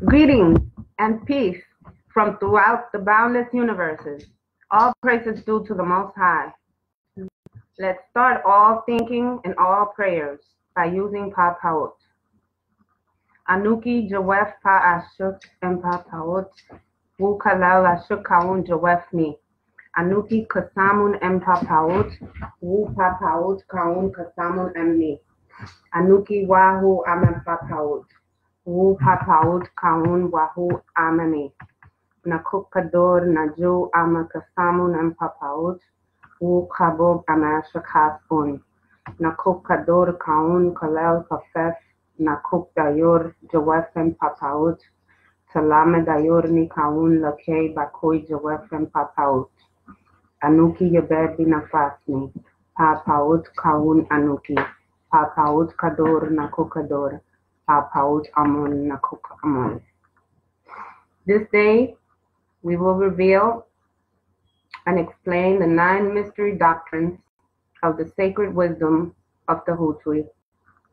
Greetings and peace from throughout the boundless universes. All praises due to the Most High. Let's start all thinking and all prayers by using Pa Paut. Anuki Jawef Pa Ashuk and Pa Paut. Wu Kalal Ashuk Kaun Jawef Mi. Anuki Kasamun and Pa Paut. Wu Pa Paut Kaun Kasamun and Mi. Anuki Wahu Amen Pa Paut. Wu Pa Paut Kaun Wahu Amani. Nakukador Naju Amakasamun and Pa Paut. Wu Kabob Amashakasun. Nakukador Kaun Kalel Kafef. Nakuk Dayor Jawefem Pa Paut. Salame Dayor Ni Kaun Lakay Bakoi Jawefem Pa Paut. Anuki Yabebi Nafasni. Pa Paut Kaun Anuki. Pa Paut Kador Nakukador. Pa Paut Amon Nakuk Amon. This day, we will reveal and explain the 9 mystery doctrines of the sacred wisdom of the Hutui.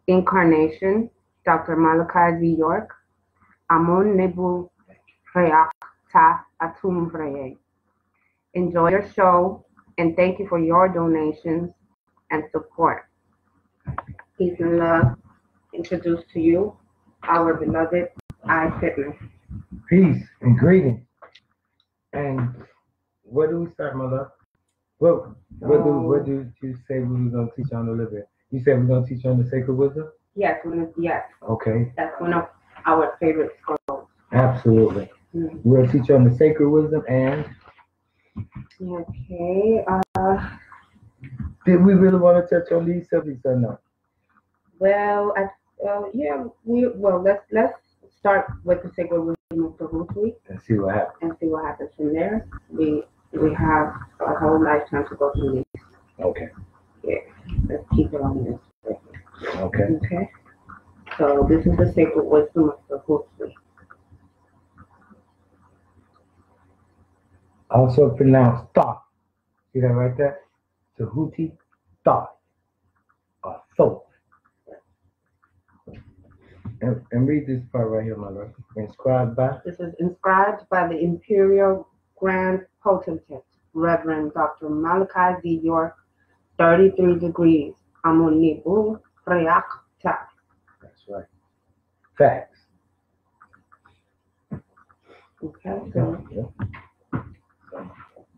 Incarnation, Dr. Malachi Z. York. Amon Nebu Reak Ta Atum Vreye. Enjoy your show and thank you for your donations and support. Peace and love. Introduce to you our beloved I.Fitness. Peace and greetings. And where do we start, mother? What do you say we were going to teach on a little bit? You said we're going to teach on the sacred wisdom? Yes. Okay. That's one of our favorite scrolls. Absolutely. Mm-hmm. We'll teach on the sacred wisdom and... Okay. Did we really want to touch on these subjects or not? Well, let's start with the sacred wisdom of the Hutui and see what happens. From there. We have a whole lifetime to go through these. Okay. Yeah. Let's keep it on this. Okay. Okay. So this is the sacred wisdom of the Hutui. Also pronounced thought. See that right there? Tahuti, thought, or thought. And read this part right here, my lord. Inscribed by? This is inscribed by the Imperial Grand Potentate, Reverend Dr. Malachi Z. York, 33 degrees, Amonibu Reak Ta. That's right. Facts. Okay, so. Yeah.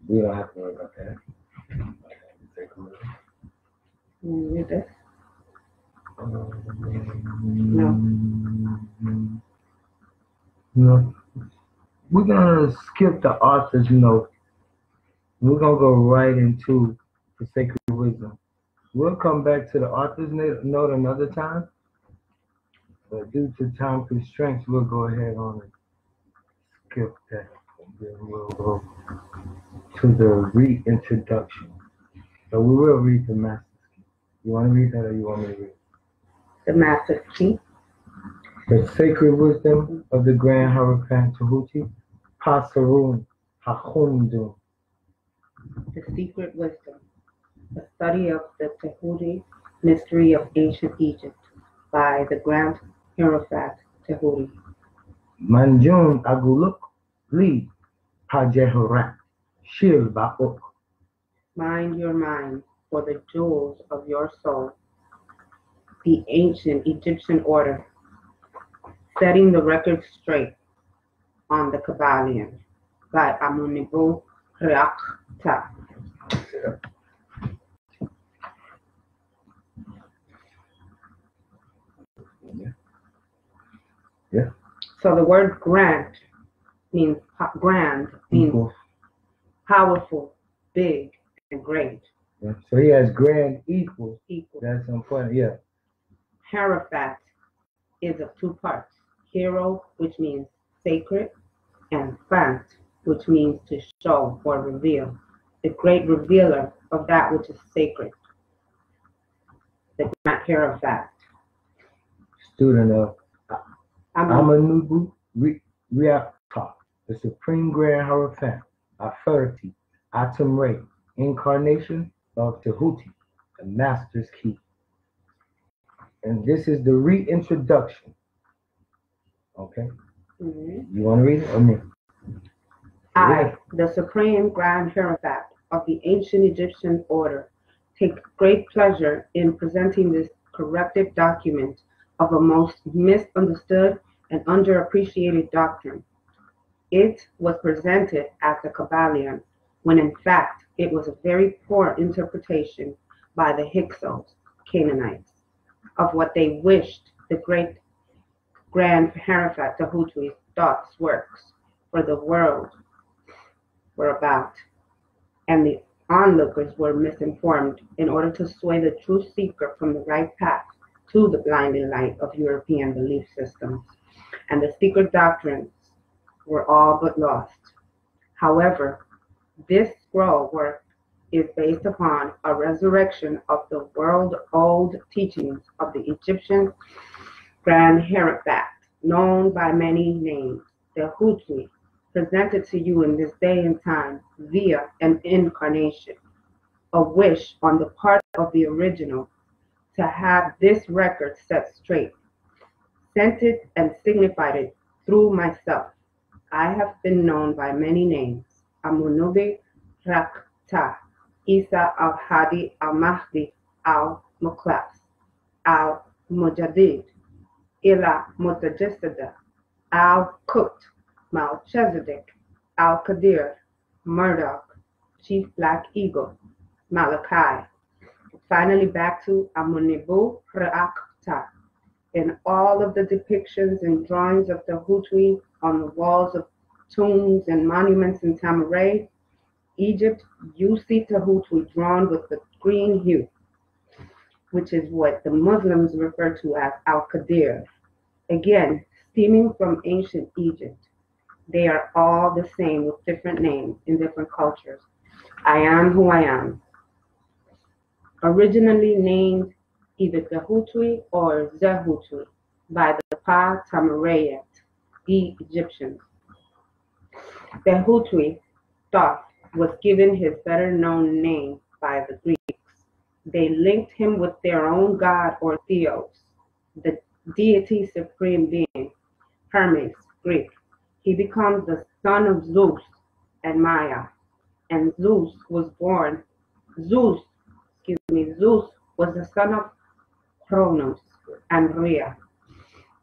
We don't have to worry about that. Read this. No. We're going to skip the authors note. We're going to go right into the sacred wisdom. We'll come back to the author's note another time. But due to time constraints, we'll go ahead on and skip that. And then we'll go to the reintroduction. So we will read the Master's Key. You want to read that or you want me to read? The Master's Key. The sacred wisdom of the Grand Hierophant Tahuti, Pasarun Hachumdun. The secret wisdom, the study of the Tahuti mystery of ancient Egypt by the Grand Hierophant Tahuti. Manjun Aguluk Li Pajehurat Shil Ba'uk. Mind your mind for the jewels of your soul. The ancient Egyptian order, setting the record straight on the Kabbalion by Amunibu Reak Ta. Yeah. So the word grand means powerful, big, and great. Yeah. So he has grand equals. That's important. Yeah. Hierophant is of 2 parts. Hero, which means sacred, and phant, which means to show or reveal. The great revealer of that which is sacred. The Grand Hierophant. Student of Amanubu Riakta, the Supreme Grand Hierophant, authority, Atum Ray, incarnation of Tahuti, the Master's Key. And this is the reintroduction. Okay? You want to read it or me? I, the Supreme Grand Hierophant of the ancient Egyptian order, take great pleasure in presenting this corrected document of a most misunderstood and underappreciated doctrine. It was presented as a Kabbalion, when in fact it was a very poor interpretation by the Hyksos, Canaanites, of what they wished the great Grand Hierophant Tahutwi's thoughts works for the world were about, and the onlookers were misinformed in order to sway the true seeker from the right path to the blinding light of European belief systems, and the secret doctrines were all but lost. However, this scroll work is based upon a resurrection of the world-old teachings of the Egyptian Grand Hierophant, known by many names, the Hutwi, presented to you in this day and time via an incarnation, a wish on the part of the original to have this record set straight, sent it and signified it through myself. I have been known by many names, Amunubi Rakta, Isa al-Hadi al-Mahdi al-Muqlas, al-Mujadid, Ila Mutajissida, al-Kut, Melchizedek, al-Qadir, Murdoch, Chief Black Eagle, Malachi, finally back to Amunibu Ra'akta. In all of the depictions and drawings of the Hutwi on the walls of tombs and monuments in Tamaray, Egypt, you see the Hutwi drawn with the green hue, which is what the Muslims refer to as al-Qadir. Again, stemming from ancient Egypt. They are all the same with different names in different cultures. I am who I am. Originally named either Tehutwi or Zehutwi by the Pa-Tamarayat, the Egyptians. Tehutwi, Thoth, was given his better-known name by the Greeks. They linked him with their own god or theos, the deity supreme being, Hermes, Greek. He becomes the son of Zeus and Maya, and Zeus was the son of Kronos and Rhea.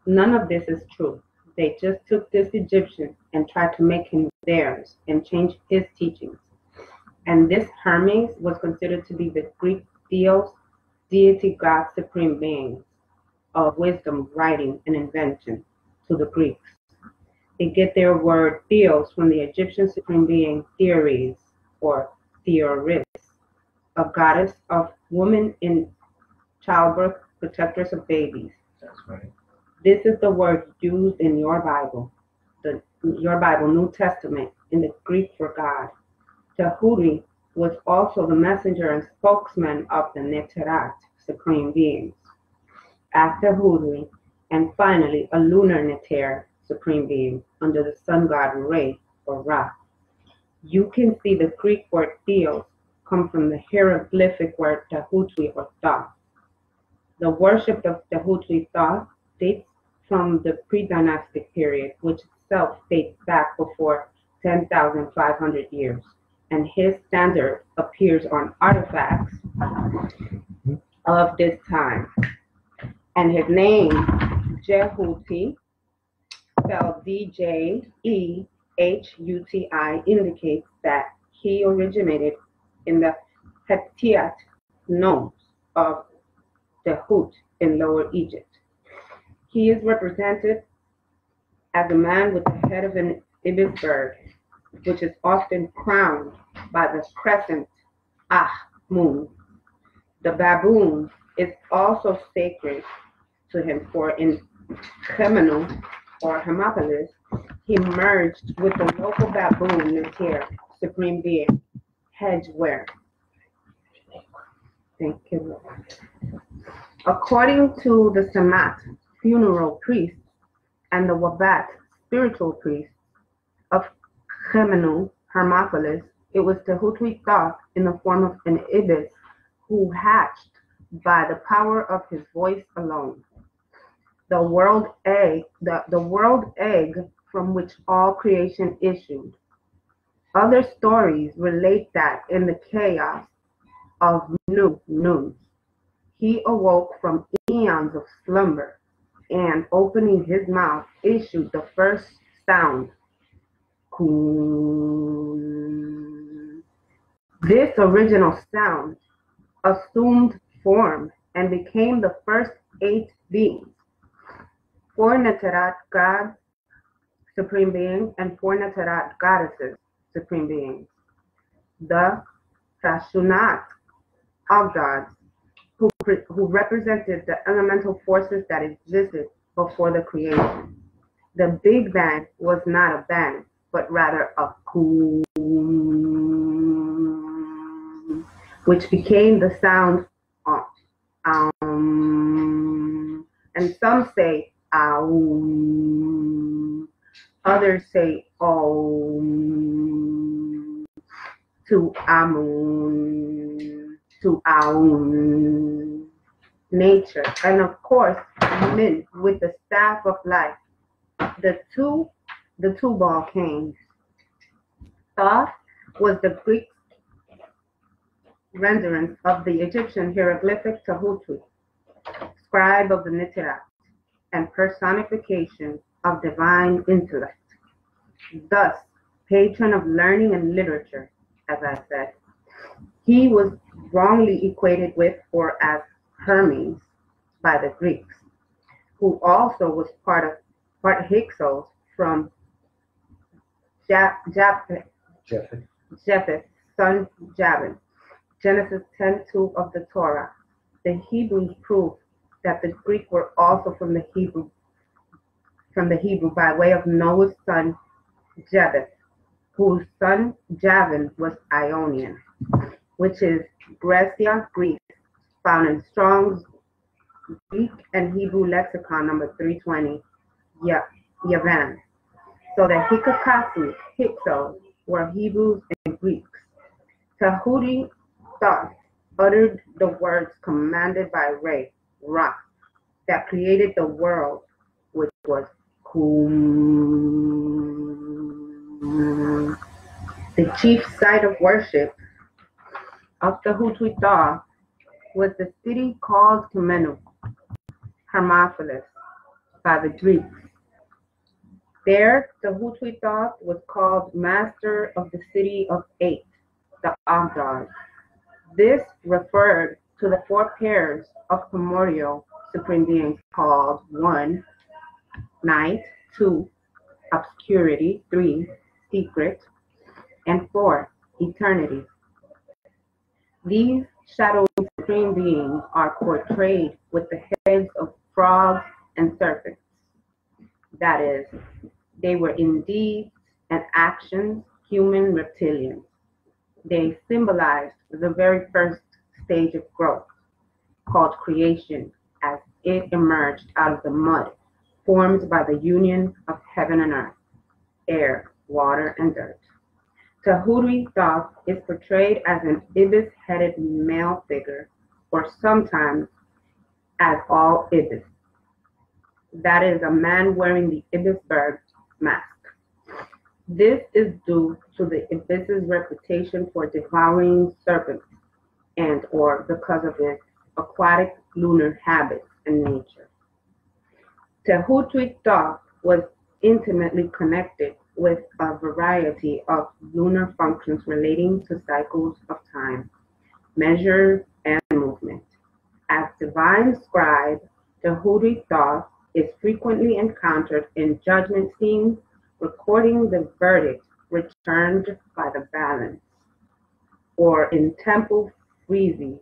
None of this is true. They just took this Egyptian and tried to make him theirs and change his teachings. And this Hermes was considered to be the Greek theos, deity god supreme beings of wisdom, writing, and invention to the Greeks. They get their word theos from the Egyptian supreme being Theories or Theoris, a goddess of women in childbirth, protectress of babies. That's right. This is the word used in your Bible, your Bible, New Testament, in the Greek for God. Tahuti was also the messenger and spokesman of the Neterat, supreme beings. After Tahuti, and finally a lunar Neter, supreme being, under the sun god Re or Ra. You can see the Greek word theos come from the hieroglyphic word Tahutwi or Thoth. The worship of Tahutwi Thoth dates from the pre-dynastic period, which itself dates back before 10,500 years, and his standard appears on artifacts of this time. And his name, Jehuti, spelled D-J-E-H-U-T-I, indicates that he originated in the Hittite nomes of the Hut in Lower Egypt. He is represented as a man with the head of an ibis bird, which is often crowned by the crescent moon. The baboon is also sacred to him, for in Chemenu or Hermopolis, he merged with the local baboon Neter, supreme being, Hedgeware. Thank you. According to the Samat, funeral priests, and the Wabat, spiritual priests of Chemenu, Hermopolis, it was Tehutwi Thoth in the form of an ibis who hatched by the power of his voice alone. The world egg from which all creation issued. Other stories relate that in the chaos of Nu, he awoke from eons of slumber, and opening his mouth issued the first sound, Kun. This original sound assumed form and became the first 8 beings, 4 Neterat gods, supreme beings, and 4 Neterat goddesses, supreme beings. The Fashunat of gods, who represented the elemental forces that existed before the creation. The Big Bang was not a bang, but rather a Kun, which became the sound and some say Aum, others say Om, to Amun, to Aum, nature, and of course, Min with the staff of life, the two ball canes. Thoth was the Greek renderance of the Egyptian hieroglyphic Tahutwi, scribe of the Neterat, and personification of divine intellect. Thus, patron of learning and literature, as I said. He was wrongly equated with or as Hermes by the Greeks, who also was part Hyksos from Japheth, son Javan. Genesis 10:2 of the Torah. The Hebrews prove that the Greek were also from the Hebrew by way of Noah's son Japheth, whose son Javan was Ionian, which is Grecia, Greece, found in Strong's Greek and Hebrew lexicon number 320, Yavan. So the Hyksos were Hebrews and Greeks. Tahuti Thoth uttered the words commanded by Ra, that created the world, which was Kum. The chief site of worship of the Hutui Thoth was the city called Tumenu, Hermopolis, by the Greeks. There, the Hutui Thoth was called master of the city of 8, the Agdars. This referred to the 4 pairs of primordial supreme beings called 1, night, 2, obscurity, 3, secret, and 4, eternity. These shadowy supreme beings are portrayed with the heads of frogs and serpents. That is, they were in deeds and actions human reptilians. They symbolized the very first stage of growth, called creation, as it emerged out of the mud formed by the union of heaven and earth, air, water, and dirt. Tahuti Thoth is portrayed as an ibis-headed male figure, or sometimes as all ibis. That is, a man wearing the ibis bird mask. This is due to the ibis's reputation for devouring serpents and or because of its aquatic lunar habits and nature. Tahuti Thoth was intimately connected with a variety of lunar functions relating to cycles of time, measure, and movement. As divine scribe, Tahuti Thoth is frequently encountered in judgment scenes, recording the verdict returned by the balance, or in temple friezes,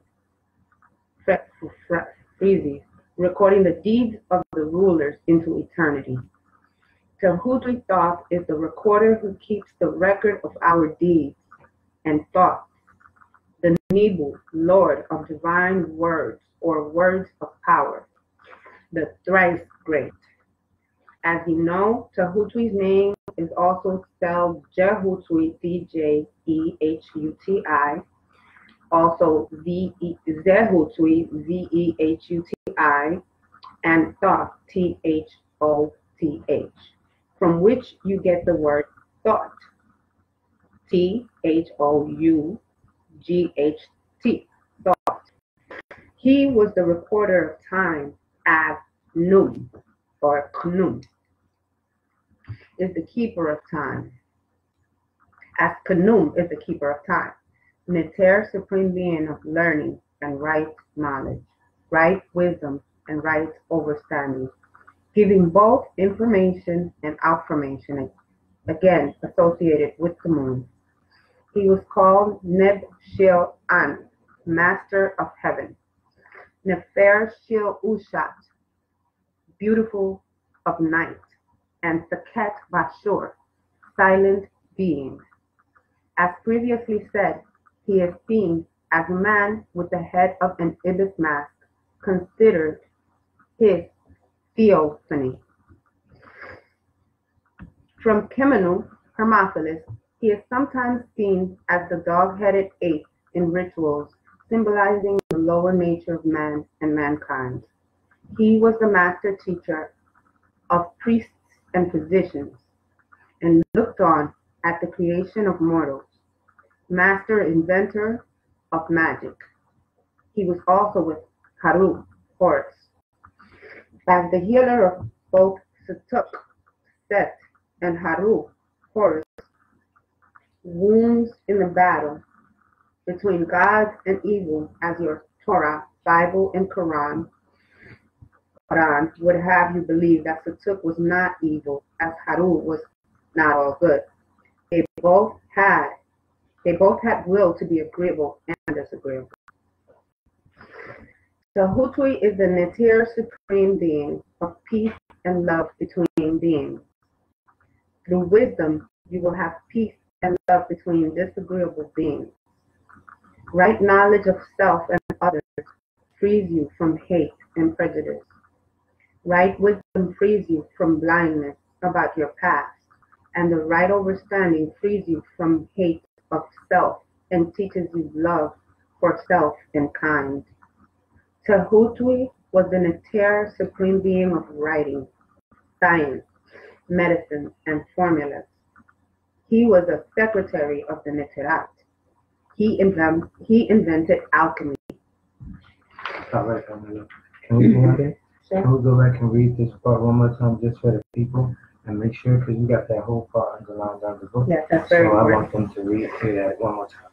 recording the deeds of the rulers into eternity. Tahuti Thoth is the recorder who keeps the record of our deeds and thoughts, the Nebu, Lord of divine words or words of power, the thrice great. As you know, Tahuti's name is also spelled Jehuti, D-J-E-H-U-T-I, also Zehuti, Z-E-H-U-T-I, and Thoth, T-H-O-T-H, from which you get the word thought. Thought. Thought. He was the recorder of time, as Num, or Knum, is the keeper of time. As Knum is the keeper of time. Neter, supreme being of learning and right knowledge, right wisdom and right understanding, giving both information and affirmation, again associated with the moon. He was called Neb Shil An, master of heaven. Nefer Shil Ushat, beautiful of night, and Saket Bashur, silent being. As previously said, he is seen as a man with the head of an ibis mask, considered his theophany. From Kemenu, Hermophilus, he is sometimes seen as the dog-headed ape in rituals, symbolizing the lower nature of man and mankind. He was the master teacher of priests and physicians, and looked on at the creation of mortals, master inventor of magic. He was also with Haru, Horus, as the healer of both Sutuk, Set, and Haru, Horus, wounds in the battle between God and evil, as your Torah, Bible, and Quran would have you believe that Sutuk was not evil, as Haru was not all good. They both had will to be agreeable and disagreeable. Tahutwi is the Neter supreme being of peace and love between beings. Through wisdom, you will have peace and love between disagreeable beings. Right knowledge of self and others frees you from hate and prejudice. Right wisdom frees you from blindness about your past, and the right understanding frees you from hate of self and teaches you love for self and kind. Tahutwi was the Neter supreme being of writing, science, medicine, and formulas. He was a secretary of the Neterat. He invented alchemy. All right, Camila. Can we do one thing? Sure. Can we go back and read this part one more time just for the people and make sure, because we got that whole part underlined on the book. Yes, that's very So I important. want them to read through that one more time.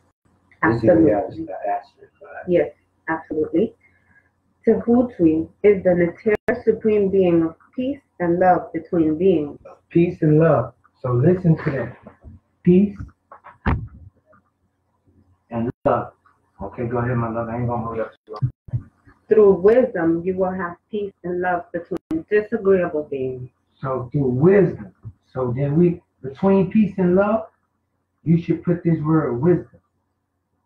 Absolutely. This is the asterisk. Yes, absolutely. Tahutwi is the Neter supreme being of peace and love between beings. Peace and love. So listen to that. Peace and love. Okay, go ahead, my love. I ain't gonna hold up too long. Through wisdom, you will have peace and love between disagreeable beings. So through wisdom. So then between peace and love, you should put this word wisdom.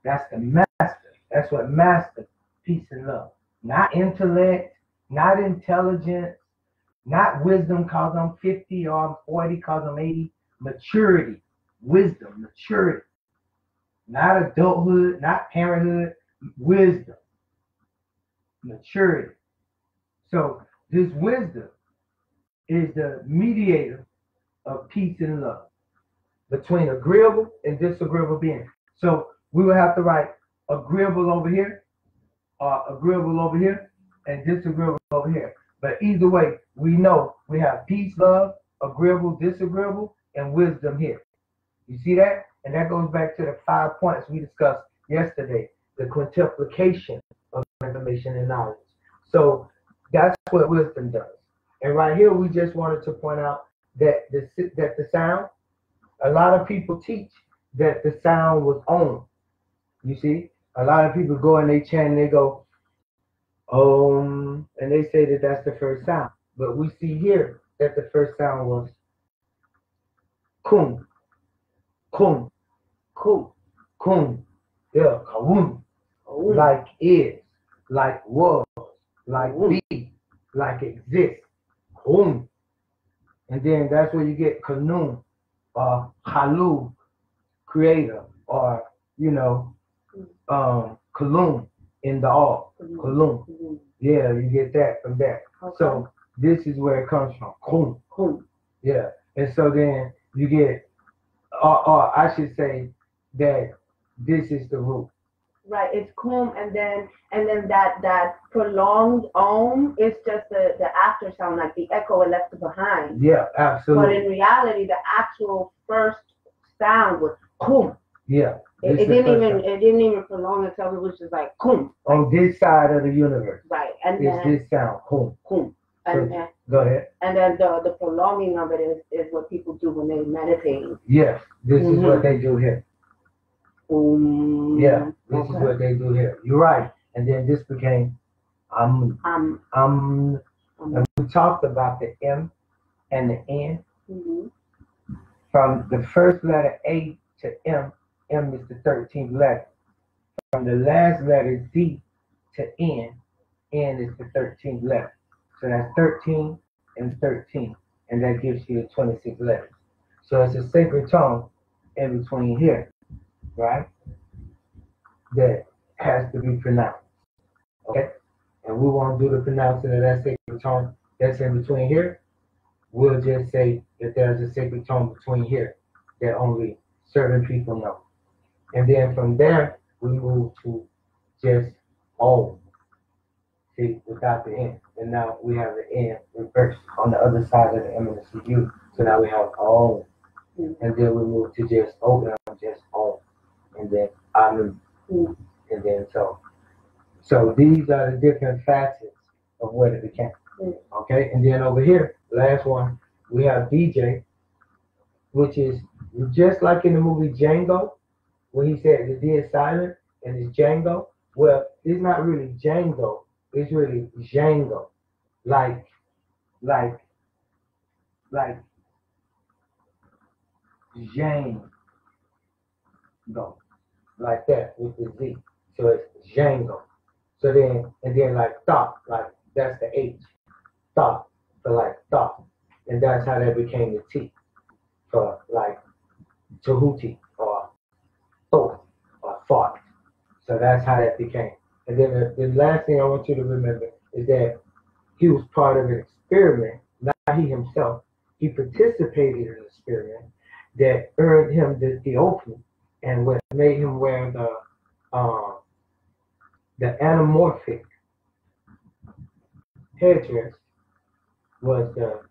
That's the master. That's what master peace and love. Not intellect, not intelligence, not wisdom cause I'm 50 or I'm 40 cause I'm 80. Maturity, wisdom, maturity. Not adulthood, not parenthood, wisdom, maturity. So this wisdom is the mediator of peace and love between agreeable and disagreeable beings. So we will have to write agreeable over here, agreeable over here, and disagreeable over here. But either way, we know we have peace, love, agreeable, disagreeable, and wisdom here. You see that? And that goes back to the 5 points we discussed yesterday, the quintuplication of information and knowledge. So that's what wisdom does. And right here, we just wanted to point out that the sound, a lot of people teach that the sound was on. You see, a lot of people go and they chant and they go, and they say that that's the first sound. But we see here that the first sound was kum, kum, kum, kum. Yeah, kawum. Like is, like was, like be, like exist. Kum. And then that's where you get kanum, halu, creator, or, kalum, in the all. Kalum. Yeah, you get that from that. Okay. So this is where it comes from. Kum. Kum. Yeah. And so then you get, or I should say that this is the root. Right, it's kum, and then that prolonged is just the after sound, like the echo it left behind. Yeah, absolutely. But in reality, the actual first sound was kum. Yeah. It didn't even prolong itself. It was just like kum. On this side of the universe. Right, and it's then this sound kum. Kum. And go ahead. And then the prolonging of it is what people do when they meditate. Yes, this is what they do here. Yeah, this is what they do here. You're right. And then this became and we talked about the M and the N. From the first letter A to M is the 13th letter. From the last letter D to N is the 13th letter. So that's 13 and 13, and that gives you 26 letters. So it's a sacred tone in between here, right? That has to be pronounced, okay? And we won't do the pronouncing of that sacred tone that's in between here. We'll just say that there's a sacred tone between here that only certain people know. And then from there, we move to just Om. See, without the N. And now we have the N reversed on the other side of the M and the CU. So now we have Om. And then we move to just O, just Om. And then Anu. And then so. So these are the different facets of what it became. Okay, and then over here, last one, we have DJ, which is just like in the movie Django, when he said the D is silent and it's Django. Well, it's not really Django, it's really Django. Like Django. Like that with the Z. So it's Django. So then, and then like thought, like that's the H. Thought, for like thought. And that's how that became the T. For like Tahuti or thought or thought. So that's how that became. And then the last thing I want you to remember is that he was part of an experiment, not he himself. He participated in an experiment that earned him the Theophany, and what made him wear the anamorphic headdress was the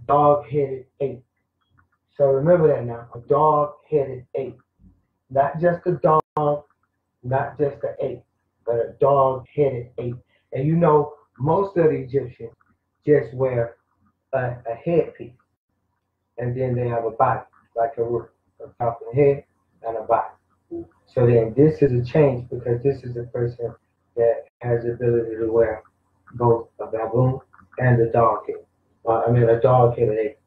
dog-headed ape. So remember that now, a dog-headed ape. Not just a dog, not just an ape, but a dog-headed ape. And you know, most of the Egyptians just wear a headpiece, and then they have a body, like a roof, on top of the head and a body. So then this is a change because this is a person that has the ability to wear both a baboon and a dog head. A dog-headed ape.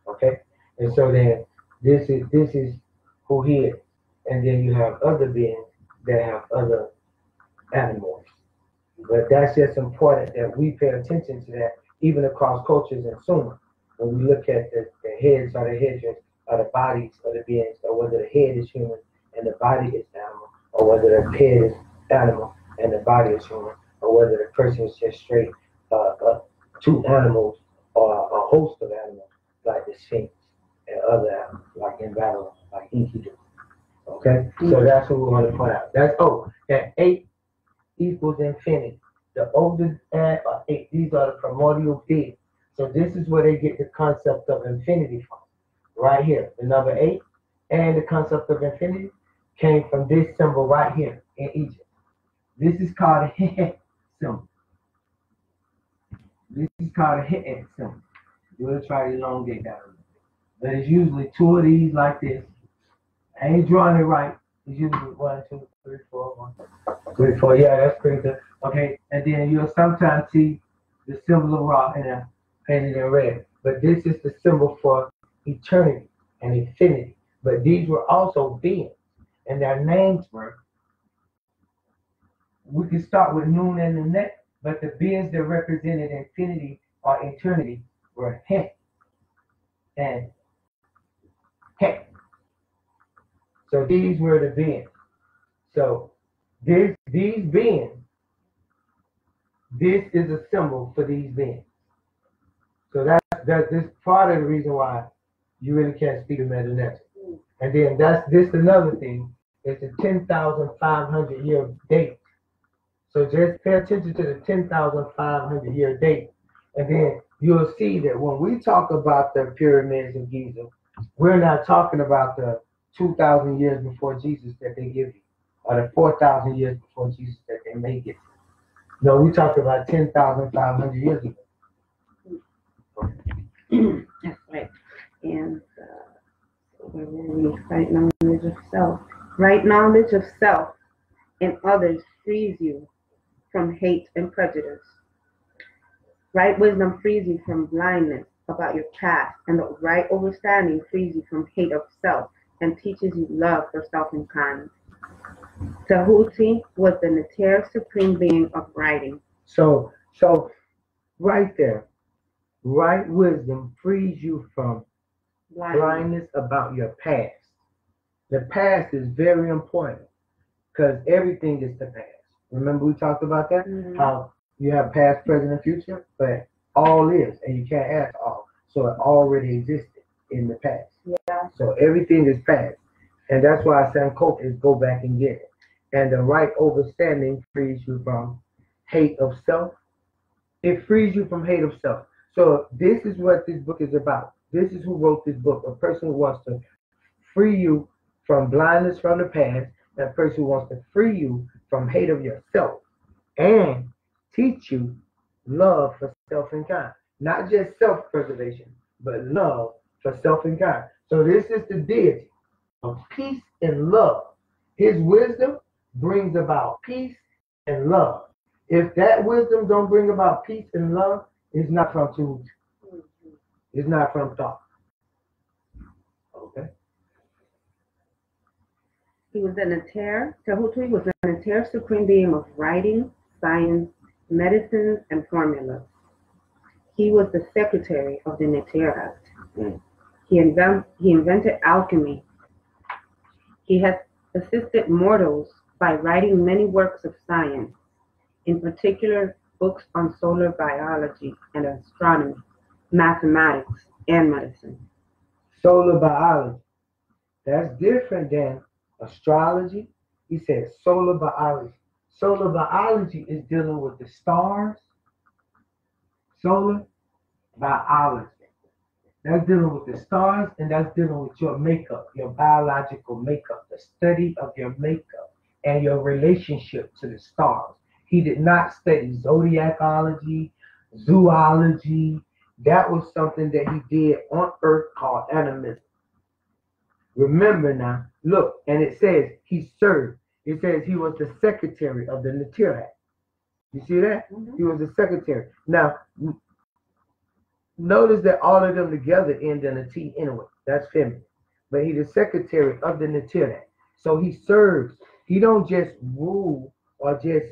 Okay? And so then this is who he is. And then you have other beings that have other animals. But that's just important that we pay attention to that, even across cultures and Sumer. When we look at the heads or the headdress or the bodies of the beings, or whether the head is human and the body is animal, or whether the head is animal and the body is human, or whether the person is just straight two animals or a host of animals, like the Sphinx and other animals, like in Babylon, like Enkidu. Okay? So that's what we want to point out. That 8 equals infinity. The oldest add are 8. These are the primordial beings. So this is where they get the concept of infinity from. Right here. The number 8 and the concept of infinity came from this symbol right here in Egypt. This is called a head symbol. This is called a head symbol. We'll try to elongate that a little bit. But it's usually 2 of these like this. I ain't drawing it right. It's usually 1, 2, 3, 4, 1, 3, 4. Yeah, that's pretty good. Okay, and then you'll sometimes see the symbol of Ra and painted in red. But this is the symbol for eternity and infinity. But these were also beings, and their names were. We can start with Nun and the neck, but the beings that represented infinity or eternity were He and He. So these were the beings. So these beings, this is a symbol for these beings. So that's part of the reason why You really can't speak of Metanetics. And then that's this another thing. It's a 10,500 year date. So just pay attention to the 10,500 year date. And then you'll see that when we talk about the pyramids of Giza, we're not talking about the 2,000 years before Jesus that they give you, or the 4,000 years before Jesus that they may give you. No, we talk about 10,500 years ago. That's right. And where were we? Right knowledge of self. Right knowledge of self and others frees you from hate and prejudice. Right wisdom frees you from blindness about your past, and the right understanding frees you from hate of self and teaches you love for self and kind. Tahuti was the Neter supreme being of writing. So right there, right wisdom frees you from blindness about your past. The past is very important because everything is the past. Remember we talked about that? Mm-hmm. How you have past, present, and future, but all is, and you can't ask all. So it already existed in the past. Yeah. So everything is past. And that's why I said Coke is go back and get it. And the right understanding frees you from hate of self. It frees you from hate of self. So this is what this book is about. This is who wrote this book. A person who wants to free you from blindness from the past, and a person who wants to free you from hate of yourself and teach you love for self and kind. Not just self-preservation, but love for self and kind. So this is the deity of peace and love. His wisdom brings about peace and love. If that wisdom don't bring about peace and love, it's not from truth. It's not from thought. Okay. He was the Neter. Tahuti was the Neter supreme being of writing, science, medicines, and formulas. He was the secretary of the Neter Act. He invented alchemy. He has assisted mortals by writing many works of science, in particular books on solar biology and astronomy, mathematics, and medicine. Solar biology. That's different than astrology. He said solar biology. Solar biology is dealing with the stars. Solar biology. That's dealing with the stars, and that's dealing with your makeup, your biological makeup, the study of your makeup and your relationship to the stars. He did not study zodiacology, zoology. That was something that he did on Earth called animism. Remember now, look, and it says he served. It says he was the secretary of the Neter Act. You see that? Mm-hmm. He was the secretary. Now, notice that all of them together end in a T anyway. That's feminine. But he's the secretary of the Neter Act. So he serves. He don't just rule or just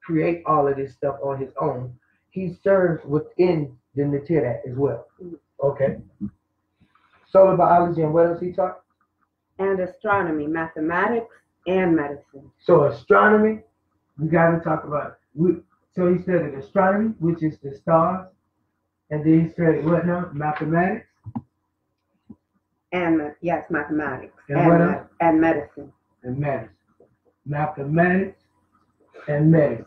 create all of this stuff on his own. He serves within the Neter Act as well. Okay. Solar biology, and what else he taught? And astronomy, mathematics, and medicine. So astronomy, we got to talk about. So he studied astronomy, which is the stars, and then he studied what now? Mathematics. And yes, mathematics. And what else? And medicine. And medicine. Mathematics and medicine.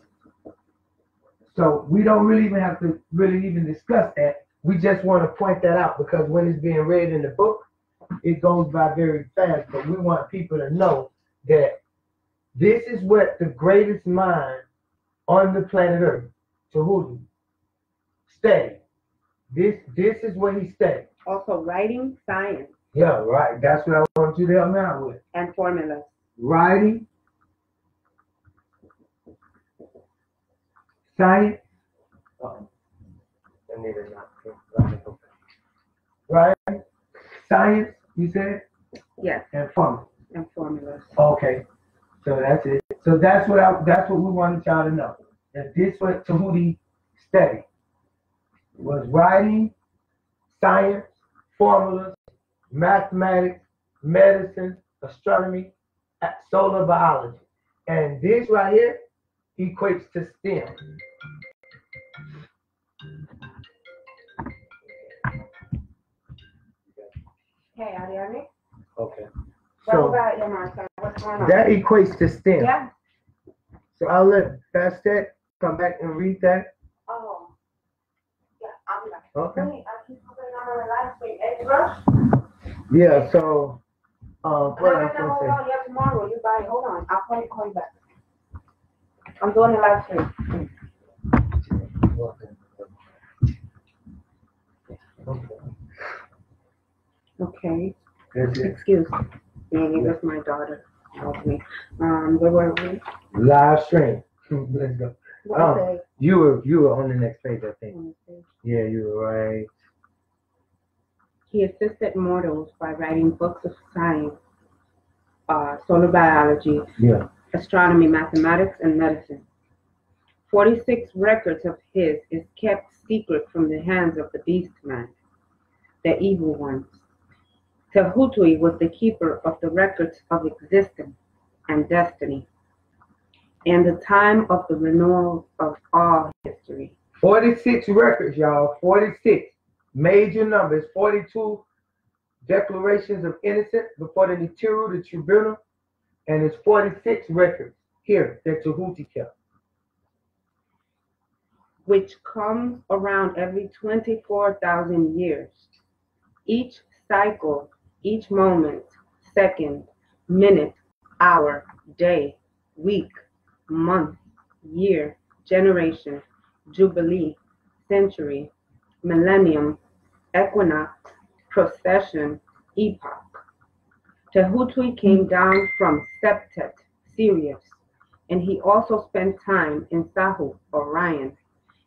So we don't really even have to even discuss that. We just want to point that out because when it's being read in the book, it goes by very fast. But we want people to know that this is what the greatest mind on the planet Earth, Tahuti, studied. This is what he studied. Also writing, science. Yeah, right. That's what I want you to help me out with. And formulas. Writing, science. Right? Science, you said? Yes. And formulas. And formulas. Okay. So that's it. So that's what we wanted y'all to know. That this what Tahuti studied was writing, science, formulas, mathematics, medicine, astronomy, solar biology. And this right here equates to STEM. Hey, Ariane. Okay. What So about your master? What's going on? that equates to STEM. Yeah. So I'll let BASTET come back and read that. Oh. Yeah, I'm like, Okay. wait, I keep putting on my live stream. Hey, bro. Yeah, so No, what I no, was no, gonna hold say. on. Yeah, tomorrow. You buy. Hold on. I'll call you back. I'm doing a live stream. Okay. Excuse me. Maybe that's my daughter. Help me. Where were we? Live stream. Let's go. Okay. You were on the next page, I think. Yeah, you were right. He assisted mortals by writing books of science, solar biology, Yeah. astronomy, mathematics, and medicine. 46 records of his is kept secret from the hands of the beast man, the evil ones. Tehutui was the keeper of the records of existence and destiny, and the time of the renewal of all history. 46 records, y'all. 46 major numbers. 42 declarations of innocence before the Nitiru, the tribunal, and it's 46 records here that Tahuti kept. Which comes around every 24,000 years. Each cycle, each moment, second, minute, hour, day, week, month, year, generation, jubilee, century, millennium, equinox, procession, epoch. Tehutui came down from Septet, Sirius, and he also spent time in Sahu, Orion,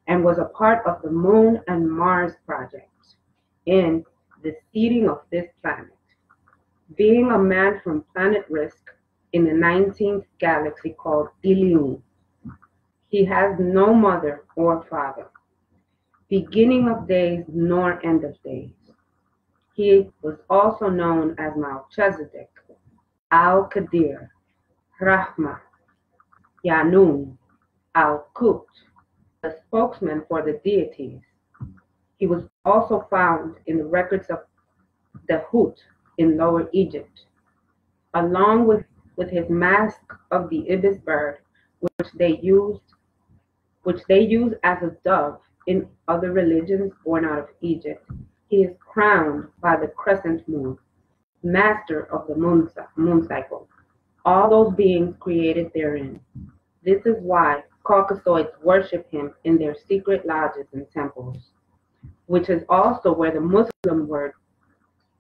and was a part of the Moon and Mars project in the seeding of this planet. Being a man from planet Risk in the 19th galaxy called Ilium, he has no mother or father, beginning of days nor end of days. He was also known as Melchizedek, Al-Qadir, Rahma, Yanun, Al-Kut, the spokesman for the deities. He was also found in the records of the Hut in Lower Egypt, along with his mask of the ibis bird, which they use as a dove in other religions born out of Egypt. He is crowned by the crescent moon, master of the moon cycle, all those beings created therein. This is why Caucasoids worship him in their secret lodges and temples, which is also where the Muslim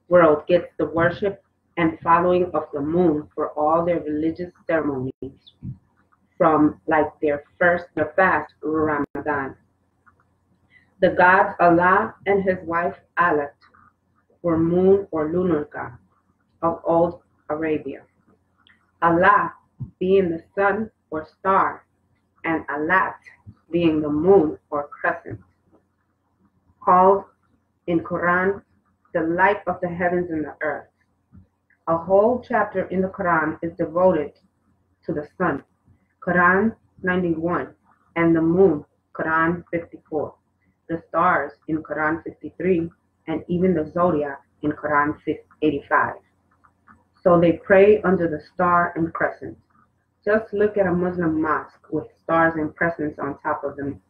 world gets the worship and following of the moon for all their religious ceremonies, from like their fast Ramadan. The gods Allah and his wife Alat were moon or lunar gods of old Arabia. Allah being the sun or star, and Alat being the moon or crescent, called in Quran the light of the heavens and the earth. A whole chapter in the Quran is devoted to the sun, Quran 91, and the moon, Quran 54, the stars in Quran 53, and even the zodiac in Quran 85. So they pray under the star and crescent. Just look at a Muslim mosque with stars and crescents on top of them.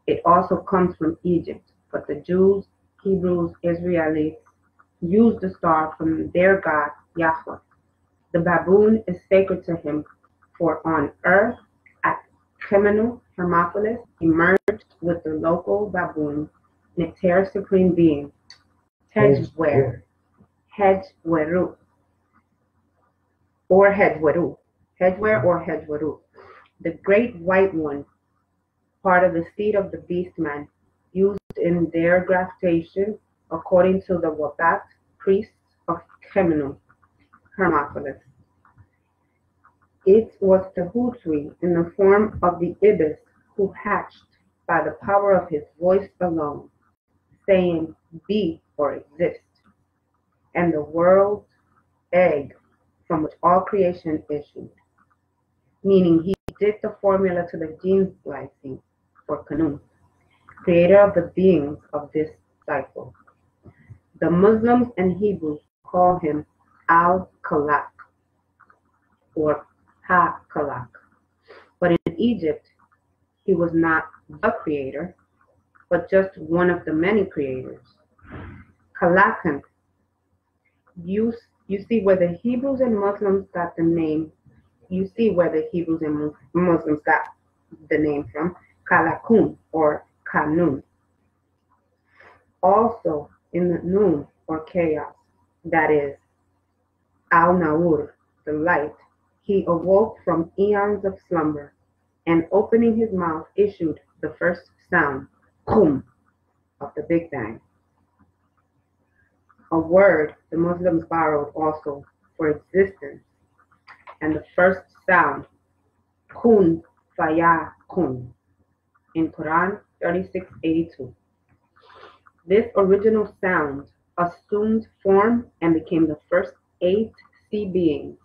It also comes from Egypt, but the Jews, Hebrews, Israelis use the star from their god Yahweh. The baboon is sacred to him, for on earth at Khemenu, Hermopolis, he merged with the local baboon, Nectar Supreme Being, Hedgeweru, or Hedgeweru, the great white one, part of the seed of the beast man, used in their graftation according to the Wabat priests of Khemenu, Hermopolis. It was Tehutui in the form of the ibis who hatched by the power of his voice alone, saying, be or exist, and the world's egg from which all creation issued, meaning he did the formula to the gene splicing for Canaan, creator of the beings of this cycle. The Muslims and Hebrews call him Al-Khalaq or Ha-Khalaq. But in Egypt, he was not the creator, but just one of the many creators. Khalaqan. You see where the Hebrews and Muslims got the name. You see where the Hebrews and Muslims got the name from. Khalaqun or Kanun. Also in the Nun or chaos, that is Al-Nawur, the light, he awoke from eons of slumber, and opening his mouth issued the first sound, Kum, of the Big Bang. A word the Muslims borrowed also for existence, and the first sound, Kun Faya Kun, in Quran 36:82. This original sound assumed form and became the first 8 sea beings,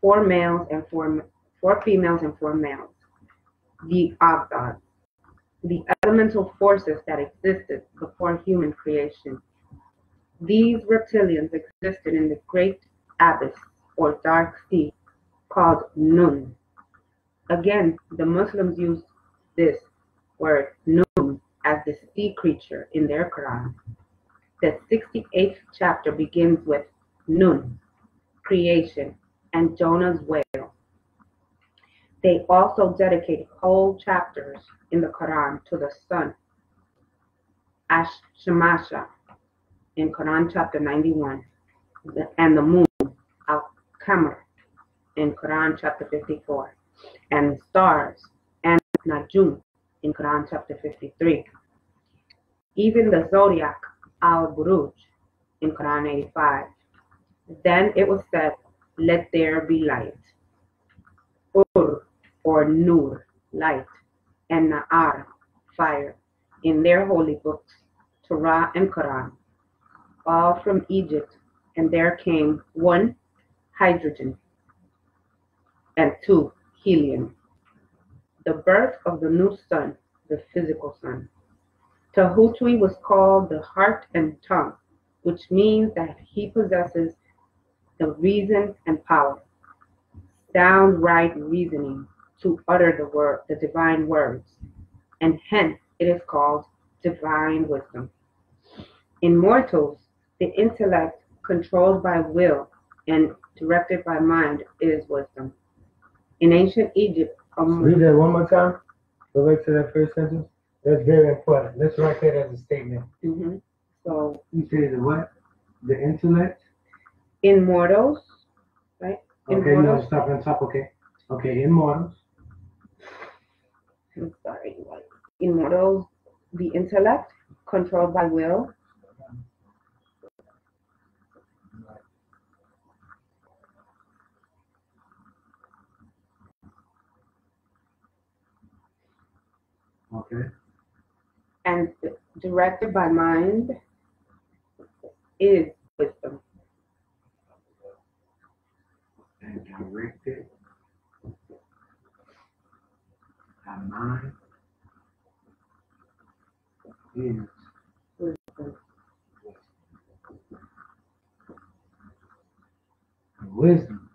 4 females and 4 males, the Abdad, the elemental forces that existed before human creation. These reptilians existed in the great abyss or dark sea called Nun. Again, the Muslims use this word Nun as the sea creature in their Quran. The 68th chapter begins with Nun, creation, and Jonah's whale. They also dedicate whole chapters in the Quran to the sun, Ash-Shamasha, in Quran chapter 91, and the moon, Al-Qamar, in Quran chapter 54, and stars, and Najum, in Quran chapter 53. Even the zodiac, Al-Buruj, in Quran 85. Then it was said, let there be light. Ur, or Nur, light, and Na'ar, fire, in their holy books, Torah and Quran, all from Egypt, and there came 1, hydrogen, and 2, helium. The birth of the new sun, the physical sun. Tahutwi was called the heart and tongue, which means that he possesses the reason and power, downright reasoning to utter the divine words, and hence it is called divine wisdom. In mortals, the intellect controlled by will and directed by mind is wisdom. In ancient Egypt, read that one more time. Go back to that first sentence. That's very important. Let's write that as a statement. Mm-hmm. So you say the what? The intellect? In mortals, right? Okay, no, stop on top, okay. Okay, in mortals. I'm sorry, what? In mortals, the intellect, controlled by will. Okay. And directed by mind is wisdom. And directed by mind is wisdom. Wisdom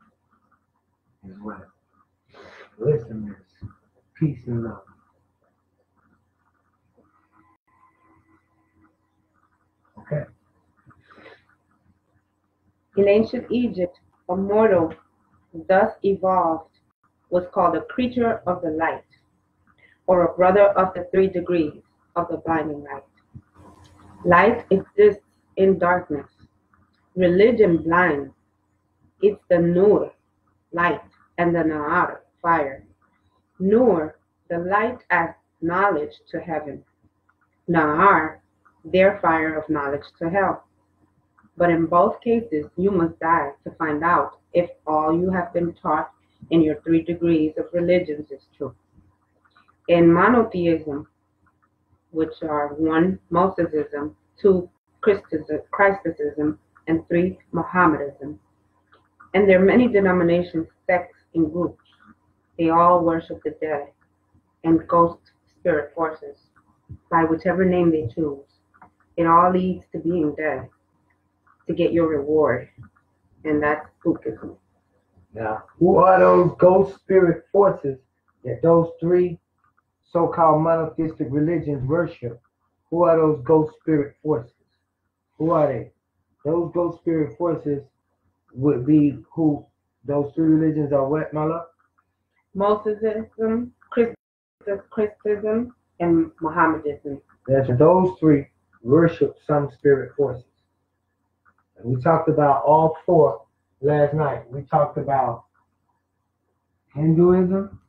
is what? Wisdom is peace and love. Okay. In ancient Egypt, a mortal thus evolved was called a creature of the light, or a brother of the 3 degrees of the blinding light. Light exists in darkness. Religion blinds. It's the Nur, light, and the Na'ar, fire. Nur, the light as knowledge to heaven. Na'ar, their fire of knowledge to hell. But in both cases, you must die to find out if all you have been taught in your 3 degrees of religions is true. In monotheism, which are 1, Mosesism, 2, Christicism, and 3, Mohammedanism. And there are many denominations, sects, and groups. They all worship the dead and ghost spirit forces, by whichever name they choose. It all leads to being dead. to get your reward. And that's spookism. Now, who are those ghost spirit forces that those three so-called monotheistic religions worship? Who are those ghost spirit forces? Who are they? Those ghost spirit forces would be who? Those three religions are what, my love? Mosesism, Christianism, and Mohammedanism. That's those three worship some spirit forces. And we talked about all four last night. We talked about Hinduism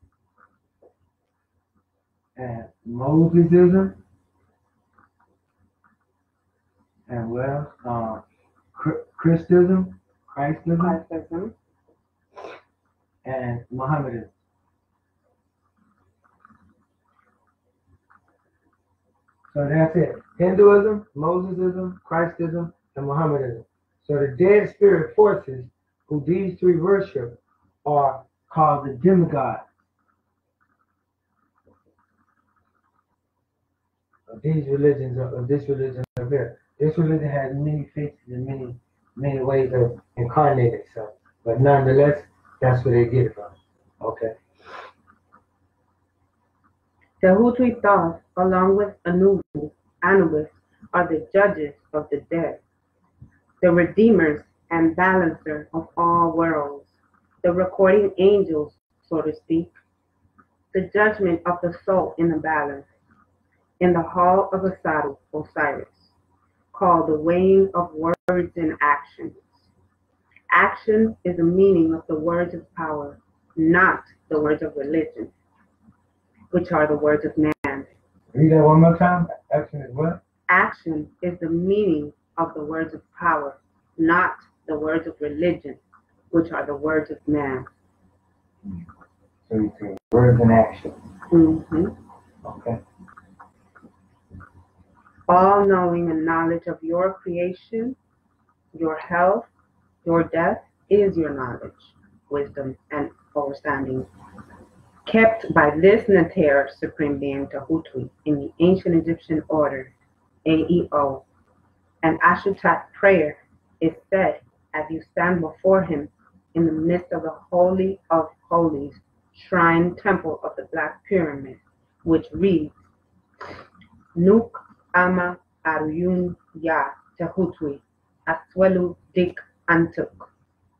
and Mosesism and what else? Christism, Christism, and Mohammedanism. So that's it. Hinduism, Mosesism, Christism, and Mohammedanism. So the dead spirit forces who these three worship are called the demigods of these religions, of this religion of here. This religion has many faces and many ways of incarnating itself. But nonetheless, that's where they get it from. Okay. The Hutui Thoth, along with Anubis, are the judges of the dead, the redeemers and balancer of all worlds, the recording angels, so to speak, the judgment of the soul in the balance, in the hall of Osiris, called the weighing of words and actions. Action is the meaning of the words of power, not the words of religion, which are the words of man. Read that one more time. Action is what? Action is the meaning of the words of power, not the words of religion, which are the words of man. So you say words and action. Mm-hmm. Okay. All knowing and knowledge of your creation, your health, your death is your knowledge, wisdom, and understanding. Kept by this Neter Supreme Being Tahutwi in the ancient Egyptian order, AEO, and Ashutat prayer is said as you stand before him in the midst of the Holy of Holies shrine temple of the Black Pyramid, which reads, Nuk ama aruyun ya Tahutwi, aswelu dik antuk,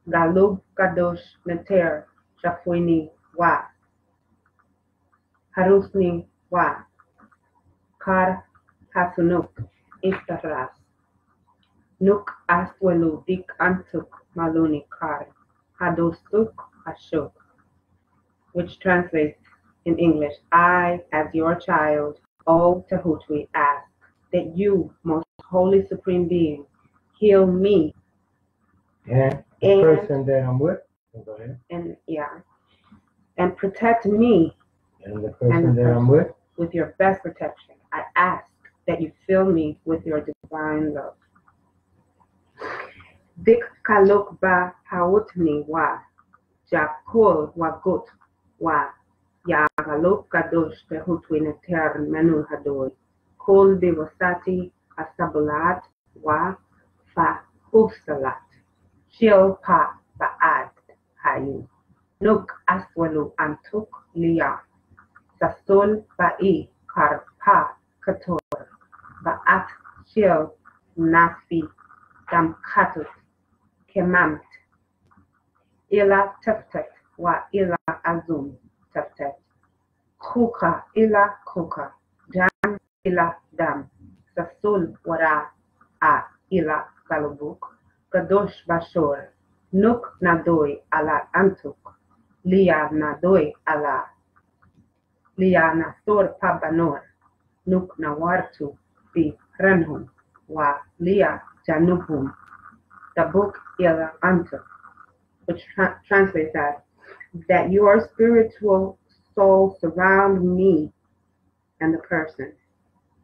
galub kadosh Neter shafwini wa. Harusni wa kar hasunuk istaras nuk aswelu dik antuk maluni kar hadosuk ashuk, which translates in English, I, as your child, O Tahutwi, ask that you, most holy supreme being, heal me And the person that I'm with. Go ahead. And protect me. And the person that I'm with your best protection. I ask that you fill me with your divine love. Dik kalok ba hautni wa jakol wa gut wa ya galok kadosh tehutwi neter menu hadoy kol devasati asabulat wa fa ufsalat shil pa ba'ad hayu nuk aswalu antuk liya Sasol ba'i karpa kator ba'at shil nafi damkatut kemamt ila teftet wa ila azum teftet kuka ila kuka dam ila dam Sasol wara a ila galubuk kadosh bashor nuk nadoy ala antuk liya nadoy ala Liya nasor pabanor, nuk nawartu fi renhum, wa liya janubum, the book ila antuk, which translates as, that your spiritual soul surround me and the person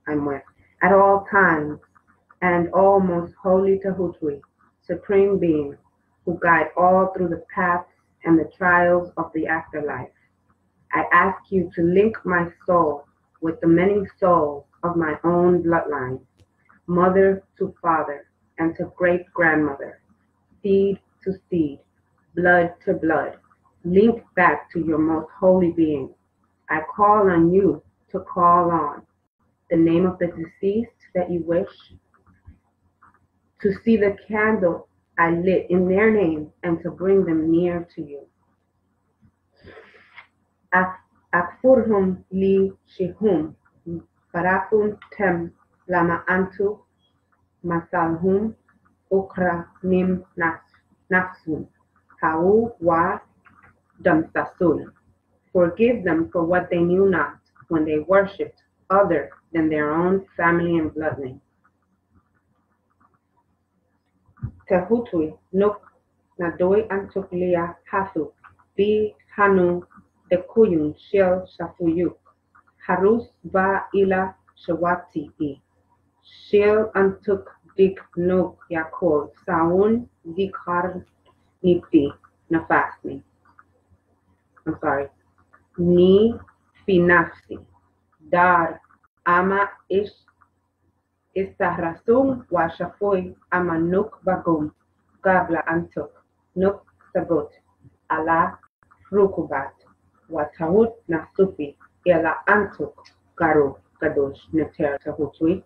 I'm with at all times, and all most holy Tahutwi, supreme being, who guide all through the paths and the trials of the afterlife. I ask you to link my soul with the many souls of my own bloodline, mother to father, and to great-grandmother, seed to seed, blood to blood, linked back to your most holy being. I call on you to call on the name of the deceased that you wish to see the candle I lit in their name and to bring them near to you. Akfurhum li shihum, barakun tem lama antu, masalhum ukra nim nafsun, hau wa damsasun. Forgive them for what they knew not when they worshipped other than their own family and bloodline. Tehutui nuk nadoi antuk lia hasu, bi hanu dekuyun shel shafuyuk, harus ba ila shawati I, shel antuk dik nuk yakol, saun dikhar nikti nafasni. I'm sorry. Ni finafsi, dar ama ish istahrasum wa shafoy ama nuk bagum, gabla antuk, nuk sagot, ala rukubat, wa tahut nasufi, ila antuk, garu, gadosh, neter tahutui.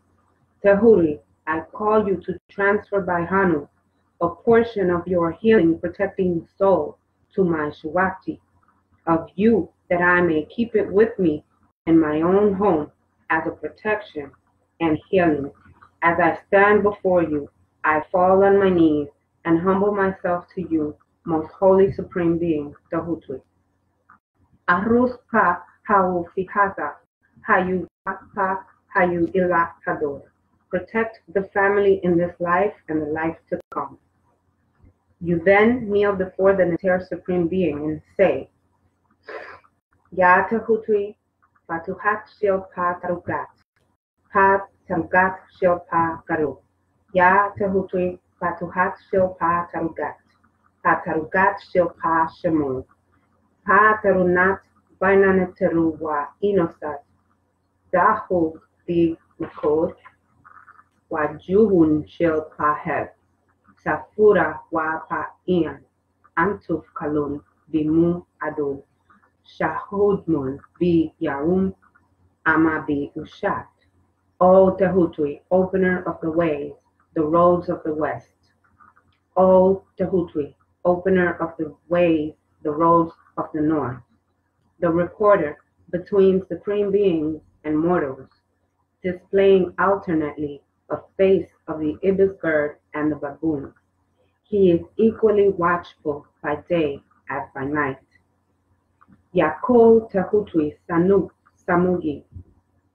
Tehuri, I call you to transfer by Hanu a portion of your healing, protecting soul to my Shawati, of you, that I may keep it with me in my own home as a protection and healing. As I stand before you, I fall on my knees and humble myself to you, most holy supreme being, Tahutui. Arus pa hau fihaza, hayu pa hayu ila hador. Protect the family in this life and the life to come. You then kneel before the Neter Supreme Being and say, Ya Tahutui, Fatuhat Shil Pa Tarugat, Pa Tarugat Shil Pa Garu. Ya Tahutui, Fatuhat Shil Pa Tarugat, Pa Tarugat Shil Pa Shamu, Pa Tarunat Bainaneteru Wa Inosat, Dahu Di Makod, Wa Juhun Shil Pa Heb, Safura Wa Pa Ian, Antuf Kalun Bimu Adul. Shahudmun bi Yaum Ama bi Ushat. O Tehutui, opener of the ways, the roads of the west. O Tehutui, opener of the ways, the roads of the north. The recorder between supreme beings and mortals, displaying alternately a face of the ibis bird and the baboon. He is equally watchful by day as by night. Yakol Tahutui Sanuk Samugi,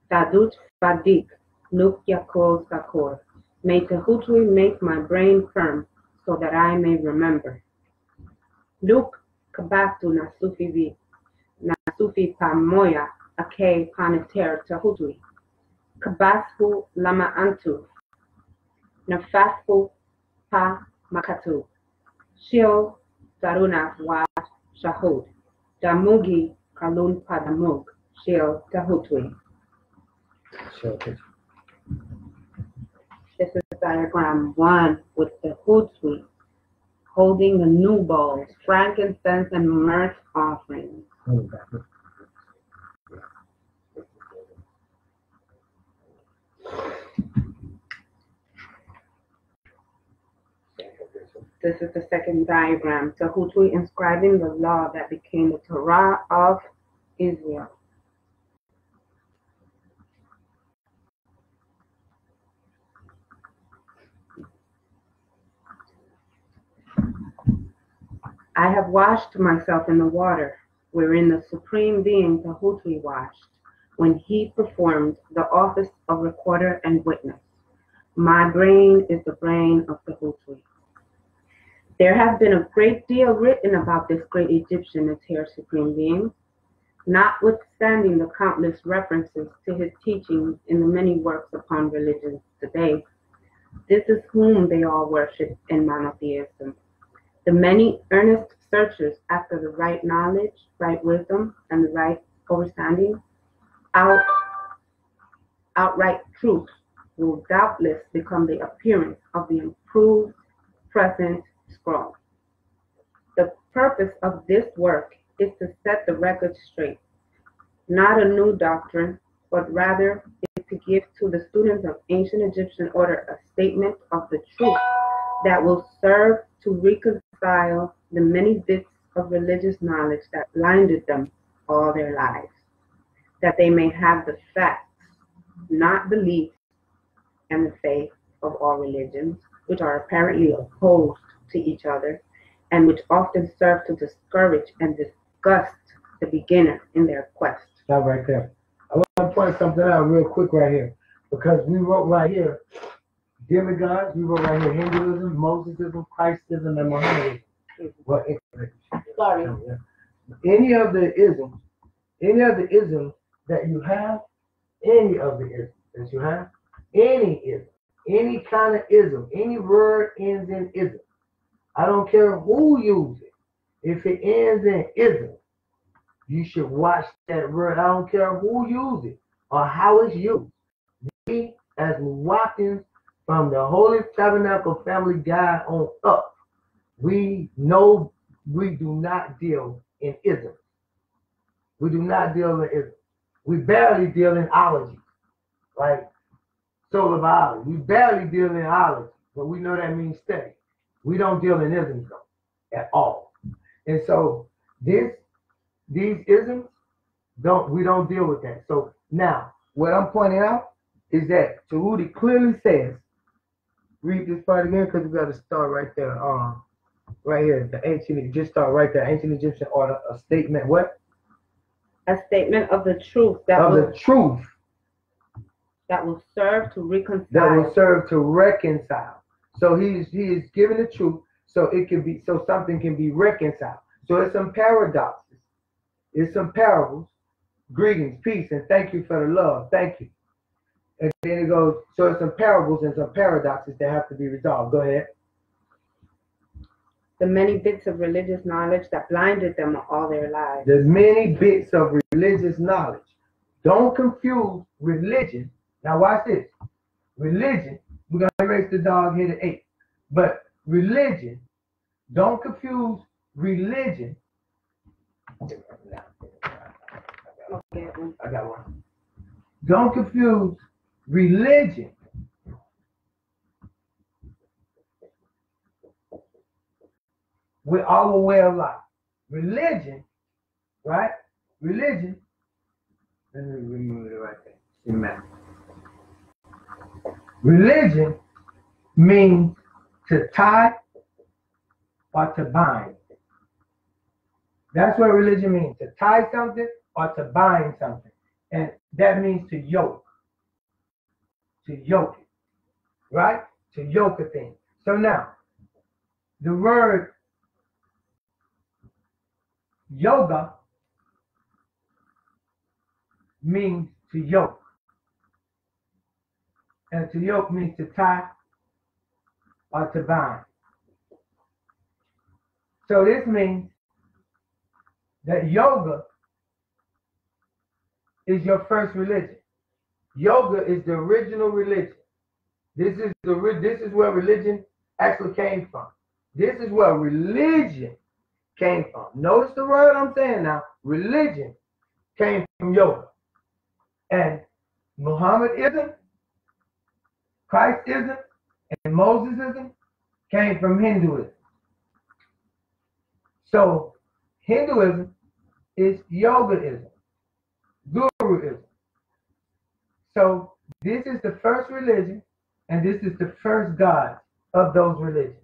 Tadut Fadik, Nuk Yakol Sakor. May Tahutui make my brain firm so that I may remember. Nuk Kabatu Nasufi Pamoya, A.K.a. Paneter Tahutui. Kabashu Lama Antu, Nafashu Pa Makatu, Shil Daruna Wa Shahud. Damugi Kalun Padamug, Shil Tahutui. This is diagram 1 with the Hutui holding the new bowls, frankincense and myrrh offerings. This is the second diagram, Tahutui inscribing the law that became the Torah of Israel. I have washed myself in the water, wherein the Supreme Being Tahutui washed, when he performed the office of recorder and witness. My brain is the brain of Tahutui. There has been a great deal written about this great Egyptian Neter Supreme Being, notwithstanding the countless references to his teachings in the many works upon religions today. This is whom they all worship in monotheism. The many earnest searchers after the right knowledge, right wisdom, and the right understanding, outright truth, will doubtless become the appearance of the improved present scroll. The purpose of this work is to set the record straight, not a new doctrine, but rather is to give to the students of ancient Egyptian order a statement of the truth that will serve to reconcile the many bits of religious knowledge that blinded them all their lives, that they may have the facts, not beliefs, and the faith of all religions, which are apparently opposed to each other, and which often serve to discourage and disgust the beginner in their quest. Stop right there. I want to point something out real quick right here, because we wrote right here demigods, we wrote right here Hinduism, Mosesism, Christism, and Mohammedanism. Well, Sorry. Any of the isms that you have, any ism, any kind of ism, any word ends in ism. I don't care who uses it. If it ends in ism, you should watch that word. I don't care who uses it or how it's used. We, as Watkins from the Holy Tabernacle Family Guide on up, we know we do not deal in isms. We do not deal in isms. We barely deal in ology, like solar biology. We barely deal in ology, but we know that means study. We don't deal in isms though, at all. And so these isms, we don't deal with that. So now, what I'm pointing out is that Tahuti clearly says, read this part again because we got to start right there. Right here, the ancient, just start right there. Ancient Egyptian order, a statement. What? A statement of the truth that will serve to reconcile. That will serve to reconcile. So he is giving the truth, so it can be, so something can be reconciled. So it's some paradoxes, it's some parables. Greetings, peace, and thank you for the love. Thank you. And then it goes, so it's some parables and some paradoxes that have to be resolved. Go ahead. The many bits of religious knowledge that blinded them all their lives. The many bits of religious knowledge. Don't confuse religion. Now watch this. Religion, we're going to erase the dog here to 8. But religion, don't confuse religion. Okay. I got one. Don't confuse religion with our way of life. Religion, right? Religion, let me remove it right there. Amen. Religion means to tie or to bind. That's what religion means, to tie something or to bind something. And that means to yoke. To yoke it, right? To yoke a thing. So now, the word yoga means to yoke. And to yoke means to tie or to bind. So this means that yoga is your first religion. Yoga is the original religion. This is where religion actually came from. This is where religion came from. Notice the word I'm saying now. Religion came from yoga. And Muhammadism, Christism, and Mosesism came from Hinduism. So Hinduism is yogaism, guruism. So this is the first religion, and this is the first god of those religions.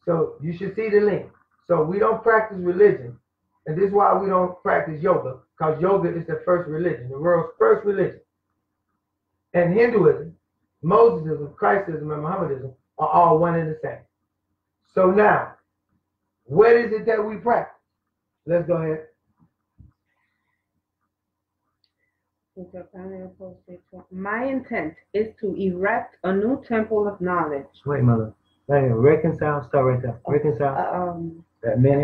So you should see the link. So we don't practice religion, and this is why we don't practice yoga, because yoga is the first religion, the world's first religion. And Hinduism, Mosesism, Christism, and Mohammedanism are all one and the same. So now, what is it that we practice? Let's go ahead. My intent is to erect a new temple of knowledge. Wait, mother. Reconcile. Start right there. Reconcile. That many.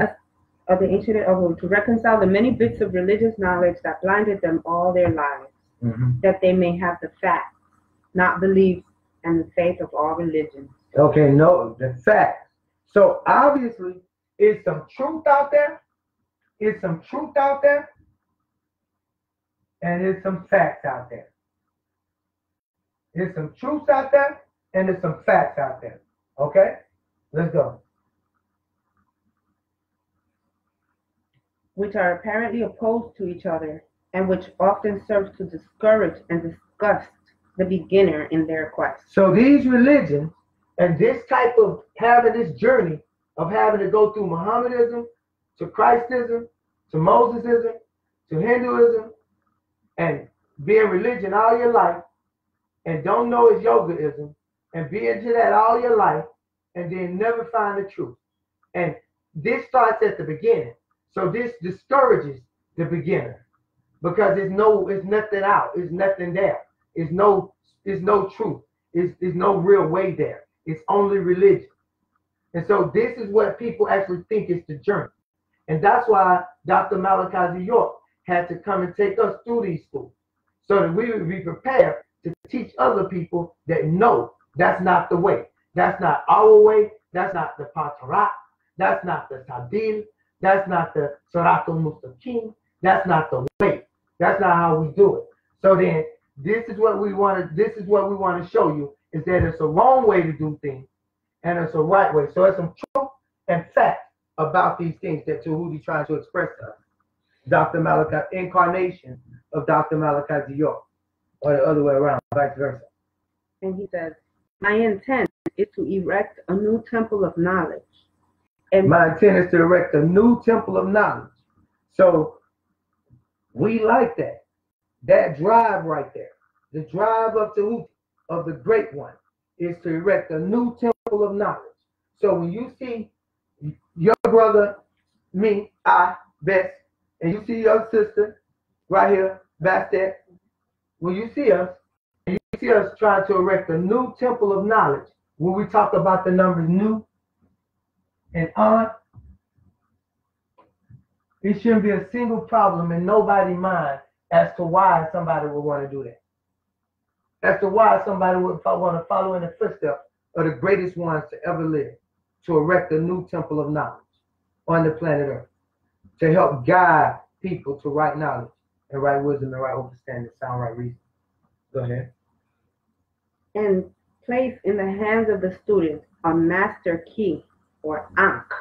Of the ancient, to reconcile the many bits of religious knowledge that blinded them all their lives, that they may have the facts, not beliefs and the faith of all religions. Okay, no, the facts. So obviously, is some truth out there. Is some truth out there. And there's some facts out there. There's some truths out there, and there's some facts out there. Okay? Let's go. Which are apparently opposed to each other, and which often serve to discourage and disgust the beginner in their quest. So these religions and this type of having this journey of having to go through Mohammedanism to Christism to Mosesism to Hinduism and be in religion all your life and don't know it's yogaism and be into that all your life and then never find the truth. And this starts at the beginning. So this discourages the beginner because it's nothing out. It's nothing there. It's no truth. It's no real way there. It's only religion. And so this is what people actually think is the journey. And that's why Dr. Malachi York had to come and take us through these schools so that we would be prepared to teach other people that no, that's not the way. That's not our way. That's not the Patarak. That's not the Sadil. That's not the Siratul Mustaqim. That's not the way. That's not how we do it. So then this is what we want to show you is that it's a wrong way to do things and it's a right way. So it's some truth and fact about these things that Tahuti trying to express to us. Dr. Malachi, incarnation of Dr. Malachi York, or the other way around, vice versa. And he says, my intent is to erect a new temple of knowledge. And my intent is to erect a new temple of knowledge. So we like that. That drive right there. The drive of Tahuti, of the great one, is to erect a new temple of knowledge. So when you see your brother, me, I, Bess, and you see your sister right here, Bastet, when you see us, and you see us trying to erect a new temple of knowledge, when we talk about the numbers new and on, it shouldn't be a single problem in nobody's mind as to why somebody would want to do that. As to why somebody would want to follow in the footsteps of the greatest ones to ever live, to erect a new temple of knowledge on the planet Earth, to help guide people to right knowledge and right wisdom and right understanding, sound right reason. Go ahead. And place in the hands of the students a master key, or Ankh,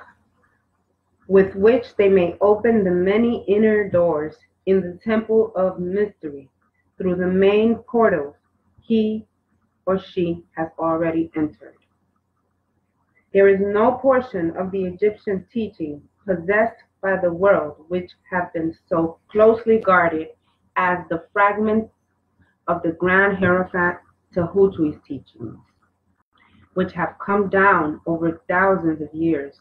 with which they may open the many inner doors in the temple of mystery through the main portals he or she has already entered. There is no portion of the Egyptian teaching possessed by the world which have been so closely guarded as the fragments of the Grand Hierophant Tahuti's teachings, which have come down over thousands of years,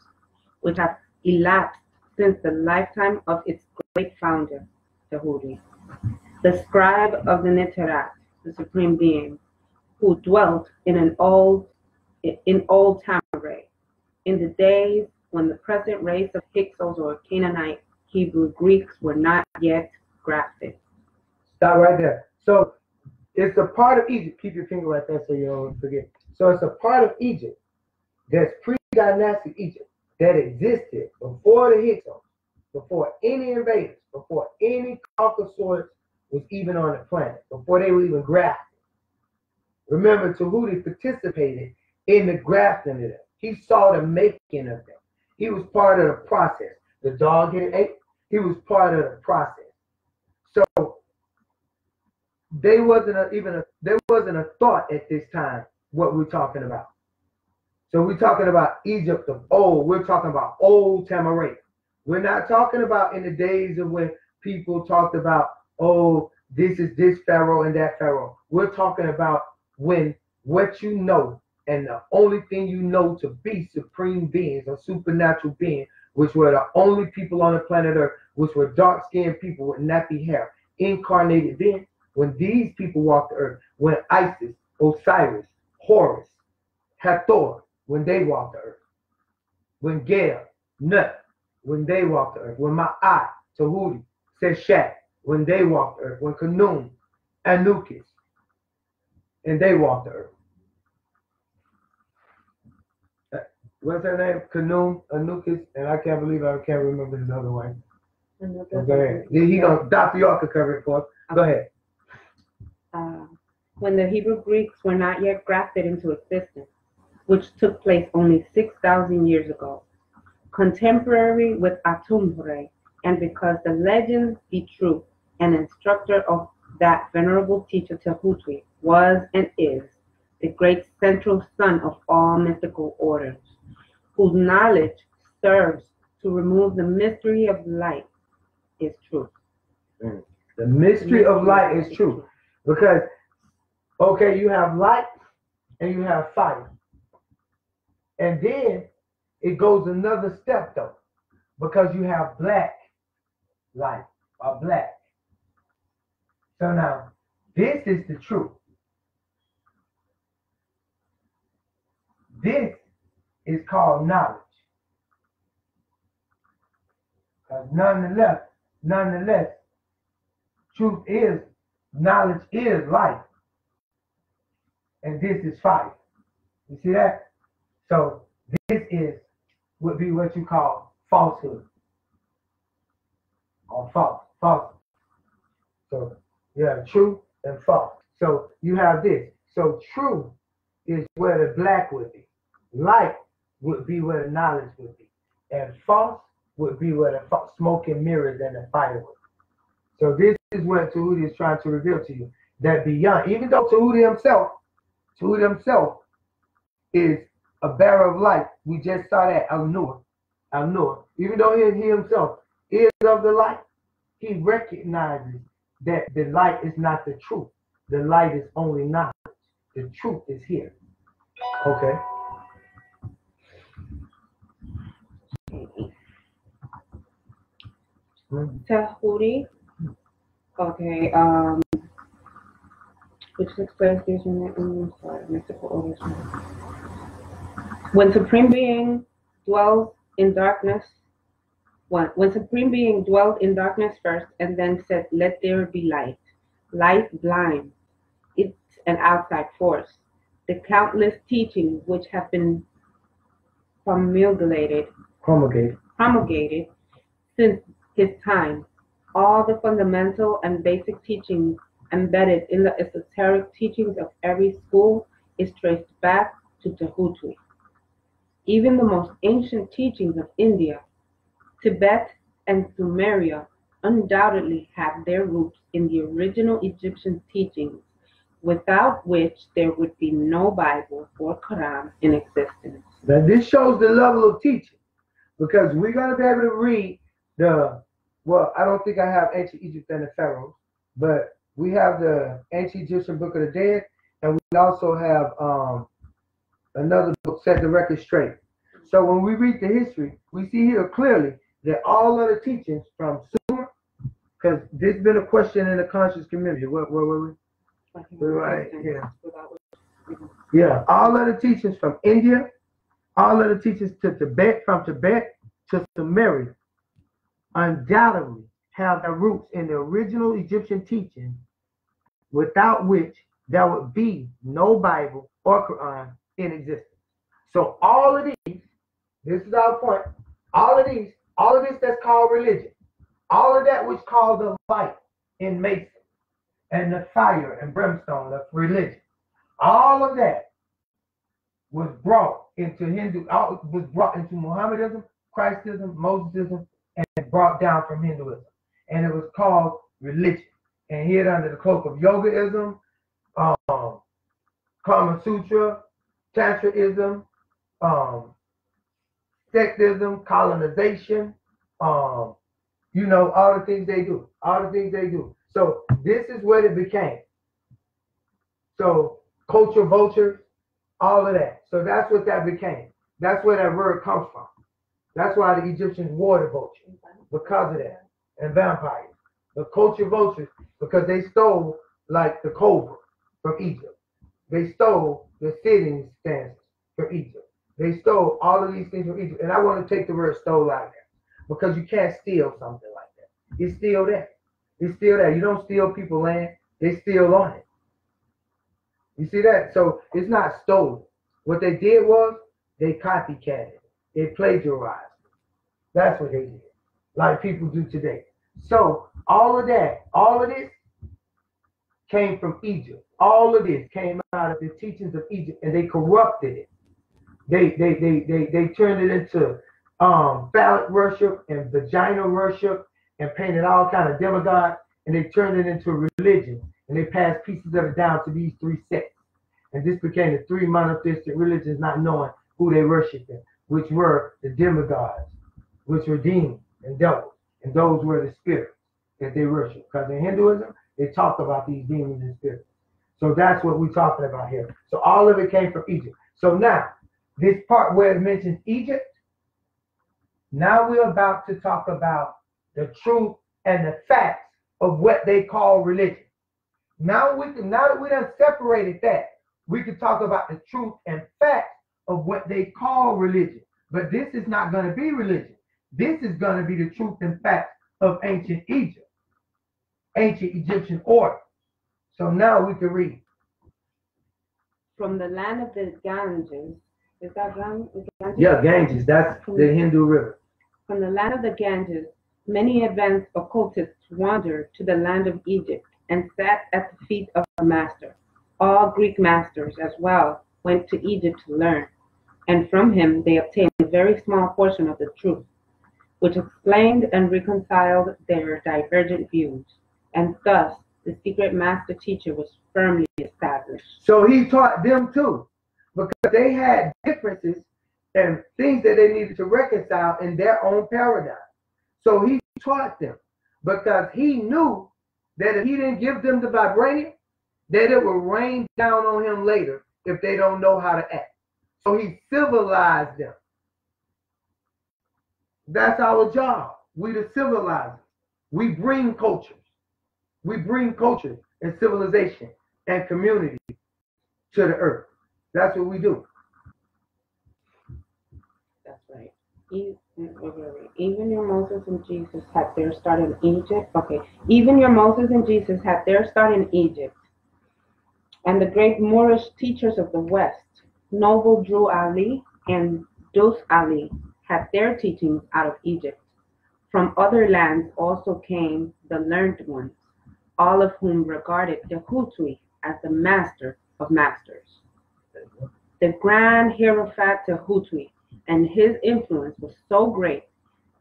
which have elapsed since the lifetime of its great founder, Tahuti, the scribe of the Niterat, the Supreme Being, who dwelt in old Tamaray, in the days when the present race of Hyksos or Canaanite Hebrew Greeks were not yet grafted. Stop right there. So it's a part of Egypt. Keep your finger right there so you don't forget. So it's a part of Egypt that's pre-dynastic Egypt that existed before the Hyksos, before any invaders, before any Caucasoids was even on the planet, before they were even grafted. Remember, Tahuti participated in the grafting of them. He saw the making of them. He was part of the process. The dog hit ate. He was part of the process. So there wasn't a thought at this time what we're talking about. So we're talking about Egypt of old. We're talking about old Tamaray. We're not talking about in the days of when people talked about, oh, this is this pharaoh and that pharaoh. We're talking about when what you know and the only thing you know to be supreme beings or supernatural beings, which were the only people on the planet Earth, which were dark-skinned people with nappy hair, incarnated beings. When these people walked the earth, when Isis, Osiris, Horus, Hathor, when they walked the earth, when Gael, Nut, when they walked the earth, when Ma'at, Tahuti, Seshat, when they walked the earth, when Khnum, Anubis, and they walked the earth. What's her name? Kanum, Anubis, and I can't remember his other wife. Go ahead. Dr. York could cover it for us. Go ahead. When the Hebrew Greeks were not yet grafted into existence, which took place only 6,000 years ago, contemporary with Atumbre, and because the legends be true, an instructor of that venerable teacher Tehuti was and is the great central sun of all mystical orders, whose knowledge serves to remove the mystery of light, is truth. The mystery of light is truth. Because, okay, you have light and you have fire. And then it goes another step, though, because you have black light or black. So now, this is the truth. This is called knowledge. Because nonetheless, truth is, knowledge is life. And this is fire. You see that? So this would be what you call falsehood. Or false. So you have truth and false. So you have this. So truth is where the black would be. Light would be where the knowledge would be. And false would be where the smoke and mirrors and the fire would be. So this is what Tahuti is trying to reveal to you. That beyond, even though Tahuti himself is a bearer of light. We just saw that Al-Nur. Even though he himself is of the light, he recognizes that the light is not the truth. The light is only knowledge. The truth is here. Okay. Tahuti. Okay. Which explains these mystical orders. When Supreme Being dwells in darkness, when Supreme Being dwelt in darkness first and then said, "Let there be light." Light blinds. It's an outside force. The countless teachings which have been promulgated since his time, all the fundamental and basic teachings embedded in the esoteric teachings of every school is traced back to Tehuti. Even the most ancient teachings of India, Tibet, and Sumeria undoubtedly have their roots in the original Egyptian teachings, without which there would be no Bible or Quran in existence. Now this shows the level of teaching, because we're going to be able to read I don't think I have Ancient Egypt and the Pharaohs, but we have the Ancient Egyptian Book of the Dead, and we also have another book, Set the Record Straight. So when we read the history, we see here clearly that all of the teachings from Sumer, because there's been a question in the conscious community. Where were we? We're right here. Yeah, all of the teachings from India, all of the teachings to Tibet, from Tibet to Sumeria, undoubtedly have their roots in the original Egyptian teaching, without which there would be no Bible or Quran in existence. So all of these, this is our point, all of this that's called religion, all of that which called the light in Mason, and the fire and brimstone of religion, all of that was brought into Mohammedanism, Christism, Mosesism, and brought down from Hinduism. And it was called religion. And hid under the cloak of Yogaism, Kama Sutra, Tantraism, sectism, colonization, all the things they do. So this is what it became. So culture vultures, all of that. So that's what that became. That's where that word comes from. That's why the Egyptians wore the vulture, because of that. And vampires. The culture vultures, because they stole like the cobra from Egypt. They stole the sitting stances from Egypt. They stole all of these things from Egypt. And I want to take the word stole out of there, because you can't steal something like that. It's still there. It's still there. You don't steal people's land. They still on it. You see that? So it's not stolen. What they did was they copycatted. They plagiarized. That's what they did. Like people do today. So all of this came from Egypt. All of this came out of the teachings of Egypt, and they corrupted it. They turned it into phallic worship and vagina worship and painted all kind of demigods, and they turned it into religion, and they passed pieces of it down to these three sects. And this became the three monotheistic religions, not knowing who they worshiped, which were the demigods, which were demons and devils, and those were the spirits that they worship. Because in Hinduism, they talk about these demons and spirits. So that's what we're talking about here. So all of it came from Egypt. So now, this part where it mentions Egypt, now we're about to talk about the truth and the facts of what they call religion. Now that we done separated that, we can talk about the truth and facts of what they call religion. But this is not going to be religion. This is going to be the truth and facts of ancient Egypt, ancient Egyptian order. So now we can read. From the land of the Ganges, is that Ganges? Yeah, Ganges, that's the Hindu river. From the land of the Ganges, many advanced occultists wandered to the land of Egypt and sat at the feet of the master. All Greek masters as well went to Egypt to learn, and from him they obtained a very small portion of the truth, which explained and reconciled their divergent views, and thus the secret master teacher was firmly established. So he taught them too, because they had differences and things that they needed to reconcile in their own paradigm. So he taught them, because he knew that if he didn't give them the vibranium, that it will rain down on him later if they don't know how to act. So he civilized them. That's our job. We the civilizers. We bring cultures. We bring culture and civilization and community to the earth. That's what we do. That's right. Even your Moses and Jesus had their start in Egypt. Okay. Even your Moses and Jesus had their start in Egypt. And the great Moorish teachers of the West, Noble Drew Ali and Dus Ali, had their teachings out of Egypt. From other lands also came the learned ones, all of whom regarded Tehutwi as the master of masters. The grand Hierophant Tehutwi and his influence was so great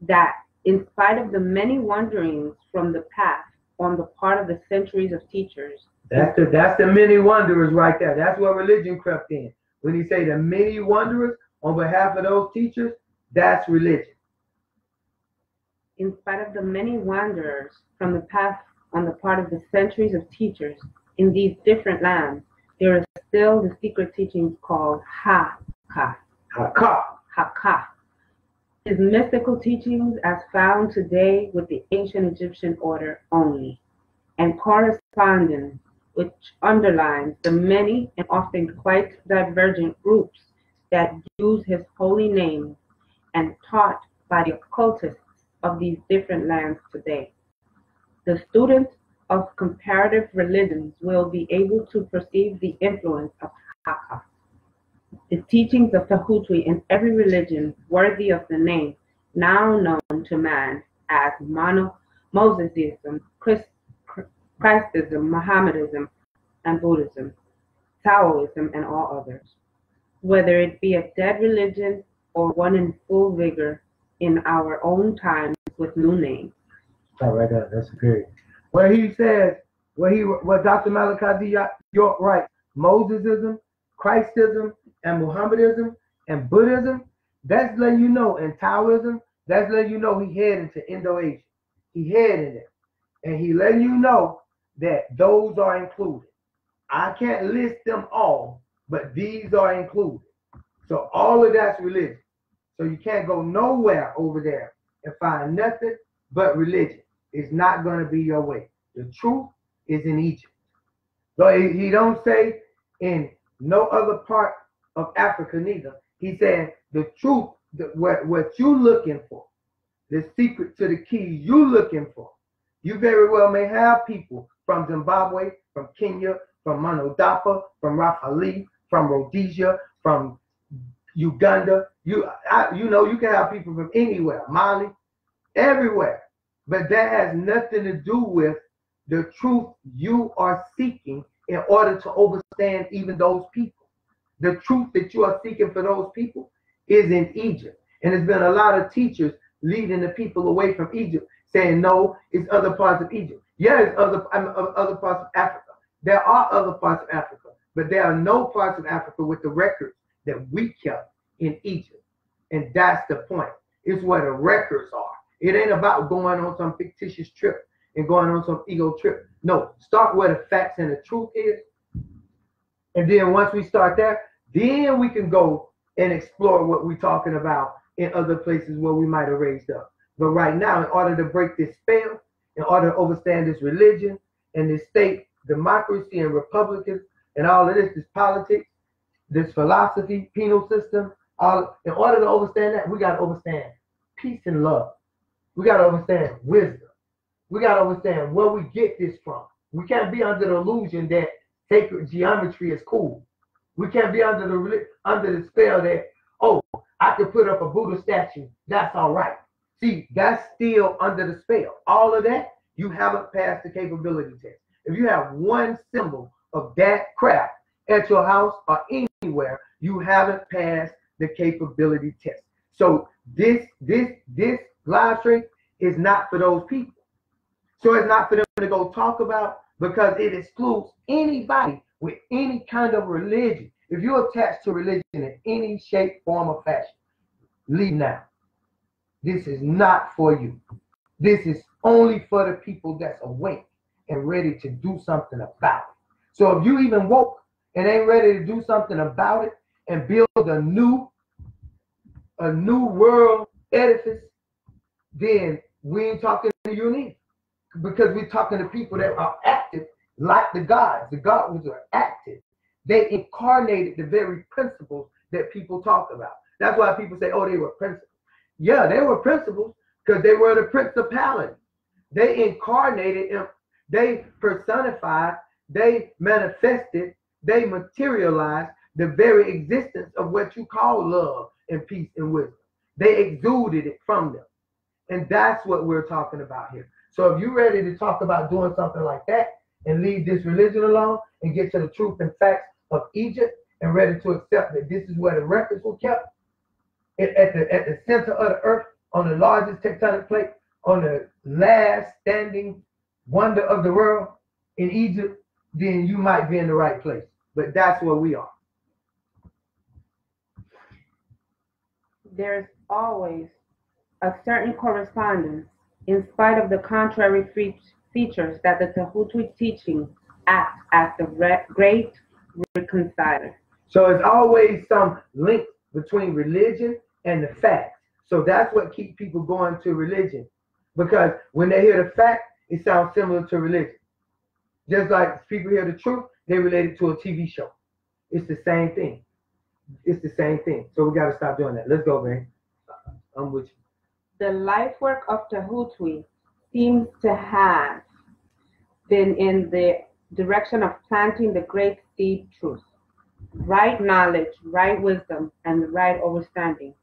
that, in spite of the many wanderings from the path on the part of the centuries of teachers, that's the many wanderers right there. That's where religion crept in. When he say the many wanderers on behalf of those teachers, that's religion. In spite of the many wanderers from the path on the part of the centuries of teachers in these different lands, there is still the secret teachings called Haka. His mystical teachings as found today with the ancient Egyptian order only, and correspondence which underlines the many and often quite divergent groups that use his holy name and taught by the occultists of these different lands today. The student of comparative religions will be able to perceive the influence of Haka, the teachings of Tehutwi in every religion worthy of the name now known to man as Mosesism, Christism, Mohammedanism, and Buddhism, Taoism, and all others, whether it be a dead religion or one in full vigor in our own times with new names. Oh, right there, that's great. Where he says, what Dr. Malachi York writes, Mosesism, Christism, and Mohammedanism, and Buddhism, that's letting you know, and Taoism, that's letting you know he headed to Indo-Asia. He headed it. And he letting you know that those are included. I can't list them all, but these are included. So all of that's religion. So you can't go nowhere over there and find nothing but religion. It's not going to be your way. The truth is in Egypt. So he don't say in no other part of Africa neither. He said the truth, what you looking for, the secret to the key you looking for. You very well may have people from Zimbabwe, from Kenya, from Monodapa, from Rafali, from Rhodesia, from Uganda. You know, you can have people from anywhere, Mali, everywhere. But that has nothing to do with the truth you are seeking in order to understand even those people. The truth that you are seeking for those people is in Egypt. And there's been a lot of teachers leading the people away from Egypt, saying, no, it's other parts of Egypt. Yeah, it's other parts of Africa. There are other parts of Africa, but there are no parts of Africa with the records that we kept in Egypt. And that's the point. It's where the records are. It ain't about going on some fictitious trip and going on some ego trip. No, start where the facts and the truth is. And then once we start there, then we can go and explore what we're talking about in other places where we might have raised up. But right now, in order to break this spell, in order to understand this religion and this state, democracy and republicans and all of this politics, this philosophy, penal system, in order to understand that, we got to understand peace and love. We got to understand wisdom. We got to understand where we get this from. We can't be under the illusion that sacred geometry is cool. We can't be under the spell that, oh, I could put up a Buddha statue. That's all right. See, that's still under the spell. All of that, you haven't passed the capability test. If you have one symbol of that crap at your house or anywhere, you haven't passed the capability test. So this live stream is not for those people. So it's not for them to go talk about, because it excludes anybody with any kind of religion. If you're attached to religion in any shape, form, or fashion, leave now. This is not for you. This is only for the people that's awake and ready to do something about it. So if you even woke and ain't ready to do something about it and build a new world edifice, then we ain't talking to you neither. Because we're talking to people that are active like the gods. The gods are active. They incarnated the very principles that people talk about. That's why people say, oh, they were principles. Yeah, they were principles because they were the principality. They incarnated, they personified, they manifested, they materialized the very existence of what you call love and peace and wisdom. They exuded it from them. And that's what we're talking about here. So if you're ready to talk about doing something like that and leave this religion alone and get to the truth and facts of Egypt and ready to accept that this is where the records were kept, at the center of the earth, on the largest tectonic plate, on the last standing wonder of the world in Egypt, then you might be in the right place. But that's where we are. There's always a certain correspondence, in spite of the contrary features, that the Tehuti teachings act as the great reconciler. So it's always some link between religion and the facts. So that's what keeps people going to religion. Because when they hear the fact, it sounds similar to religion. Just like people hear the truth, they relate it to a TV show. It's the same thing. It's the same thing. So we got to stop doing that. Let's go, man. I'm with you. The life work of Tehuti seems to have been in the direction of planting the great seed truth, right knowledge, right wisdom, and right understanding,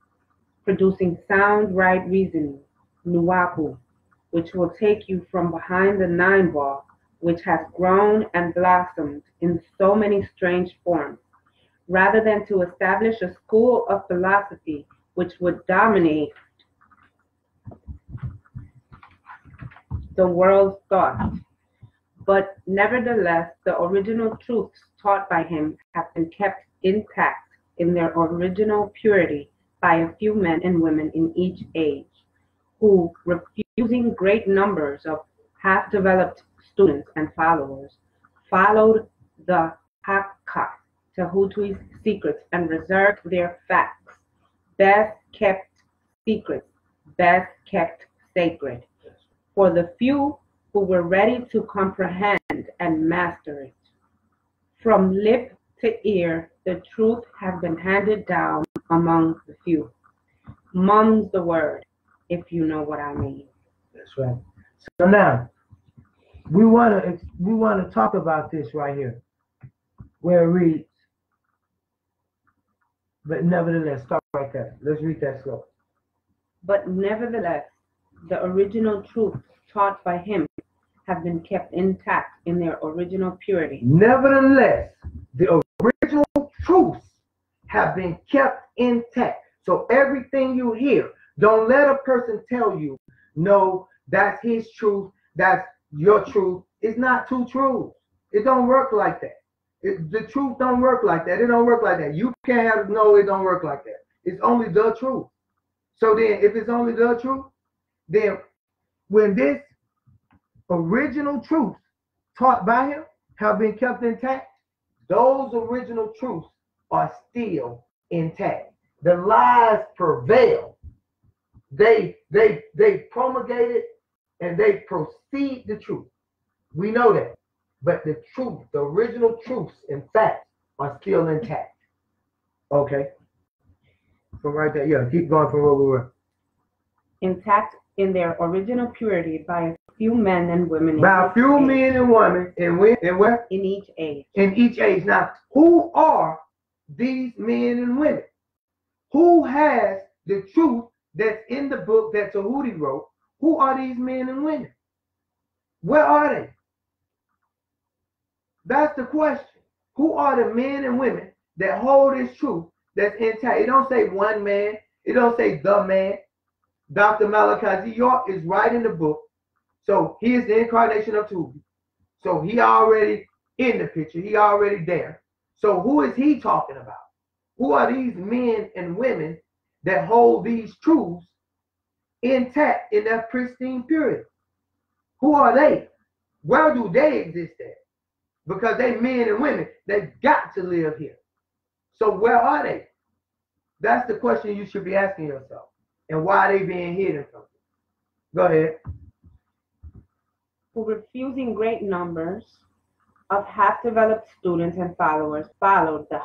producing sound, right reasoning, nuapu, which will take you from behind the 9 ball, which has grown and blossomed in so many strange forms, rather than to establish a school of philosophy which would dominate the world's thought. But nevertheless, the original truths taught by him have been kept intact in their original purity by a few men and women in each age, who, refusing great numbers of half-developed students and followers, followed the Hakka, Tehuti's secrets, and reserved their facts, best kept secrets, best kept sacred, for the few who were ready to comprehend and master it. From lip to ear, the truth has been handed down among the few. Mum's the word, if you know what I mean. That's right. So now, we want to talk about this right here. where it reads, but nevertheless, stop right there. Let's read that slow. But nevertheless, the original truths taught by him have been kept intact in their original purity. Nevertheless, the original truths have been kept intact. So everything you hear, don't let a person tell you, no, that's his truth, that's your truth. It's not two truths. It don't work like that. The truth don't work like that. It don't work like that. You can't have, no, it don't work like that. It's only the truth. So then, if it's only the truth, then when this original truths taught by him have been kept intact, those original truths are still intact. The lies prevail. They promulgate it and they proceed the truth. We know that. But the truth, the original truths and facts are still intact. Okay. From right there, yeah, keep going from where we were. Intact in their original purity by a few men and women. By a few men and women in where? In each age. In each age. Now, who are these men and women? Who has the truth that's in the book that Tahuti wrote? Who are these men and women? Where are they? That's the question. Who are the men and women that hold this truth that's intact? It don't say one man. It don't say the man. Dr. Malachi Z. York is right in the book. So he is the incarnation of Tahuti. So he already in the picture. He already there. So who is he talking about? Who are these men and women that hold these truths intact in their pristine purity? Who are they? Where do they exist at? Because they men and women, they've got to live here. So where are they? That's the question you should be asking yourself. And why are they being hidden from you? Go ahead. Who, refusing great numbers of half-developed students and followers, followed the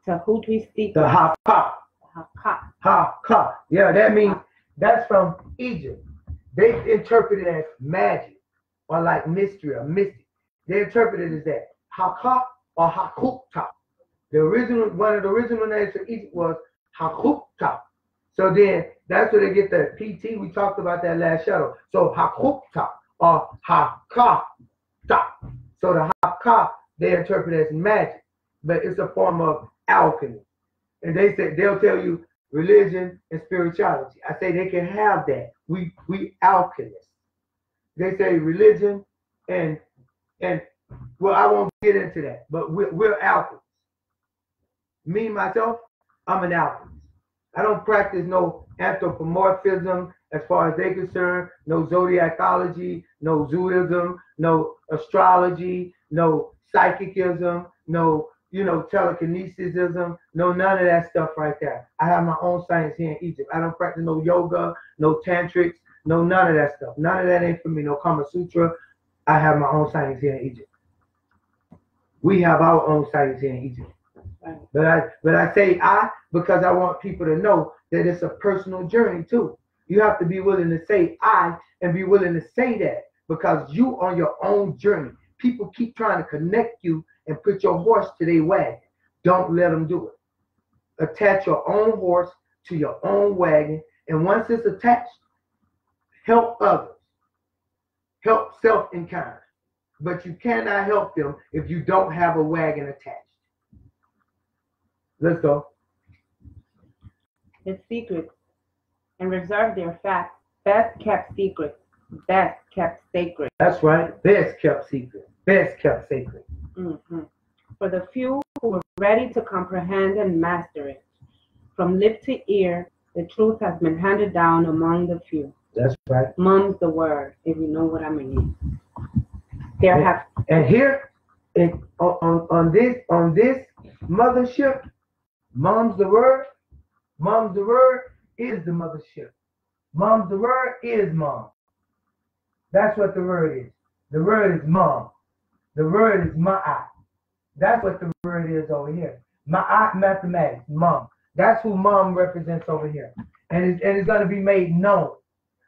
Tahuti seekers. The Haka. Haka. Yeah, that means that's from Egypt. They interpret it as magic or like mystery or mystic. They interpret it as that. Haka or Hakukta. One of the original names of Egypt was Hakukta. So then that's where they get the PT. We talked about that last shadow. So Hakukta or Hakata. So the Haka they interpret as magic, but it's a form of alchemy. And they say they'll tell you religion and spirituality. I say they can have that. We alchemists. They say religion and well, I won't get into that, but we're alchemists. Me, myself, I'm an alchemist. I don't practice no anthropomorphism as far as they're concerned, no zodiacology, no zooism, no astrology, no psychicism, no, telekinesisism, no none of that stuff right there. I have my own science here in Egypt. I don't practice no yoga, no tantrics, no none of that stuff. None of that ain't for me, no Kama Sutra. I have my own science here in Egypt. We have our own science here in Egypt. But I say because I want people to know that it's a personal journey too. You have to be willing to say I and be willing to say that because you on your own journey. People keep trying to connect you and put your horse to their wagon. Don't let them do it. Attach your own horse to your own wagon, and once it's attached, help others. Help self in kind. But you cannot help them if you don't have a wagon attached. Let's go. His secrets and reserve their facts, best kept secrets, best kept sacred. That's right. Best kept secret. Best kept sacred. Mm-hmm. For the few who are ready to comprehend and master it, from lip to ear, the truth has been handed down among the few. That's right. Mum's the word, if you know what I mean. And here, on this mothership, Mom's the word. Mom's the word is the mothership. Mom's the word is mom. That's what the word is. The word is mom. The word is ma'at. That's what the word is over here. Ma'at mathematics, mom. That's who mom represents over here. And it's going to be made known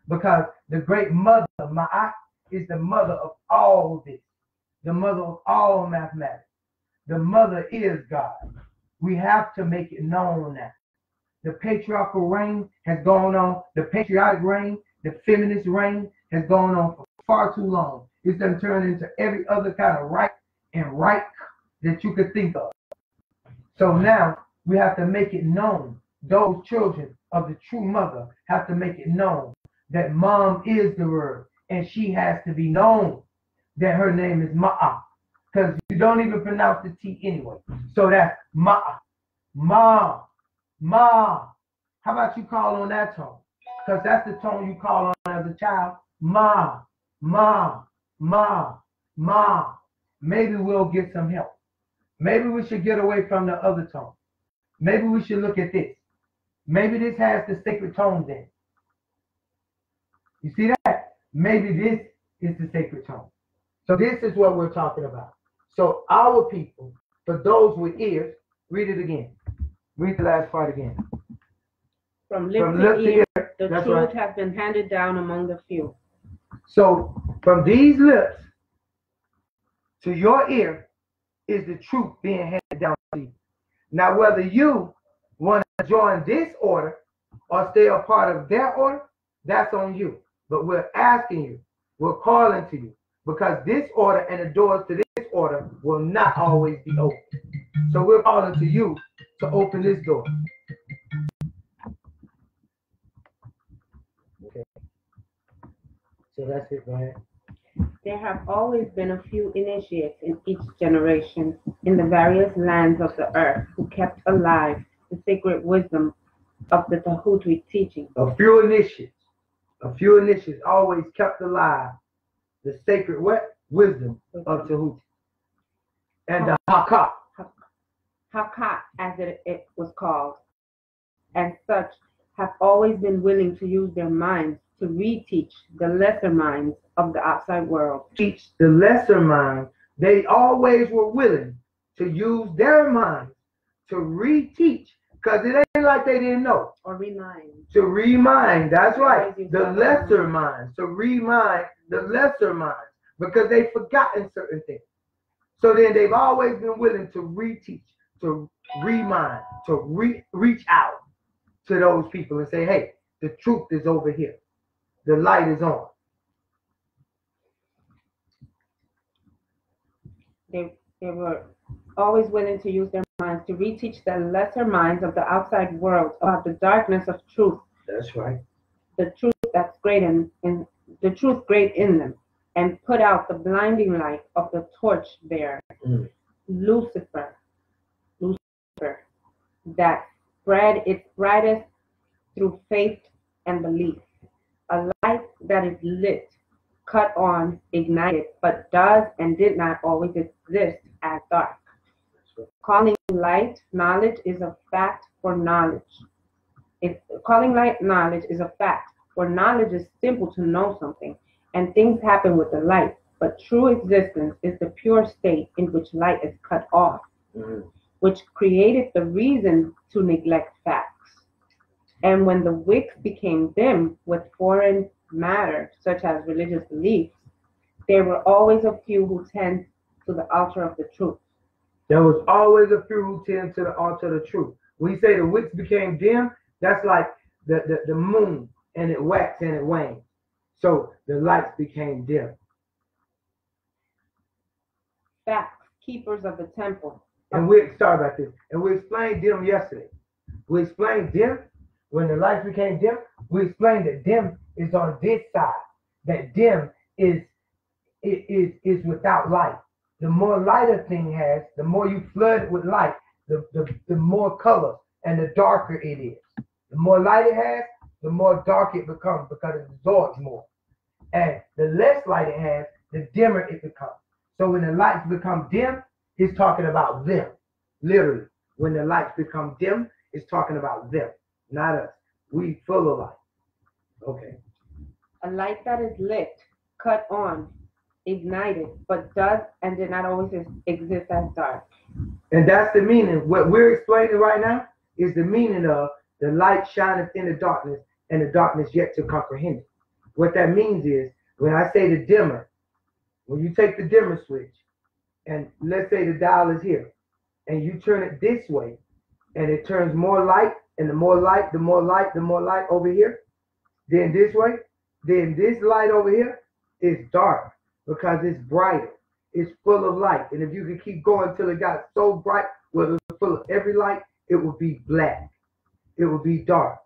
because the great mother, ma'at, is the mother of all this. The mother of all mathematics. the mother is God. We have to make it known that the patriarchal reign has gone on, the patriotic reign, the feminist reign has gone on for far too long. It's done turned into every other kind of right and right that you could think of. So now we have to make it known. Those children of the true mother have to make it known that mom is the word, and she has to be known that her name is Ma'a, because you don't even pronounce the T anyway. So that's Ma'a, Ma, Ma. How about you call on that tone? Because that's the tone you call on as a child. Ma, Ma, Ma, Ma. Maybe we'll get some help. Maybe we should get away from the other tone. Maybe we should look at this. Maybe this has the sacred tones in it. You see that? Maybe this is the sacred tone. So this is what we're talking about. So our people, for those with ears, read it again. Read the last part again. From lip to ear, the truth has been handed down among the few. So from these lips to your ear is the truth being handed down to you. Now, whether you want to join this order or stay a part of their order, that's on you. But we're asking you, we're calling to you, because this order and the doors to this order will not always be open. So we're calling to you to open this door. Okay. So that's it, go ahead. There have always been a few initiates in each generation in the various lands of the earth who kept alive the sacred wisdom of the Tahuti teaching. A few initiates always kept alive the sacred what? Wisdom of Tahuti. And the Haka. Haka, as it was called, and such have always been willing to use their minds to reteach the lesser minds of the outside world. Teach the lesser minds. They always were willing to use their minds to reteach, because it ain't like they didn't know. Or remind. To remind, that's right. The lesser minds. To remind the lesser minds, because they've forgotten certain things. So then they've always been willing to reteach, to remind, to reach out to those people and say, hey, the truth is over here. The light is on. They were always willing to use their minds to reteach the lesser minds of the outside world about the darkness of truth. That's right. The truth that's great in the truth great in them, and put out the blinding light of the torch bearer, Lucifer, that spread its brightest through faith and belief. A light that is lit, cut on, ignited, but does and did not always exist as dark. Calling light knowledge is a fact for knowledge. Calling light knowledge is a fact, for knowledge is simple to know something, and things happen with the light. But true existence is the pure state in which light is cut off, which created the reason to neglect facts. And when the wicks became dim with foreign matter, such as religious beliefs, there were always a few who tend to the altar of the truth. There was always a few who tend to the altar of the truth. When you say the wicks became dim, that's like the moon, and it waxed and it waned. So the lights became dim. Facts, keepers of the temple. And sorry about this. And we explained dim yesterday. We explained dim. When the lights became dim, we explained that dim is on this side. That dim is without light. The more light a thing has, the more you flood it with light, the more color and the darker it is. The more light it has, the more dark it becomes, because it absorbs more. And the less light it has, the dimmer it becomes. So when the lights become dim, it's talking about them. Literally. When the lights become dim, it's talking about them. Not us. We full of light. Okay. A light that is lit, cut on, ignited, but does and did not always exist as dark. And that's the meaning. What we're explaining right now is the meaning of the light shineth in the darkness, and the darkness yet to comprehend it. What that means is, when I say the dimmer, when you take the dimmer switch, and let's say the dial is here, and you turn it this way, and it turns more light, and the more light, the more light, the more light over here, then this way, then this light over here is dark because it's brighter. It's full of light. And if you could keep going till it got so bright, where it's full of every light, it would be black. It would be dark.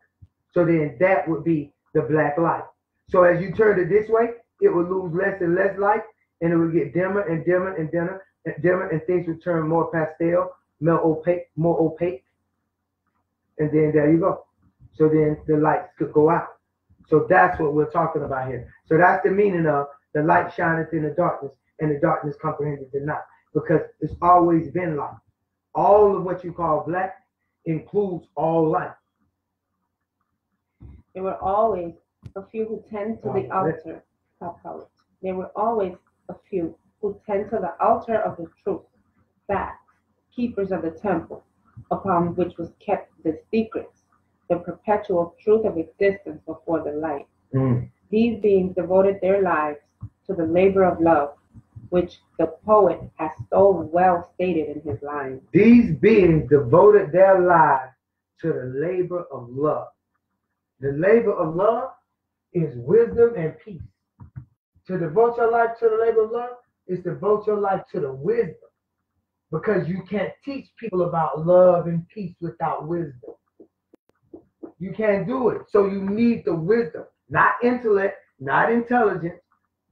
So then that would be the black light. So as you turn it this way, it will lose less and less light, and it will get dimmer and dimmer and dimmer and dimmer, and things will turn more pastel, more opaque. And then there you go. So then the lights could go out. So that's what we're talking about here. So that's the meaning of the light shineth in the darkness, and the darkness comprehended it not. Because it's always been light. All of what you call black includes all light. There were always a few who tend to the altar. There were always a few who tend to the altar of the truth, facts, keepers of the temple, upon which was kept the secrets, the perpetual truth of existence before the light. These beings devoted their lives to the labor of love, which the poet has so well stated in his lines. These beings devoted their lives to the labor of love. The labor of love is wisdom and peace. To devote your life to the labor of love is to devote your life to the wisdom. Because you can't teach people about love and peace without wisdom. You can't do it. So you need the wisdom. Not intellect, not intelligence.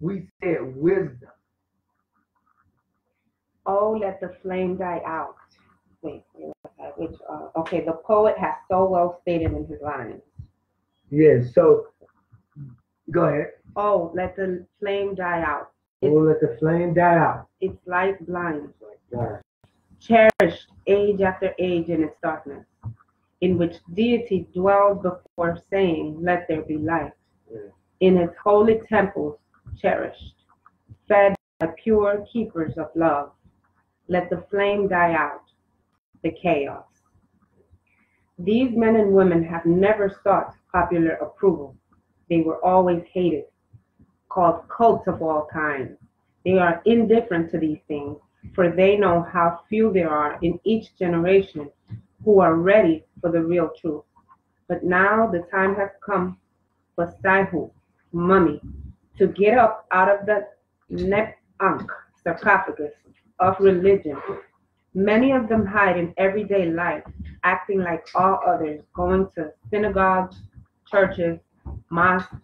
We said wisdom. Oh, let the flame die out. Okay, the poet has so well stated in his lines. Yes, so go ahead. Oh, let the flame die out. Let the flame die out. Its light blinds. God. Cherished age after age in its darkness, in which deity dwells before saying, let there be light. In its holy temples cherished, fed by pure keepers of love, let the flame die out, the chaos. These men and women have never sought popular approval. They were always hated, called cults of all kinds. They are indifferent to these things, for they know how few there are in each generation who are ready for the real truth. But now the time has come for Saihu, mummy, to get up out of the Nep-Ankh sarcophagus of religion. Many of them hide in everyday life, acting like all others, going to synagogues, churches, mosques,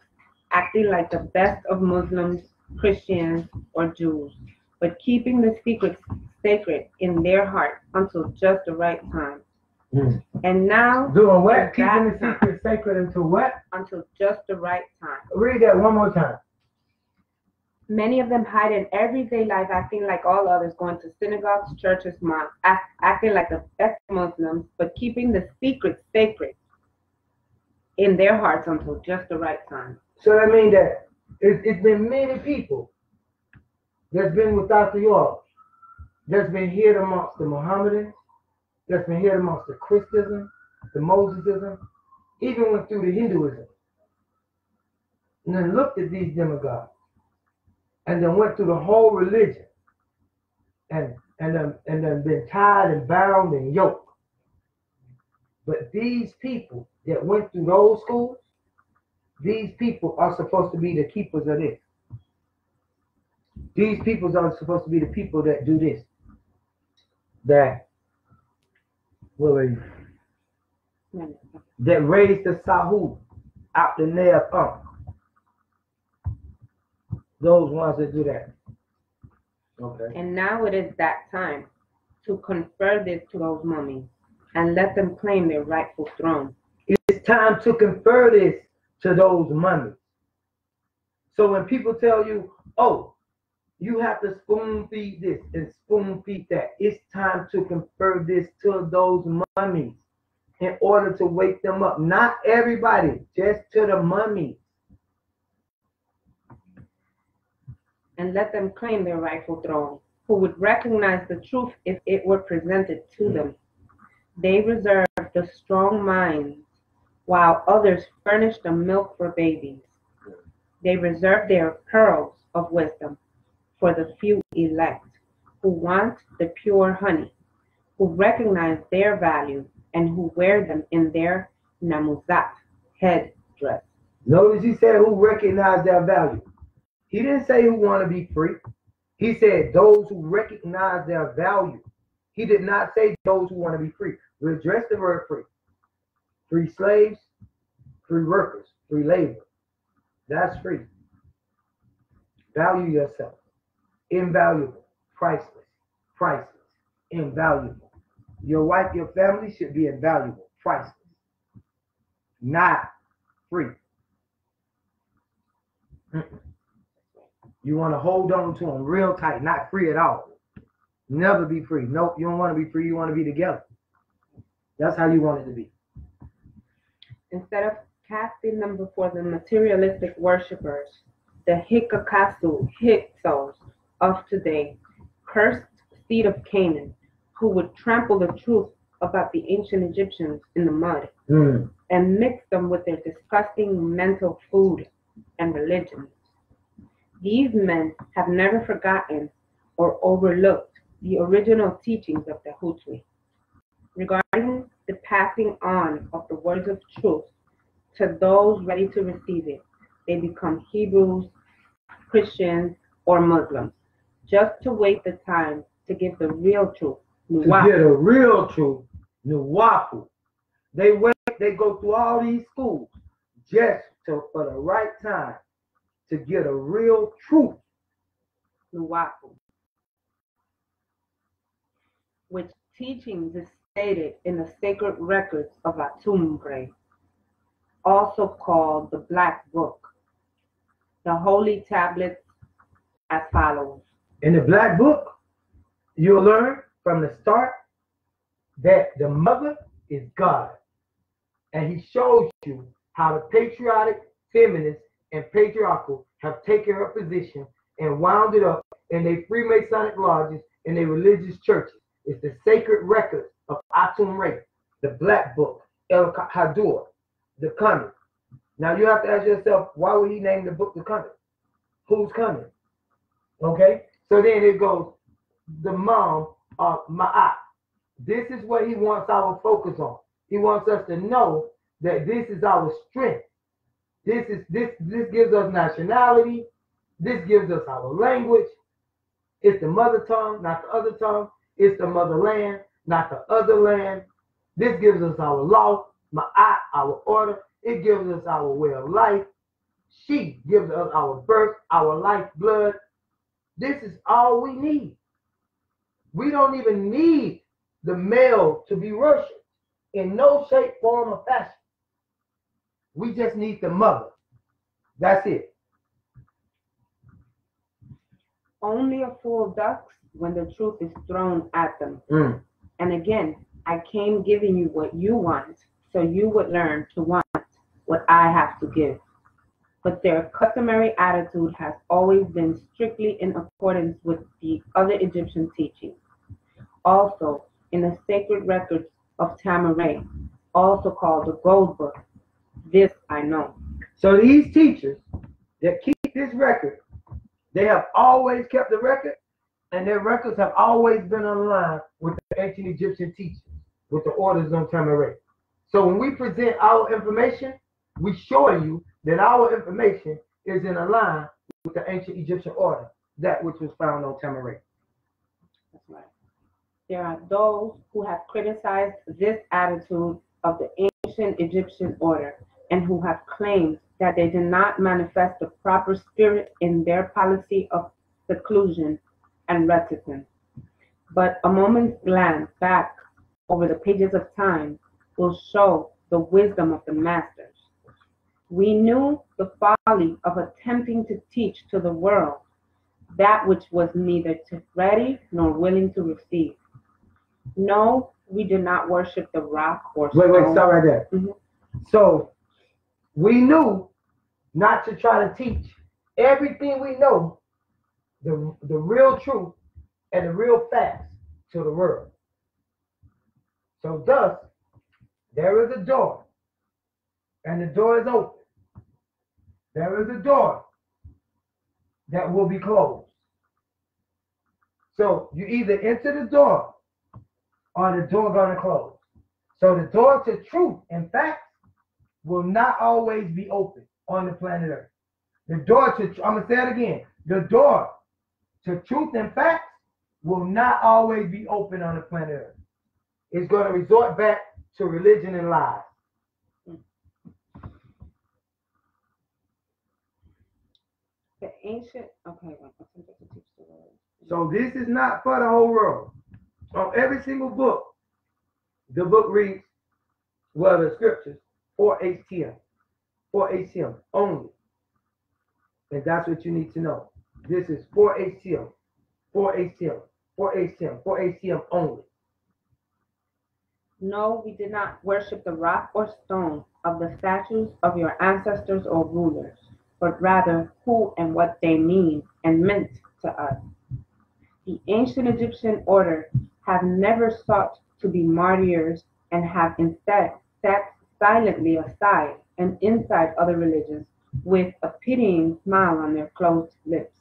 acting like the best of Muslims, Christians, or Jews, but keeping the secrets sacred in their heart until just the right time. And now, doing what? Keeping the secret sacred until what? Until just the right time. Read that one more time. Many of them hide in everyday life, acting like all others, going to synagogues, churches, mosques, acting like the best Muslims, but keeping the secrets sacred in their hearts until just the right time. So that means that it's been many people that's been without the oil, that's been here amongst the Mohammedans, that's been here amongst the Christianism, the Mosesism, even went through the Hinduism, and then looked at these demagogues, and then went through the whole religion, and then been tied and bound and yoked. But these people that went through those schools, these people are supposed to be the keepers of this. These people are supposed to be the people that do this. That raised the Sahu out the Nep-Ankh. Those ones that do that. Okay. And now it is that time to confer this to those mummies and let them claim their rightful throne. It's time to confer this to those mummies. So when people tell you, oh, you have to spoon feed this and spoon feed that, it's time to confer this to those mummies in order to wake them up. Not everybody, just to the mummies. And let them claim their rightful throne, who would recognize the truth if it were presented to them. They reserve the strong minds, while others furnish the milk for babies. They reserve their pearls of wisdom for the few elect, who want the pure honey, who recognize their value and who wear them in their namuzat, headdress. Notice he said who recognize their value. He didn't say who want to be free. He said those who recognize their value. He did not say those who want to be free. We address the word free. Free slaves, free workers, free labor. That's free. Value yourself. Invaluable, priceless, invaluable. Your wife, your family should be invaluable, priceless, not free. You want to hold on to them real tight, not free at all. Never be free. Nope, you don't want to be free. You want to be together. That's how you want it to be. Instead of casting them before the materialistic worshippers, the Hyksos of today, cursed seed of Canaan, who would trample the truth about the ancient Egyptians in the mud and mix them with their disgusting mental food and religions. These men have never forgotten or overlooked the original teachings of the Hutwi regarding the passing on of the words of truth to those ready to receive it. They become Hebrews, Christians, or Muslims, just to wait the time to give the real truth. To get a real truth, Nuwapu. They wait, they go through all these schools just for the right time to get a real truth. Nuwapu. Which teachings is stated in the sacred records of Atumbre, also called the Black Book, the holy tablets, as follows. In the Black Book, you'll learn from the start that the mother is God. And he shows you how the patriotic, feminist, and patriarchal have taken her position and wound it up in their Freemasonic lodges and their religious churches. It's the sacred records of Atum Re, the Black Book, El Hadur, the Coming. Now you have to ask yourself, why would he name the book the Coming? Who's coming? Okay? So then it goes, the mom of Ma'at. This is what he wants our focus on. He wants us to know that this is our strength. This gives us nationality. This gives us our language. It's the mother tongue, not the other tongue. It's the motherland, not the other land. This gives us our law, Ma'at, our order. It gives us our way of life. She gives us our birth, our lifeblood. This is all we need. We don't even need the male to be worshipped in no shape, form, or fashion. We just need the mother. That's it. Only a fool ducks when the truth is thrown at them. And again, I came giving you what you want, so you would learn to want what I have to give. But their customary attitude has always been strictly in accordance with the other Egyptian teachings. Also, in the sacred records of Tamaray, also called the Gold Book, this I know. So these teachers that keep this record, they have always kept the record, and their records have always been in line with the ancient Egyptian teachings, with the orders on Tamaray. So when we present our information, we show you that our information is in line with the ancient Egyptian order, that which was found on Tamaray. That's right. There are those who have criticized this attitude of the ancient Egyptian order and who have claimed that they did not manifest the proper spirit in their policy of seclusion and reticence. But a moment's glance back over the pages of time will show the wisdom of the masters. We knew the folly of attempting to teach to the world that which was neither ready nor willing to receive. No, we do not worship the rock or stone. Wait, stop right there. So we knew not to try to teach everything we know, the real truth and the real facts to the world. So thus, there is a door, and the door is open. There is a door that will be closed. So you either enter the door or the door going to close. So the door to truth and facts will not always be open on the planet Earth. The door to, I'm going to say it again, the door to truth and facts will not always be open on the planet Earth. It's going to resort back to religion and lies. The ancient, okay, so this is not for the whole world. On every single book, the book reads, well, the scriptures, for HTM only. And that's what you need to know. This is for HTM only. No, we did not worship the rock or stone of the statues of your ancestors or rulers, but rather who and what they mean and meant to us. The ancient Egyptian order have never sought to be martyrs and have instead sat silently aside and inside other religions with a pitying smile on their closed lips,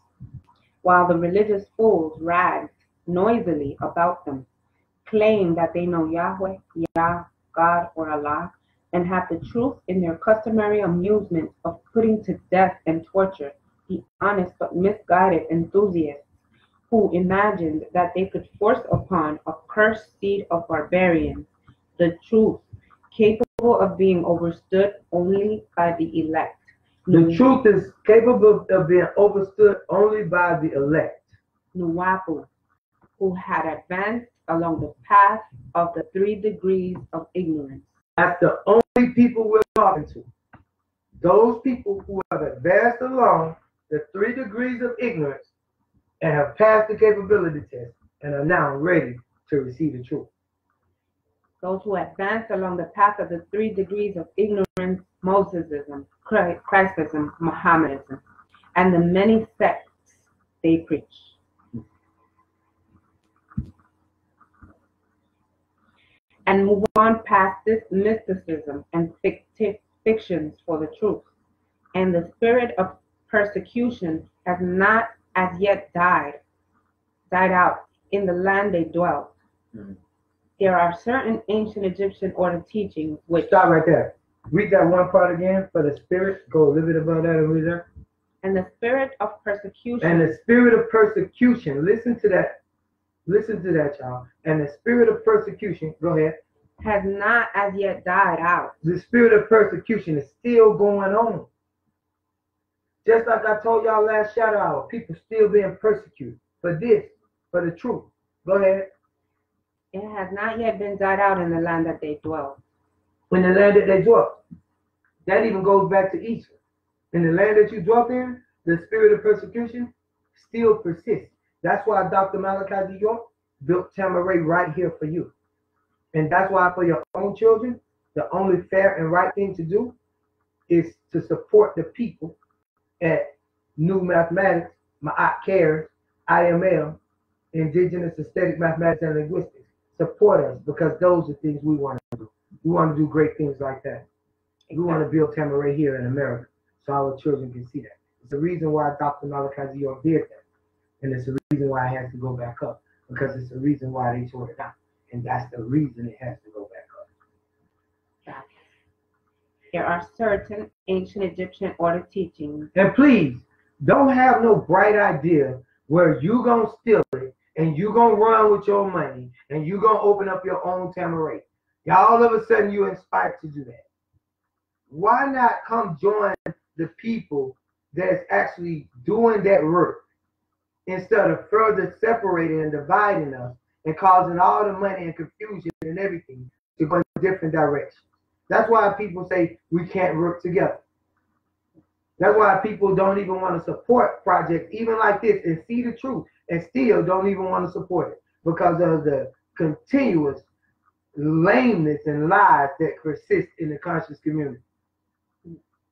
while the religious fools ragged noisily about them, claim that they know Yahweh, Yah, God, or Allah, and have the truth in their customary amusement of putting to death and torture the honest but misguided enthusiasts who imagined that they could force upon a cursed seed of barbarians the truth capable of being understood only by the elect. The truth is capable of being understood only by the elect. Nuwapu, who had advanced along the path of the 3 degrees of ignorance. That's the only people we're talking to. Those people who have advanced along the 3 degrees of ignorance and have passed the capability test and are now ready to receive the truth. Those who advanced along the path of the 3 degrees of ignorance, Mosesism, Christism, Mohammedanism, and the many sects they preach. And move on past this mysticism and fictions for the truth. And the spirit of persecution has not as yet died out in the land they dwell. Mm-hmm. There are certain ancient Egyptian order teachings which... Stop right there. Read that one part again for the spirit. Go a little bit about that and read that. And the spirit of persecution. And the spirit of persecution. Listen to that. Listen to that, y'all. And the spirit of persecution, go ahead, has not as yet died out. The spirit of persecution is still going on. Just like I told y'all last shadow hour, people still being persecuted for this, for the truth. Go ahead. It has not yet been died out in the land that they dwell. In the land that they dwell. That even goes back to Egypt. In the land that you dwelt in, the spirit of persecution still persists. That's why Dr. Malachi D. York built Tamaray right here for you. And that's why for your own children, the only fair and right thing to do is to support the people at New Mathematics, A.S.K, IAML, Indigenous Aesthetic Mathematics and Linguistics. Support us because those are things we want to do. We want to do great things like that. We want to build Tamaray here in America so our children can see that. It's the reason why Dr. Malachi D. York did that. And it's the reason why it has to go back up because it's the reason why they tore it down. And that's the reason it has to go back up. There are certain ancient Egyptian order teachings. And please, don't have no bright idea where you going to steal it and you going to run with your money and you going to open up your own Tamaray. Y'all all of a sudden you inspired to do that. Why not come join the people that's actually doing that work instead of further separating and dividing us and causing all the money and confusion and everything to go in different directions. That's why people say we can't work together. That's why people don't even want to support projects even like this and see the truth and still don't even want to support it because of the continuous lameness and lies that persist in the conscious community.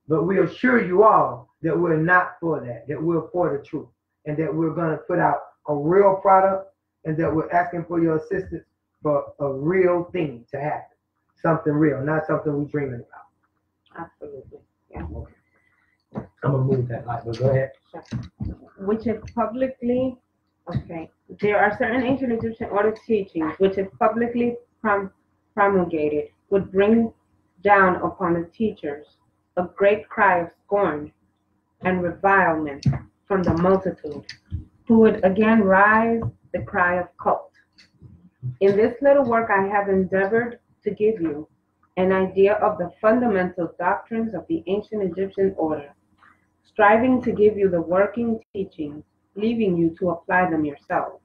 But we assure you all that we're not for that we're for the truth and that we're going to put out a real product and that we're asking for your assistance for a real thing to happen. Something real, not something we're dreaming about. Absolutely. Yeah. Okay. I'm going to move that light, but go ahead. Which is publicly Okay. There are certain ancient Egyptian order teachings which, if publicly promulgated, would bring down upon the teachers a great cry of scorn and revilement from the multitude, who would again rise the cry of cult. In this little work I have endeavored to give you an idea of the fundamental doctrines of the ancient Egyptian order, striving to give you the working teachings, leaving you to apply them yourselves,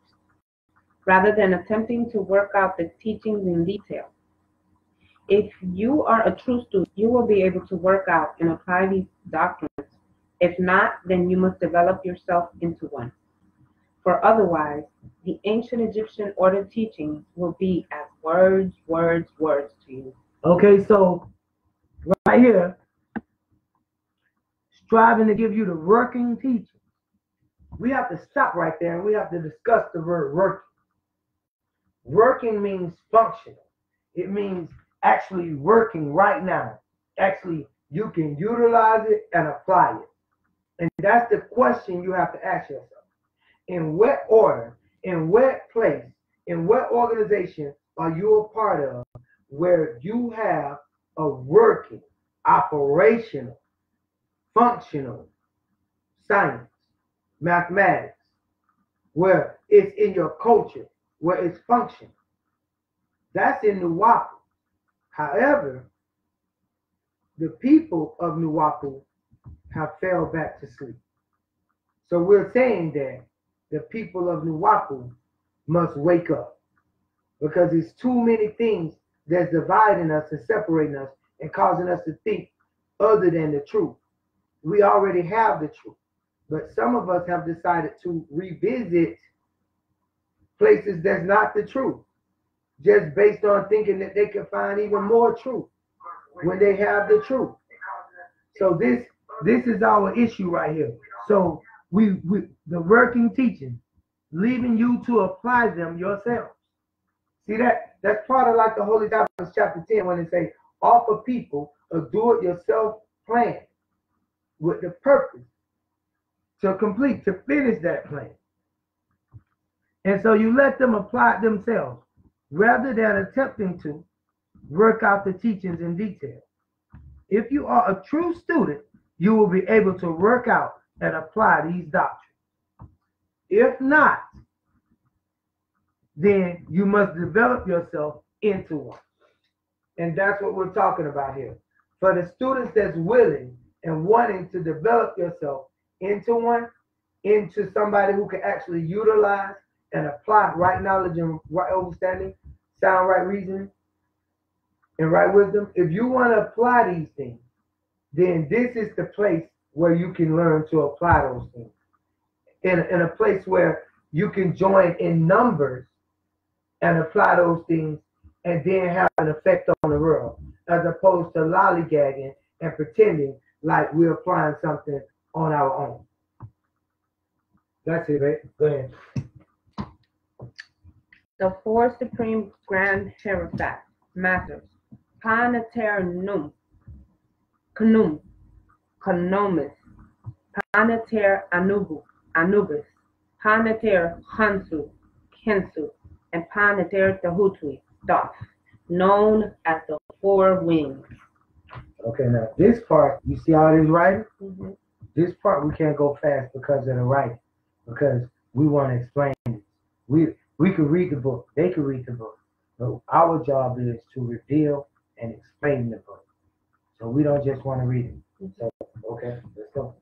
rather than attempting to work out the teachings in detail. If you are a true student, you will be able to work out and apply these doctrines. If not, then you must develop yourself into one. For otherwise, the ancient Egyptian order teachings will be as words to you. Okay, so right here, striving to give you the working teaching. We have to stop right there and we have to discuss the word working. Working means functional. It means actually working right now. Actually, you can utilize it and apply it. And that's the question you have to ask yourself. In what order, in what place, in what organization are you a part of where you have a working, operational, functional science, mathematics, where it's in your culture, where it's functional? That's in Nuwapu. However, the people of Nuwapu have fell back to sleep. So we're saying that the people of Nuwapu must wake up, because there's too many things that's dividing us and separating us and causing us to think other than the truth. We already have the truth, but some of us have decided to revisit places that's not the truth, just based on thinking that they can find even more truth when they have the truth. So this is our issue right here. So we the working teaching, leaving you to apply them yourselves. See that's part of like the Holy Tablets chapter 10 when they say, offer people a do-it-yourself plan with the purpose to finish that plan. And so you let them apply it themselves rather than attempting to work out the teachings in detail. If you are a true student, you will be able to work out and apply these doctrines. If not, then you must develop yourself into one. And that's what we're talking about here. For the students that's willing and wanting to develop yourself into one, into somebody who can actually utilize and apply right knowledge and right understanding, sound right reasoning, and right wisdom, if you want to apply these things, then this is the place where you can learn to apply those things. In a place where you can join in numbers and apply those things and then have an effect on the world, as opposed to lollygagging and pretending like we're applying something on our own. That's it, right? Go ahead. The four supreme grand hierophants, masters, Paneter Num, Khnum, Khnomis, Paneter Anubis, Paneter Khansu, Khensu, and Paneter Tahutui, Thoth, known as the four wings. Okay, now this part, you see how it is writing? Mm-hmm. This part we can't go fast because of the writing, because we want to explain it. We could read the book, they could read the book, but our job is to reveal and explain the book. So we don't just want to read it. So, okay, let's go.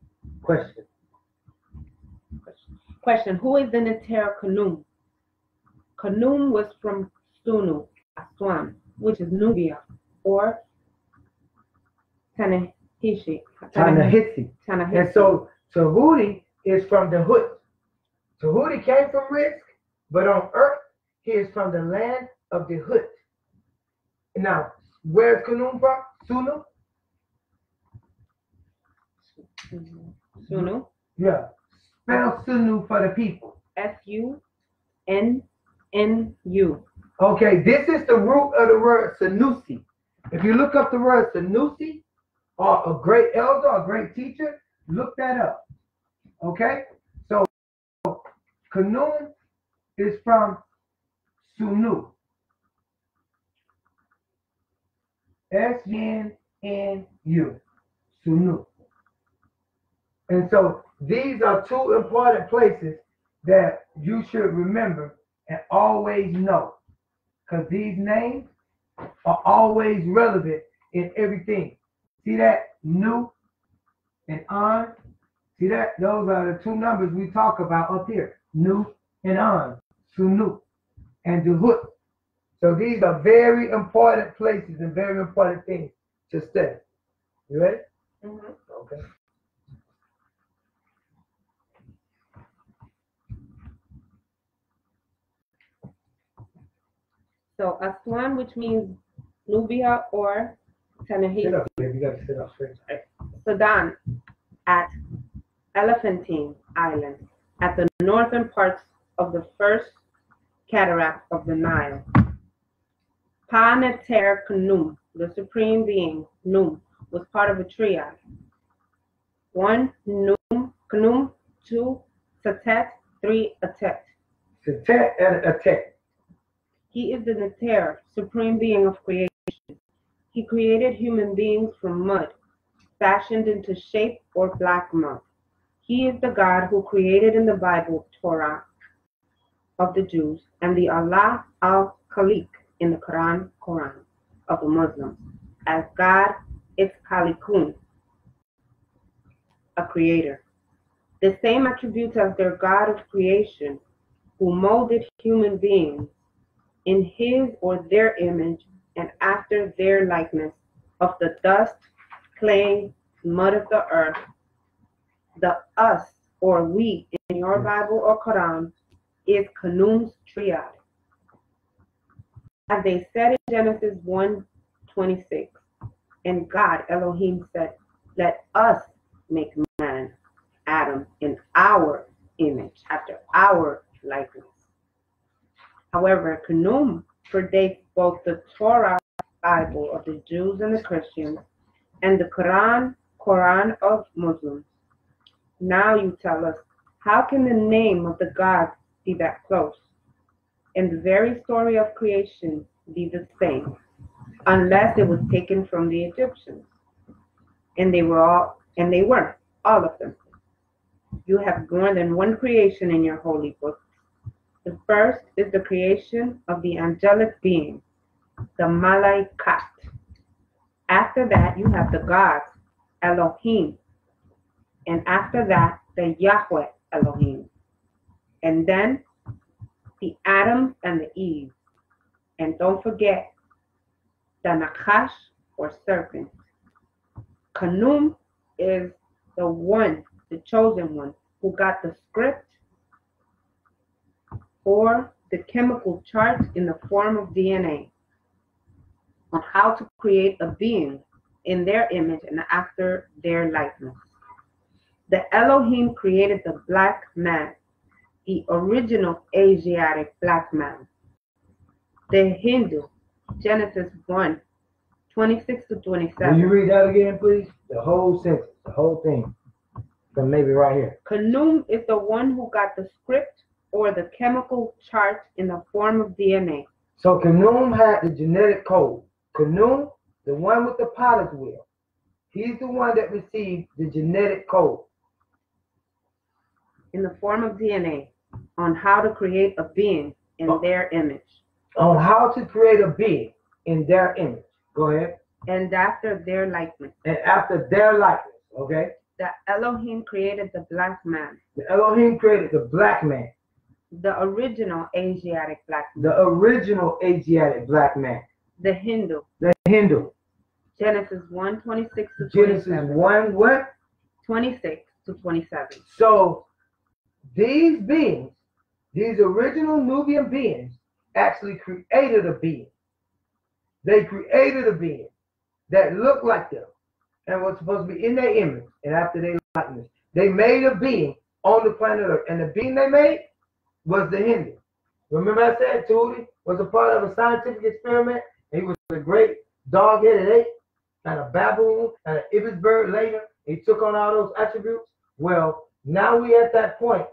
Question. Who is the Neter Khnum? Khnum was from Sunu, Aswan, which is Nubia, or Tanahisi. And so Tahuti is from the Hut. Tahuti came from Risk, but on earth, he is from the land of the Hut. Now, where's Khnum from? Sunu? Sunu? Yeah. Spell Sunu for the people. S-U-N-N-U. Okay, this is the root of the word Sanusi. If you look up the word Sanusi, or a great elder, or a great teacher, look that up. Okay? So Kanum is from Sunu. S-U-N-N-U. Sunu. And so these are two important places that you should remember and always know. Because these names are always relevant in everything. See that? Nu and An. See that? Those are the two numbers we talk about up here. Nu and An. Sunu and Duhut. So these are very important places and very important things to study. You ready? Mm-hmm. Okay. So Aswan, which means Nubia or Tanahis. Sit up, baby. You got to sit up straight. Sudan, at Elephantine Island, at the northern parts of the first cataract of the Nile. Pa-Neter Khnum, the supreme being, Num, was part of a triad. 1. Num, Khnum. 2. Satet. 3. Atet. Satet and Atet. He is the Neter, supreme being of creation. He created human beings from mud, fashioned into shape or black mud. He is the God who created in the Bible Torah of the Jews and the Allah al-Khaliq in the Quran of the Muslims as God is Khaliqun, a creator. The same attributes as their God of creation who molded human beings in his or their image and after their likeness of the dust, clay, mud of the earth. The us or we in your Bible or Quran is Khnum's triad. As they said in Genesis 1:26, and God, Elohim, said, let us make man, Adam, in our image, after our likeness. However, Khnum predates both the Torah Bible of the Jews and the Christians and the Quran of Muslims. Now you tell us, how can the name of the God be that close? And the very story of creation be the same, unless it was taken from the Egyptians. And they were all of them. You have more than one creation in your holy books. The first is the creation of the angelic beings, the Malaikat. After that, you have the gods, Elohim. And after that, the Yahweh Elohim. And then the Adam and the Eve. And don't forget the Nakash or serpent. Khnum is the one, the chosen one, who got the script or the chemical chart in the form of DNA on how to create a being in their image and after their likeness. The Elohim created the black man, the original Asiatic black man. The Hindu, Genesis 1:26-27. Will you read that again, please? The whole sentence, the whole thing. From maybe right here. Khnum is the one who got the script or the chemical chart in the form of DNA. So Khnum had the genetic code. Khnum, the one with the pilot's wheel, he's the one that received the genetic code. In the form of DNA on how to create a being in their image. On how to create a being in their image. Go ahead. And after their likeness. And after their likeness, okay? The Elohim created the black man. The Elohim created the black man. The original Asiatic black man. The original Asiatic black man. The Hindu. The Hindu. Genesis 1:26-27. Genesis 1 what? 26-27. So these beings, these original Nubian beings, actually created a being. They created a being that looked like them and was supposed to be in their image and after their likeness. They made a being on the planet Earth, and the being they made was the Hindu. Remember I said Tootie was a part of a scientific experiment? He was a great dog-headed ape and a baboon and an ibis bird later. He took on all those attributes. Well, now we at that point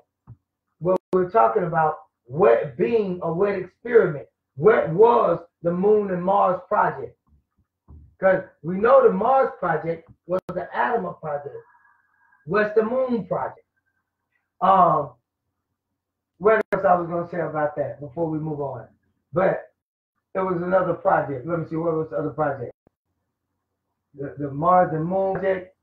when we're talking about what being or what experiment, what was the Moon and Mars project? Because we know the Mars project was the Atom project. What's the Moon project? What else I was gonna say about that before we move on? But there was another project. Let me see, what was the other project? The Mars and Moon project,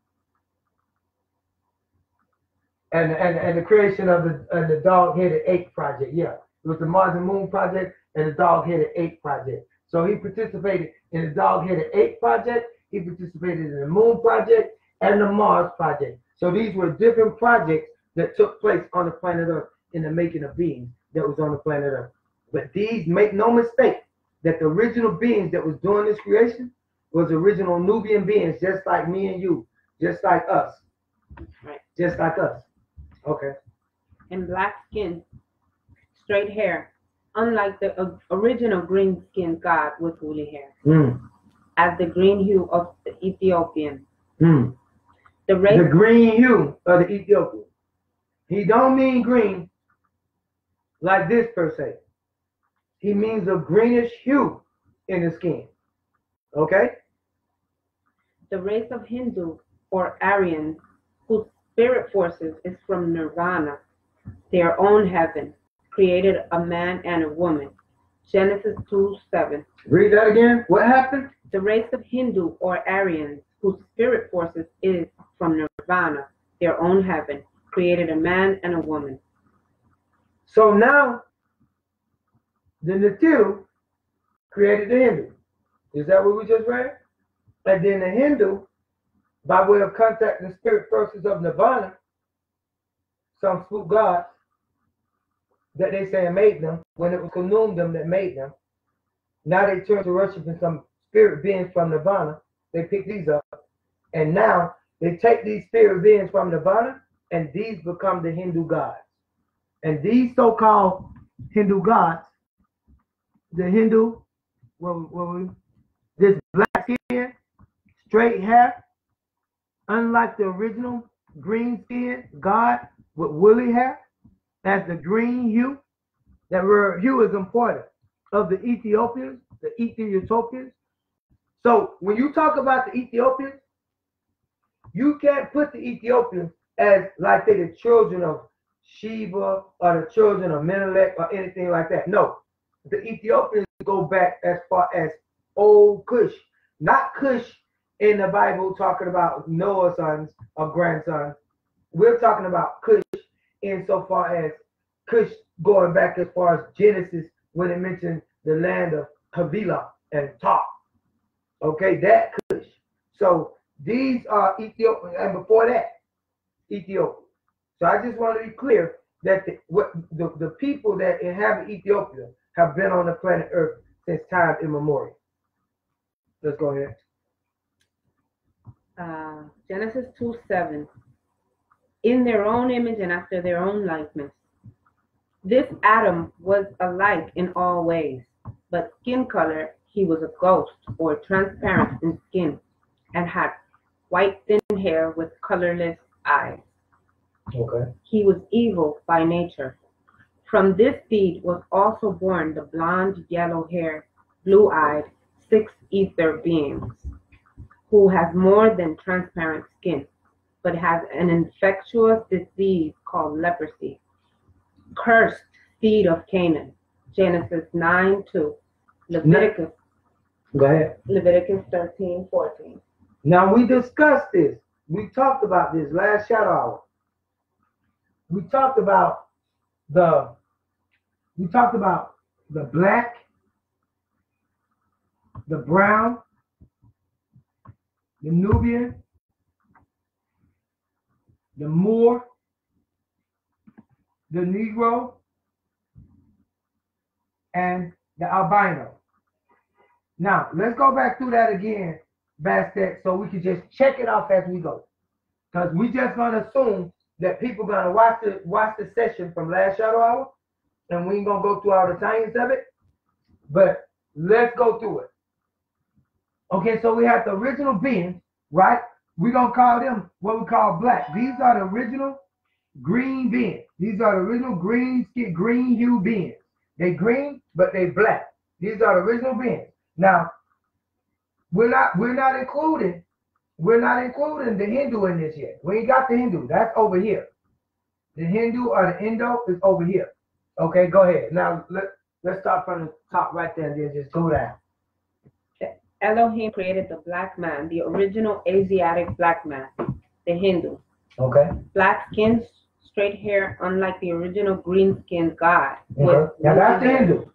and the creation of the dog-headed ape project. Yeah, it was the Mars and Moon project and the dog-headed ape project. So he participated in the dog-headed ape project. He participated in the Moon project and the Mars project. So these were different projects that took place on the planet Earth in the making of beings that was on the planet Earth. But these, make no mistake, that the original beings that was doing this creation was original Nubian beings, just like me and you, just like us. Right. Just like us. Okay. And black skin, straight hair, unlike the original green-skinned god with woolly hair, as the green hue of the Ethiopian. The green hue of the Ethiopian. He don't mean green like this per se. He means a greenish hue in the skin. Okay? The race of Hindu or Aryans, whose spirit forces is from Nirvana, their own heaven, created a man and a woman. Genesis 2:7. Read that again. What happened? The race of Hindu or Aryans, whose spirit forces is from Nirvana, their own heaven, created a man and a woman. So now, the Natiru created the Hindu. Is that what we just read? And then the Hindu, by way of contacting the spirit forces of Nirvana, some spook gods that they say made them, when it was Kunumdum that made them. Now they turn to worshiping some spirit beings from Nirvana. They pick these up. And now they take these spirit beings from Nirvana, and these become the Hindu gods. And these so-called Hindu gods, the Hindu, this black skin, straight hair, unlike the original green skin god with woolly hair, that's the green hue. That word hue is important of the Ethiopians, the Ethiopians. So when you talk about the Ethiopians, you can't put the Ethiopians as like they're the children of Sheba or the children of Menelik or anything like that. No, the Ethiopians go back as far as old Cush, not Cush in the Bible talking about Noah's sons or grandsons. We're talking about Cush insofar as Cush going back as far as Genesis when it mentioned the land of Havilah and Top. Okay, that Cush. So these are Ethiopians, and before that, Ethiopia. So I just want to be clear that the people that inhabit Ethiopia have been on the planet Earth since time immemorial. Let's go ahead. Genesis 2:7. In their own image and after their own likeness. This Adam was alike in all ways, but skin color he was a ghost or transparent in skin, and had white thin hair with colorless eyes. Okay. He was evil by nature. From this seed was also born the blonde, yellow-haired, blue-eyed, sixth ether beings, who has more than transparent skin, but has an infectious disease called leprosy. Cursed seed of Canaan. Genesis 9:2. Leviticus. Go ahead. Leviticus 13:14. Now we discussed this. We talked about this last shadow hour. We talked about the black, the brown, the Nubian, the Moor, the Negro, and the albino. Now, let's go back through that again, Bastet, so we can just check it off as we go. Because we just going to assume that people going to watch the session from last shadow hour, and we ain't going to go through all the science of it, but let's go through it. Okay, so we have the original beings, right? We're going to call them what we call black. These are the original green beings. These are the original green hue beings. They green, but they black. These are the original beings. Now, we're not including the Hindu in this yet. We ain't got the Hindu. That's over here. The Hindu or the Indo is over here. Okay, go ahead. Now let's start from the top right there and then just go down. Elohim created the black man, the original Asiatic black man, the Hindu. Okay. Black skin, straight hair, unlike the original green-skinned God. Okay. Now that's the Hindu.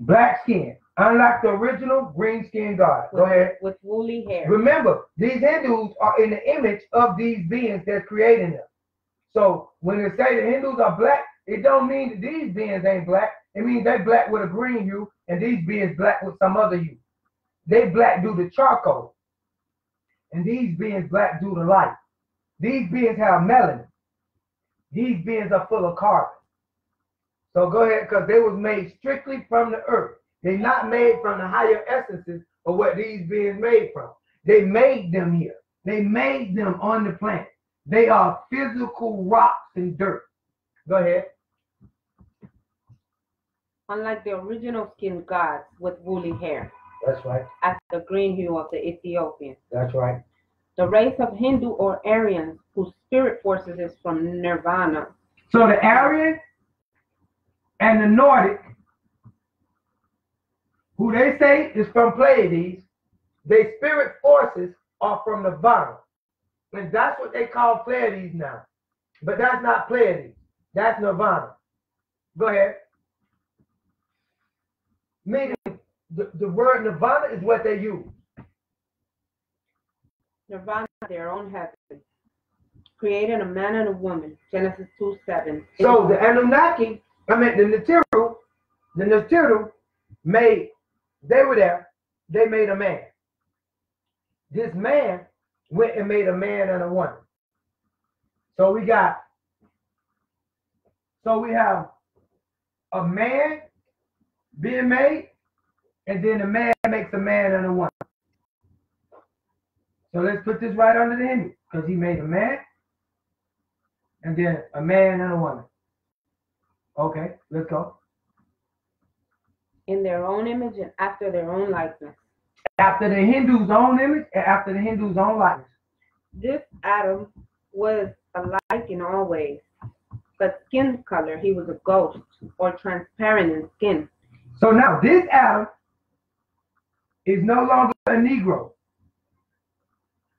Black skin, unlike the original green-skinned God. Go ahead. With woolly hair. Remember, these Hindus are in the image of these beings that's creating them. So when they say the Hindus are black, it don't mean that these beings ain't black. It means they black with a green hue and these beings black with some other hue. They black due to charcoal. And these beings black due to light. These beings have melanin. These beings are full of carbon. So go ahead, because they was made strictly from the earth. They're not made from the higher essences of what these beings made from. They made them here. They made them on the planet. They are physical rocks and dirt. Go ahead. Unlike the original skinned gods with woolly hair. That's right. As the green hue of the Ethiopian. That's right. The race of Hindu or Aryans whose spirit forces is from Nirvana. So the Aryan and the Nordic, who they say is from Pleiades, their spirit forces are from Nirvana. And that's what they call Pleiades now. But that's not Pleiades. That's Nirvana. Go ahead. Meaning the word Nirvana is what they use. Nirvana, their own heaven, created a man and a woman. Genesis 2:7. So the Anunnaki, the Natiru made, they were there, they made a man. This man went and made a man and a woman. So we have a man being made, and then a man makes a man and a woman. So let's put this right under the Hindu, because he made a man, and then a man and a woman. Okay, let's go. In their own image and after their own likeness. After the Hindu's own image and after the Hindu's own likeness. This Adam was alike in all ways, but skin color, he was a ghost or transparent in skin. So now this Adam is no longer a Negro.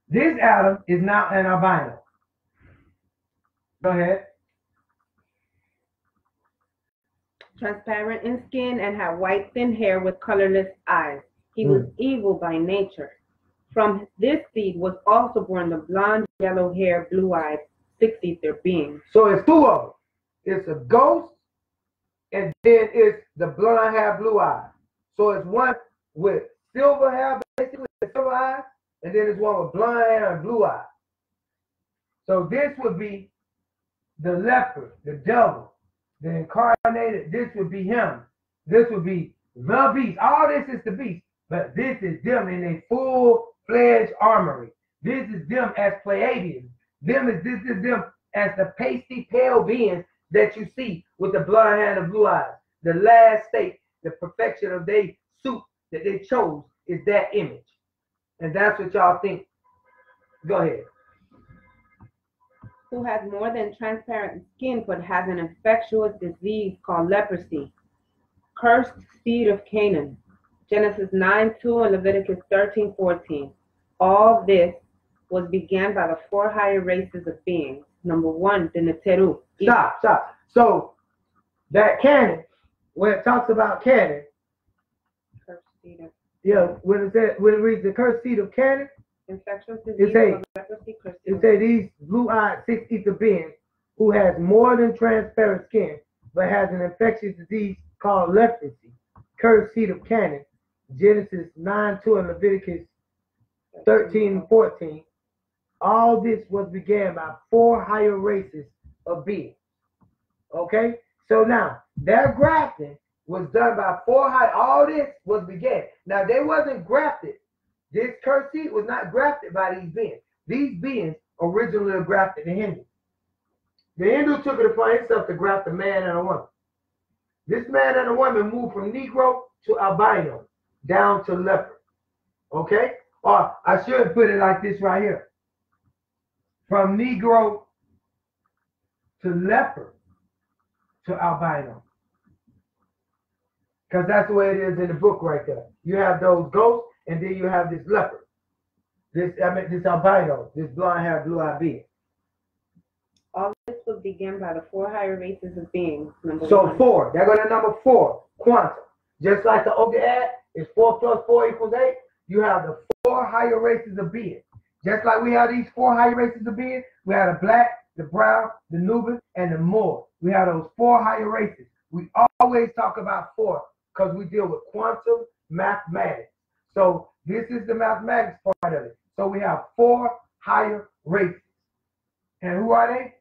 This Adam is now an albino. Go ahead. Transparent in skin and had white thin hair with colorless eyes. He was evil by nature. From this seed was also born the blonde, yellow hair, blue-eyed, six-ether being. So it's two of them. It's a ghost, and then it's the blonde hair, blue eyes. So it's one with silver hair, basically silver eyes, and then it's one with blonde hair and blue eyes. So this would be the leopard, the devil, the incarnated. This would be him. This would be the beast. All this is the beast, but this is them in a full-fledged armory. This is them as Pleiadians. This is them as the pasty pale beings that you see with the blonde hair and the blue eyes. The last state, the perfection of their suit that they chose is that image. And that's what y'all think. Go ahead. Who has more than transparent skin but has an infectious disease called leprosy. Cursed seed of Canaan. Genesis 9:2 and Leviticus 13:14. All this was began by the four higher races of beings. Number one, the Neteru. Stop. So that Canaan, when it talks about Canaan, Cursed seed of, when it reads the cursed seed of Canaan, infectious disease of leprosy. It say these blue-eyed six-ether beings who has more than transparent skin, but has an infectious disease called leprosy. Cursed seed of Canaan. Genesis 9:2 and Leviticus 13:14. All this was began by four higher races of beings. Okay? So now, their grafting was done by four high. All this was began. Now, they wasn't grafted. This cursed seed was not grafted by these beings. These beings originally grafted the Hindu. The Hindu took it upon himself to graft a man and a woman. This man and a woman moved from Negro to albino, down to leopard. Okay? Or I should put it like this right here. From Negro to leopard to albino. Because that's the way it is in the book right there. You have those ghosts, and then you have this leopard. This albino, this blonde hair, blue eyed being. All this was began by the 4 higher races of beings. So 4. They're going to number 4, quantum. Just like the Ogad is 4 plus 4 equals 8. You have the 4 higher races of being. Just like we have these 4 higher races of being, we have the black, the brown, the Nubian, and the Moor. We have those 4 higher races. We always talk about 4 because we deal with quantum mathematics. So this is the mathematics part of it. So we have 4 higher races. And who are they?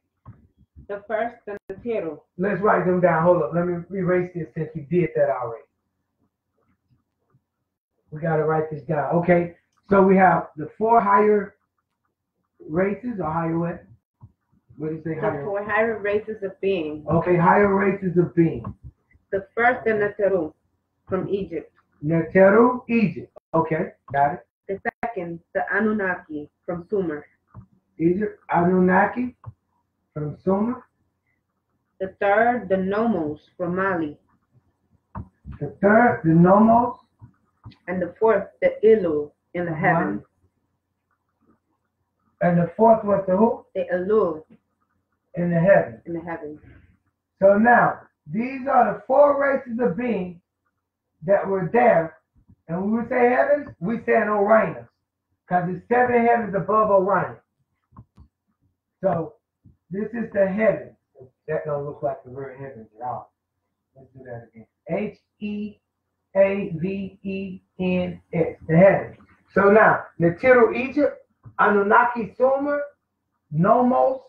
The first, the Neteru. Let's write them down. Hold up. Let me erase this since we did that already. We got to write this down. Okay. So we have the 4 higher races or higher what? What do you say? The 4 higher races of being. Okay, higher races of being. The first, the Neteru from Egypt. Neteru, Egypt. Okay, got it. The second, the Anunnaki from Sumer. Egypt, Anunnaki from Sumer. The third, the Nomos from Mali. The third, the Nomos. And the fourth, the Ilu in the heavens. And the fourth was the who? The Ilu in the heavens. In the heavens. So now, these are the 4 races of beings that were there. And when we say heavens, we say an Orion. Because it's 7 heavens above Orion. So this is the heavens. That don't look like the word heavens at all. Let's do that again. H-E-A-V-E-N-S. The heavens. So now, Neteru Egypt, Anunnaki Sumer, Nomos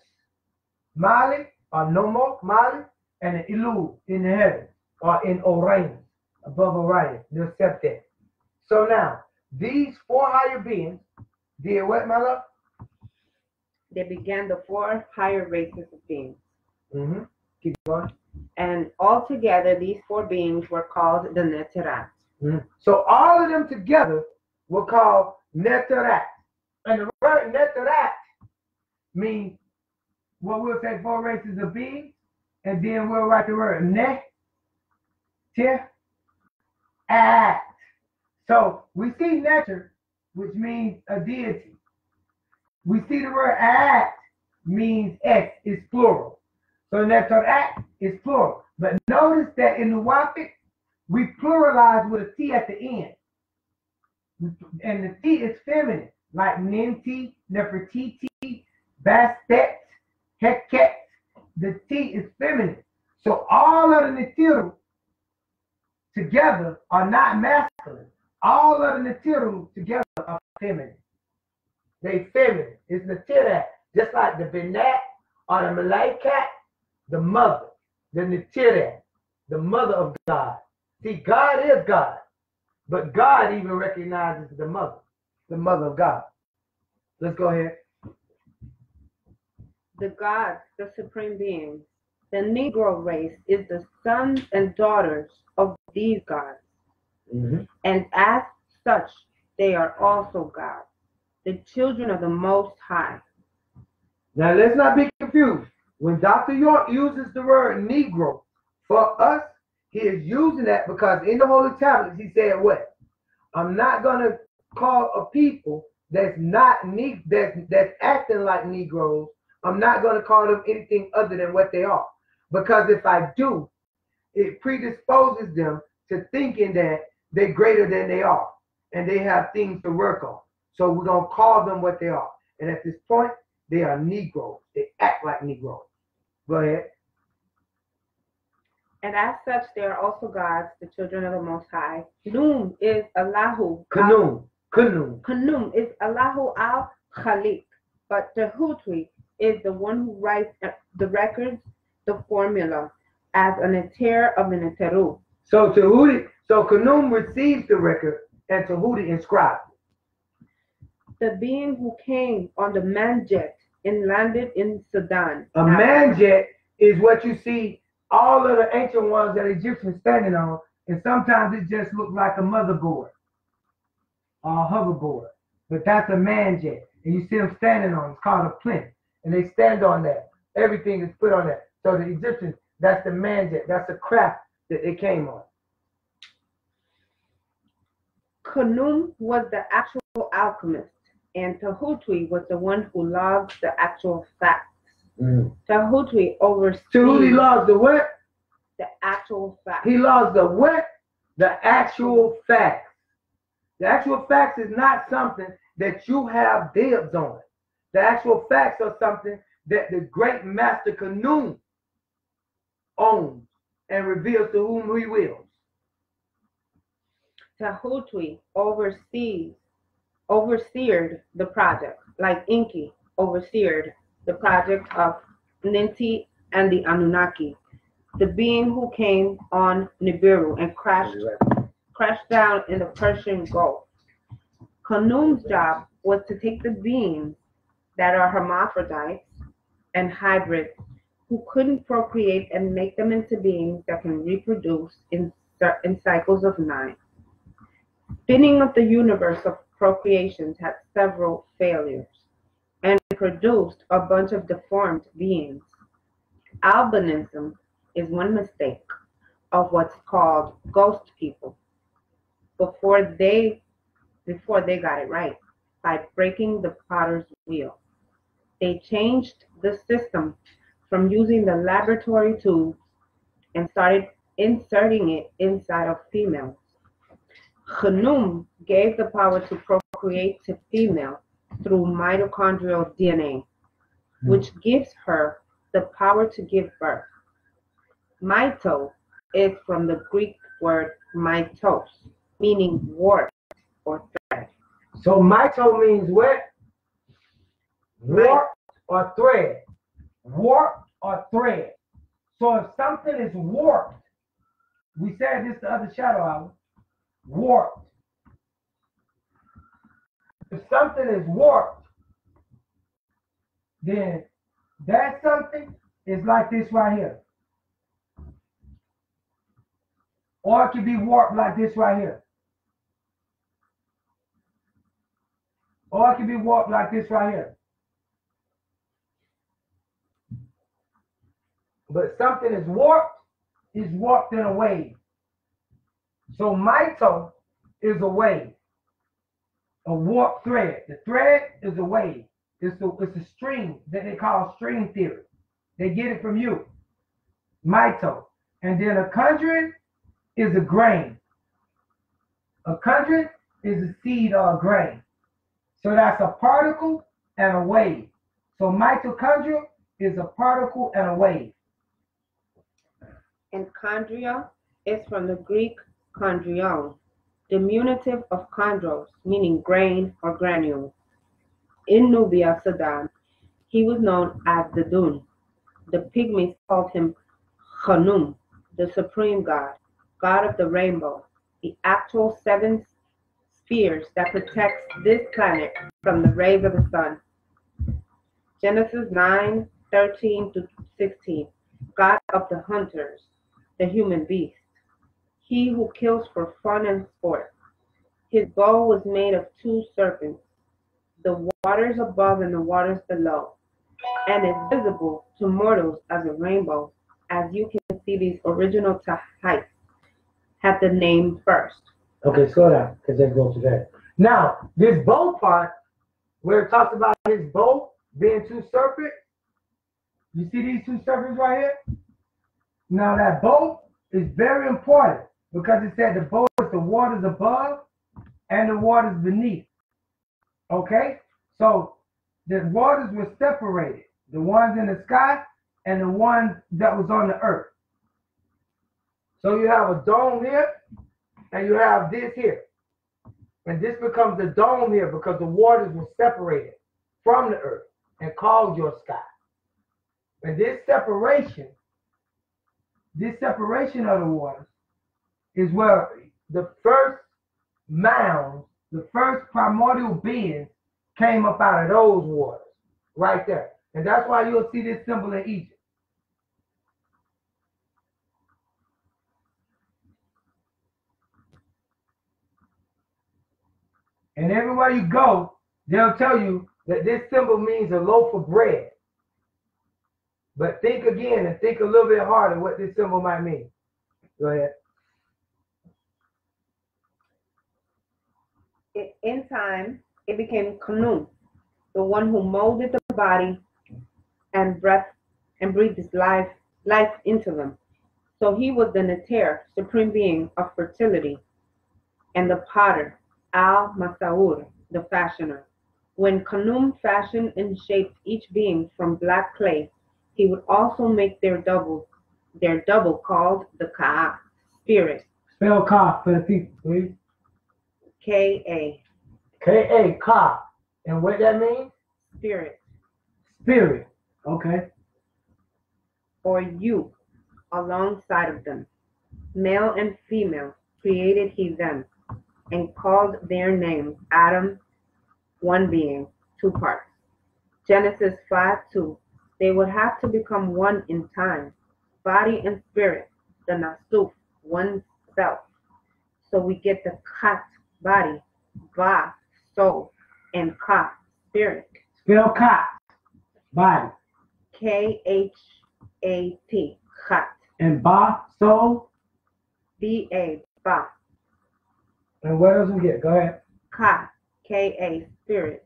Mali, or Nomos Mali, and the Ilu in the heavens, or in Orion, above Orion, the septet. So now, these 4 higher beings did what, my love? They began the 4 higher races of beings. Mm-hmm. Keep going. And altogether, these 4 beings were called the Neterat. Mm-hmm. So all of them together were called Neterat. And the word Neterat means what we'll say 4 races of beings, and then we'll write the word Neterat. So we see Neter, which means a deity. We see the word at means X is plural. So Neterat is plural. But notice that in the Wafik, we pluralize with a T at the end. And the T is feminine, like Ninti, Nefertiti, Bastet, Heket. The T is feminine. So all of the Neteru together are not masculine. All of the Neteru together are feminine. They feminine. It's Neterat. Just like the Benat or the Malaikat, the mother. The Neterat, the mother of God. See, God is God. But God even recognizes the mother of God. Let's go ahead. The gods, the supreme beings. The Negro race is the sons and daughters of these gods. Mm-hmm. And as such, they are also gods, the children of the Most High. Now, let's not be confused. When Dr. York uses the word Negro for us, he is using that because in the Holy Tablets, he said what? I'm not going to call a people that's not that's acting like Negroes. I'm not going to call them anything other than what they are. Because if I do, it predisposes them to thinking that they're greater than they are. And they have things to work on. So we're going to call them what they are. And at this point, they are Negroes. They act like Negroes. Go ahead. And as such, they are also gods, the children of the Most High. Num is Allahu. Kanum is Allahu al-Khaliq. But Tehutwi is the one who writes the records, the formula, as a Neter of the Neteru. So Kanum receives the record, and Tehuti inscribes it. The being who came on the Manjet and landed in Sudan. A manjet is what you see all of the ancient ones that Egyptians standing on, and sometimes it just looks like a motherboard or a hoverboard. But that's a manjet, and you see them standing on it. It's called a plinth, and they stand on that. Everything is put on that. So the Egyptians, that's the manjet. That's the craft that they came on. Khnum was the actual alchemist, and Tahuti was the one who logged the actual facts. Tahuti oversees Tahuti logs the what? The actual facts. He logs the what? The actual facts. The actual facts is not something that you have dibs on. The actual facts are something that the great master Khnum owns and reveals to whom he wills. Tahuti overseered the project, like Enki overseered the project of Ninti and the Anunnaki, the being who came on Nibiru and crashed down in the Persian Gulf. Khnum's job was to take the beings that are hermaphrodites and hybrids who couldn't procreate and make them into beings that can reproduce in cycles of 9. Spinning of the universe of procreations had several failures and produced a bunch of deformed beings. Albinism is one mistake of what's called ghost people before they got it right by breaking the potter's wheel. They changed the system from using the laboratory tubes and started inserting it inside of females. Khnum gave the power to procreate to females through mitochondrial DNA, which gives her the power to give birth. Mito is from the Greek word mitos, meaning warp or thread. So mito means what? Warp or thread. Warp or thread. So if something is warped, we said this the other shadow hour, warped. If something is warped, then that something is like this right here. Or it can be warped like this right here. Or it can be warped like this right here. But something is warped in a wave. So mito is a wave, a warped thread. The thread is a wave. It's a string that they call string theory. They get it from you. Mito. And then a conjuring is a grain. A conjuring is a seed or a grain. So that's a particle and a wave. So mitochondria is a particle and a wave. And chondria is from the Greek chondrion, diminutive of chondros, meaning grain or granule. In Nubia, Sudan, he was known as the Dun. The Pygmies called him Khnum, the supreme god, god of the rainbow, the actual 7 spheres that protects this planet from the rays of the sun. Genesis 9:13-16, god of the hunters, the human beast, he who kills for fun and sport. His bow was made of 2 serpents, the waters above and the waters below, and is visible to mortals as a rainbow. As you can see, these original Tahites have the name first. Okay, slow down, because they go to that. Now, this bow part, where it talks about his bow being 2 serpents, you see these 2 serpents right here? Now, that bow is very important because it said the bow is the waters above and the waters beneath. Okay? So, the waters were separated. The ones in the sky and the ones that was on the earth. So, you have a dome here and you have this here. And this becomes the dome here because the waters were separated from the earth and called your sky. And this separation of the waters is where the first mounds, the first primordial beings came up out of those waters. right there. And that's why you'll see this symbol in Egypt. And everywhere you go, they'll tell you that this symbol means a loaf of bread. But think again and think a little bit harder what this symbol might mean. Go ahead. In time, it became Kanu, the one who molded the body and breathed his life into them. So he was the Neter, supreme being of fertility, and the potter, Al-Masaur, the fashioner. When Khanum fashioned and shaped each being from black clay, he would also make their double called the Ka, spirit. Spell Ka for the people, please. K-A. K-A, Ka. And what that means? Spirit. Spirit. Okay. Or you, alongside of them. Male and female created he them, and called their names Adam, one being, two parts. Genesis 5:2. They would have to become one in time, body and spirit, the Nasuf, one self. So we get the Khat, body, Ba, soul, and Ka, spirit. Spell Khat, body. K-H-A-T, Khat. And Ba, soul? B-A, Ba. And what else we get? Go ahead. Ka, K-A, spirit.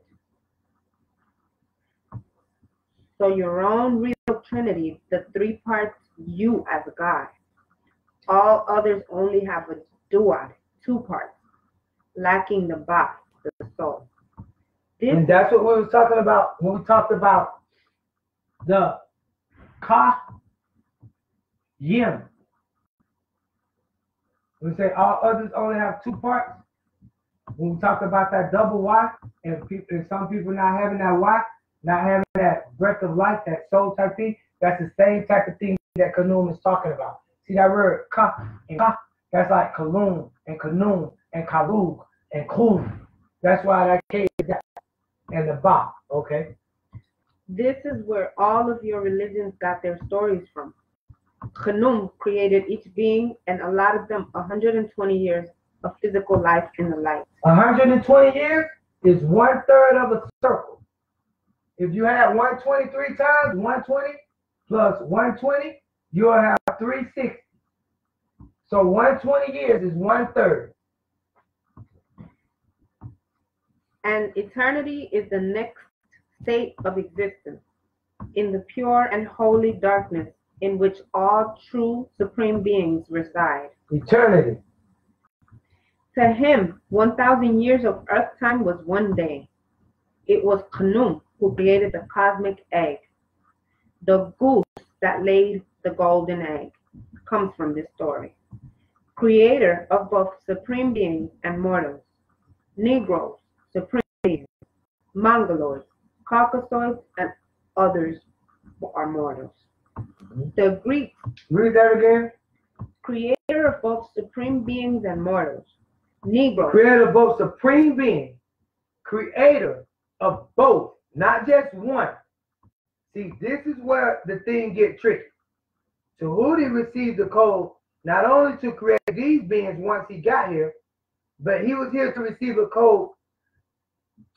So your own real Trinity, the three parts, you as God. All others only have a duad, two parts, lacking the Ba, the soul. And that's what we were talking about when we talked about the Ka Yim. We say all others only have two parts. When we talked about that double Y, and some people not having that Y, not having that breath of life, that soul type thing, that's the same type of thing that Kanum is talking about. See that word Ka and Ka? That's like Kalum and Kanum and Kalug and Kum. That's why that K is that. And the Ba, okay? This is where all of your religions got their stories from. Khanum created each being and allotted them 120 years of physical life in the light. 120 years is 1/3 of a circle. If you had 123 times 120 plus 120, you'll have 360. So 120 years is 1/3. And eternity is the next state of existence, in the pure and holy darkness in which all true supreme beings reside. Eternity. To him, 1,000 years of earth time was one day. It was Khanum who created the cosmic egg. The goose that laid the golden egg comes from this story. Creator of both supreme beings and mortals. Negroes, supreme beings. Mongoloids, Caucasoids, and others are mortals. The Greeks. Read that again. Creator of both supreme beings and mortals. Negroes. Creator of both supreme beings. Creator of both, not just one. See, this is where the thing gets tricky. Tahuti received the code not only to create these beings once he got here, but he was here to receive a code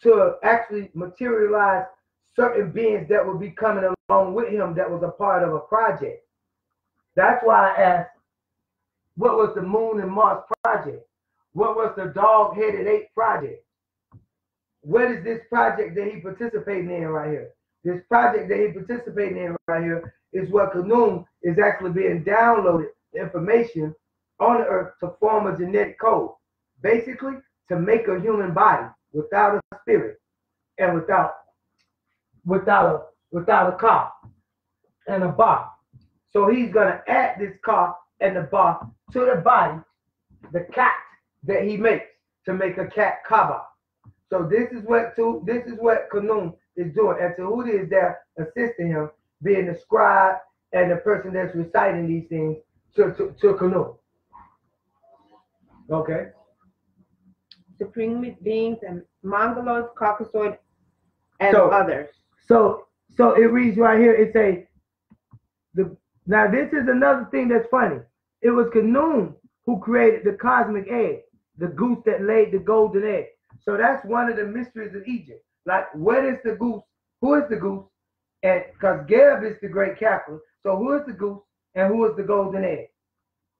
to actually materialize certain beings that would be coming along with him that was a part of a project. That's why I asked, what was the Moon and Mars project? What was the Dog-Headed Ape project? What is this project that he participating in right here? This project that he participating in right here is what Khanum is actually being downloaded the information on the earth to form a genetic code. Basically, to make a human body without a spirit and without a Ka and a Ba. So he's gonna add this Ka and the Ba to the body, the cat that he makes to make a cat Kaba. So this is what Khanum is doing, and Tahuti is there assisting him, being the scribe and the person that's reciting these things to Khanum. Okay. Supreme beings and Mongoloids, Caucasoid, and others. So it reads right here. It say now this is another thing that's funny. It was Khnum who created the cosmic egg, the goose that laid the golden egg. So that's one of the mysteries of Egypt. Like, what is the goose? Who is the goose? And because Geb is the great Catholic, so who is the goose and who is the golden egg?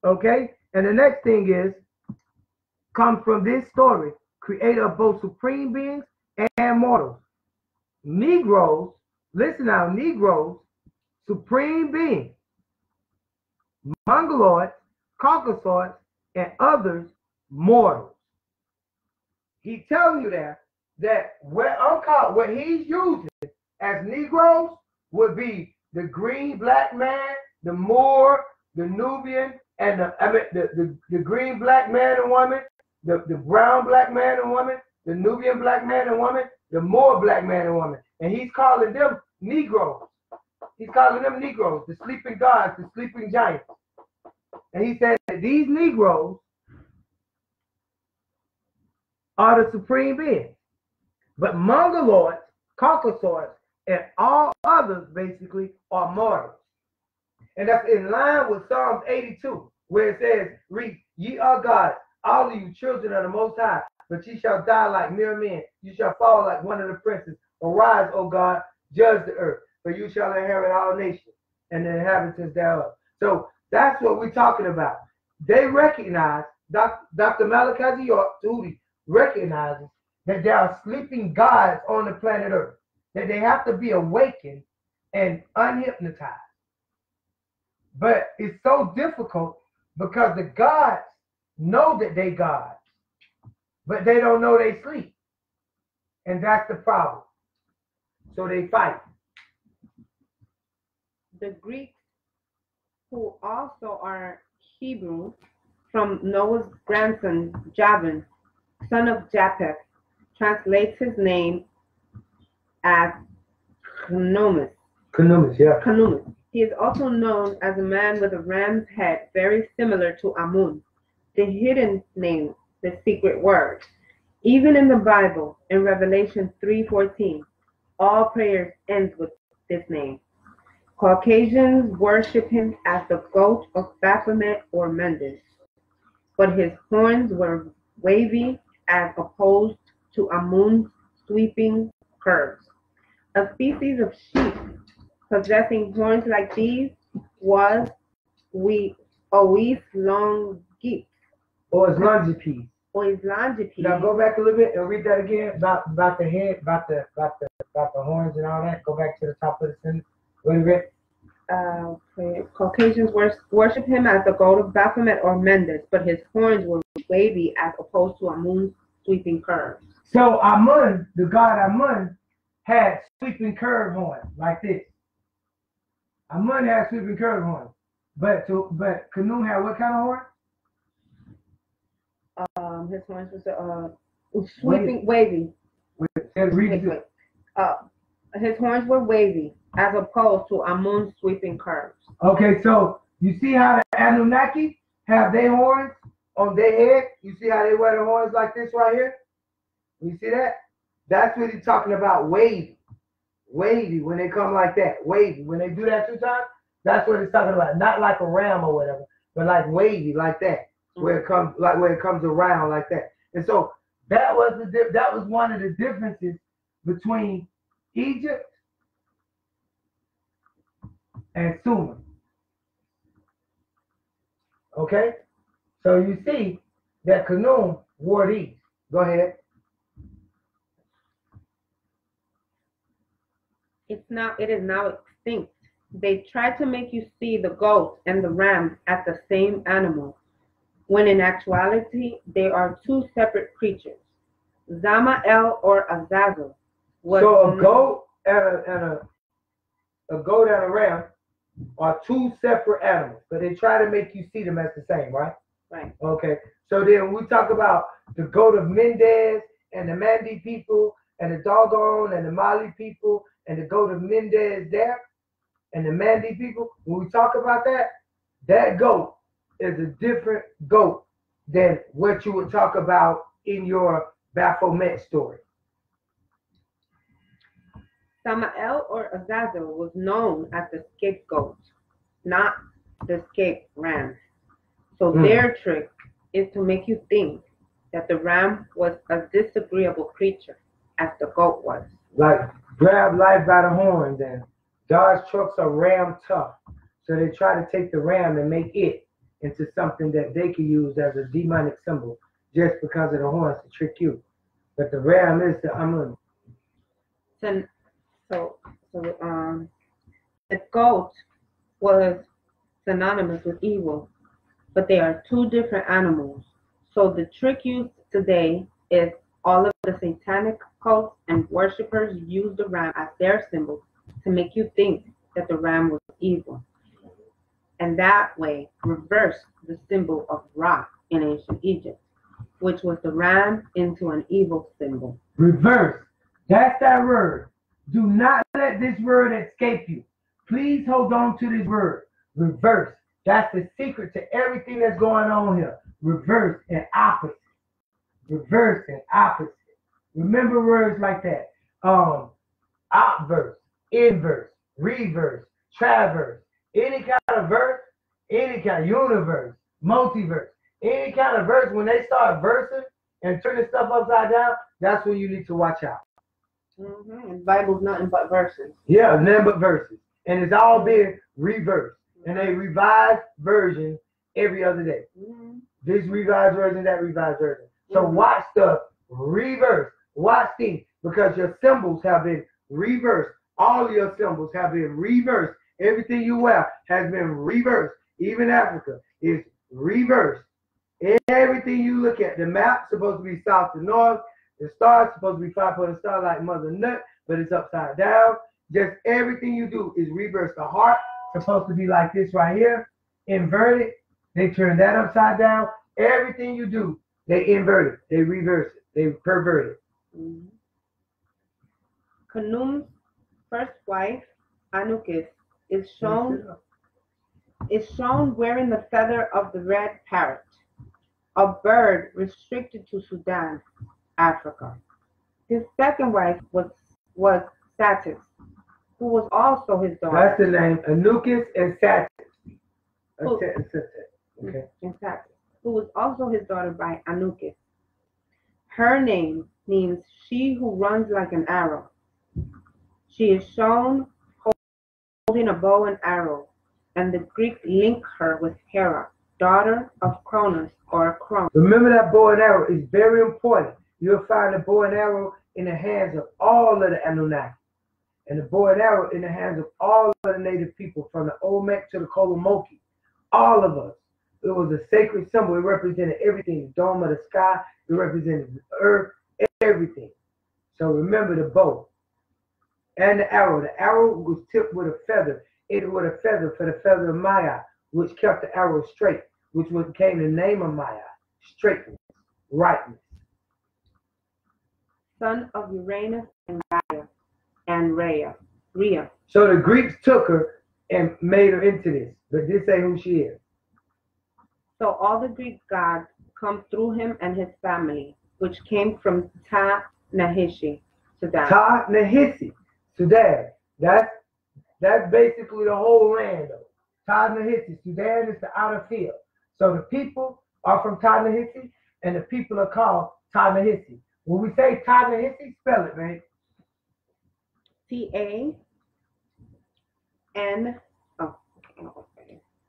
Okay? And the next thing is, comes from this story, creator of both supreme beings and mortals. Negroes, listen now, Negroes, supreme beings, Mongoloids, Caucasoids, and others, mortals. He's telling you that what he's using as Negroes would be the green black man, the Moor, the Nubian, and the green black man and woman, the brown black man and woman, the Nubian black man and woman, the Moor black man and woman. And he's calling them Negroes. He's calling them Negroes, the sleeping gods, the sleeping giants. And he said that these Negroes are the supreme beings. But Mongoloids, Caucasoids, and all others basically are mortals. And that's in line with Psalms 82, where it says, read, ye are gods, all of you children of the Most High, but ye shall die like mere men. You shall fall like one of the princes. Arise, O God, judge the earth, for you shall inherit all nations and the inhabitants thereof. So that's what we're talking about. They recognize, Dr. Malachi Tootie recognizes that there are sleeping gods on the planet Earth, that they have to be awakened and unhypnotized. But it's so difficult because the gods know that they gods, but they don't know they sleep. And that's the problem. So they fight. The Greeks, who also are Hebrew, from Noah's grandson Javan, son of Japheth, translates his name as Khnum. Khnum, yeah. Khnum. He is also known as a man with a ram's head, very similar to Amun, the hidden name, the secret word. Even in the Bible, in Revelation 3:14, all prayers end with this name. Caucasians worship him as the goat of Baphomet or Mendes, but his horns were wavy as opposed to Amun's sweeping curves. A species of sheep possessing horns like these was Ois longipes. Or Islangipes. Ois longipes. Now go back a little bit and read that again about the head, about the horns and all that. Go back to the top of the sentence. Wait a minute. Caucasians worship him as the god of Baphomet or Mendes, but his horns were wavy as opposed to Amun's sweeping curves. So Amun, the god Amun, had sweeping curve horns like this. Amun had sweeping curve horns, but Khnum had what kind of horn? His horns was sweeping wavy. His horns were wavy as opposed to Amun's sweeping curves. Okay, so you see how the Anunnaki have their horns on their head? You see how they wear the horns like this right here? You see that? That's what he's talking about, wavy. Wavy, when they come like that. Wavy. When they do that 2 times, that's what he's talking about. Not like a ram or whatever, but like wavy, like that. Where it comes around like that. And so that was one of the differences between Egypt and Sumer. Okay? So you see that Khnum wore these. Go ahead. It is now extinct. They try to make you see the goat and the ram as the same animal, when in actuality they are 2 separate creatures. Zamael or Azazel. So a goat and a ram are 2 separate animals, but they try to make you see them as the same, right? Right. Okay. So then we talk about the goat of Mendes and the Mandi people and the Dogon and the Mali people and the goat of Mendes there and the Mandi people. When we talk about that goat is a different goat than what you would talk about in your Baphomet story. Samael or Azazel was known as the scapegoat, not the escape ram. So their trick is to make you think that the ram was a disagreeable creature as the goat was. Like grab life by the horns, and Dodge trucks are ram tough. So they try to take the ram and make it into something that they can use as a demonic symbol just because of the horns to trick you. But the ram is the Amun. The goat was synonymous with evil, but they are two different animals. So the trick used today is all of the satanic cults and worshippers use the ram as their symbol to make you think that the ram was evil. And that way reverse the symbol of Ra in ancient Egypt, which was the ram, into an evil symbol. Reverse. That's that word. Do not let this word escape you. Please hold on to this word. Reverse. That's the secret to everything that's going on here. Reverse and opposite. Reverse and opposite. Remember words like that. Obverse, inverse, reverse, traverse. Any kind of verse, any kind of universe, multiverse, any kind of verse, when they start versing and turning stuff upside down, that's when you need to watch out. And Bible's nothing but verses. Yeah, nothing but verses. And it's all being reversed. And a revised version every other day. This revised version, that revised version. So watch the reverse. Watch these, because your symbols have been reversed. All of your symbols have been reversed. Everything you wear has been reversed. Even Africa is reversed. Everything you look at, the map's supposed to be south to north. The star's supposed to be 5-point star like Mother Nut, but it's upside down. Just everything you do is reversed. The heart supposed to be like this right here, inverted. They turn that upside down. Everything you do, they invert it. They reverse it. They pervert it. Khnum's first wife, Anubis, is shown wearing the feather of the red parrot, a bird restricted to Sudan, Africa. His second wife was Satis, who was also his daughter. That's the name, Anubis and Satis. Okay. And Satis, who was also his daughter by Anubis. Her name means she who runs like an arrow. She is shown holding a bow and arrow, and the Greeks link her with Hera, daughter of Cronus or Cron. Remember that bow and arrow is very important. You'll find the bow and arrow in the hands of all of the Anunnaki, and the bow and arrow in the hands of all of the native people, from the Olmec to the Kolomoki. All of us. It was a sacred symbol. It represented everything. The dome of the sky. It represented the earth. Everything. So remember the bow and the arrow. The arrow was tipped with a feather. It was a feather for the feather of Maya, which kept the arrow straight, which became the name of Maya. Straightness, rightness. Son of Uranus and Rhea. So the Greeks took her and made her into this, but this ain't who she is. So all the Greek gods come through him and his family, which came from Ta-Nehisi, Sudan. Ta-Nehisi, Sudan. That's basically the whole land, though. Ta-Nehisi, Sudan is the outer field. So the people are from Ta-Nehisi, and the people are called Ta-Nehisi. When we say Ta-Nehisi, spell it, man. T-A-N.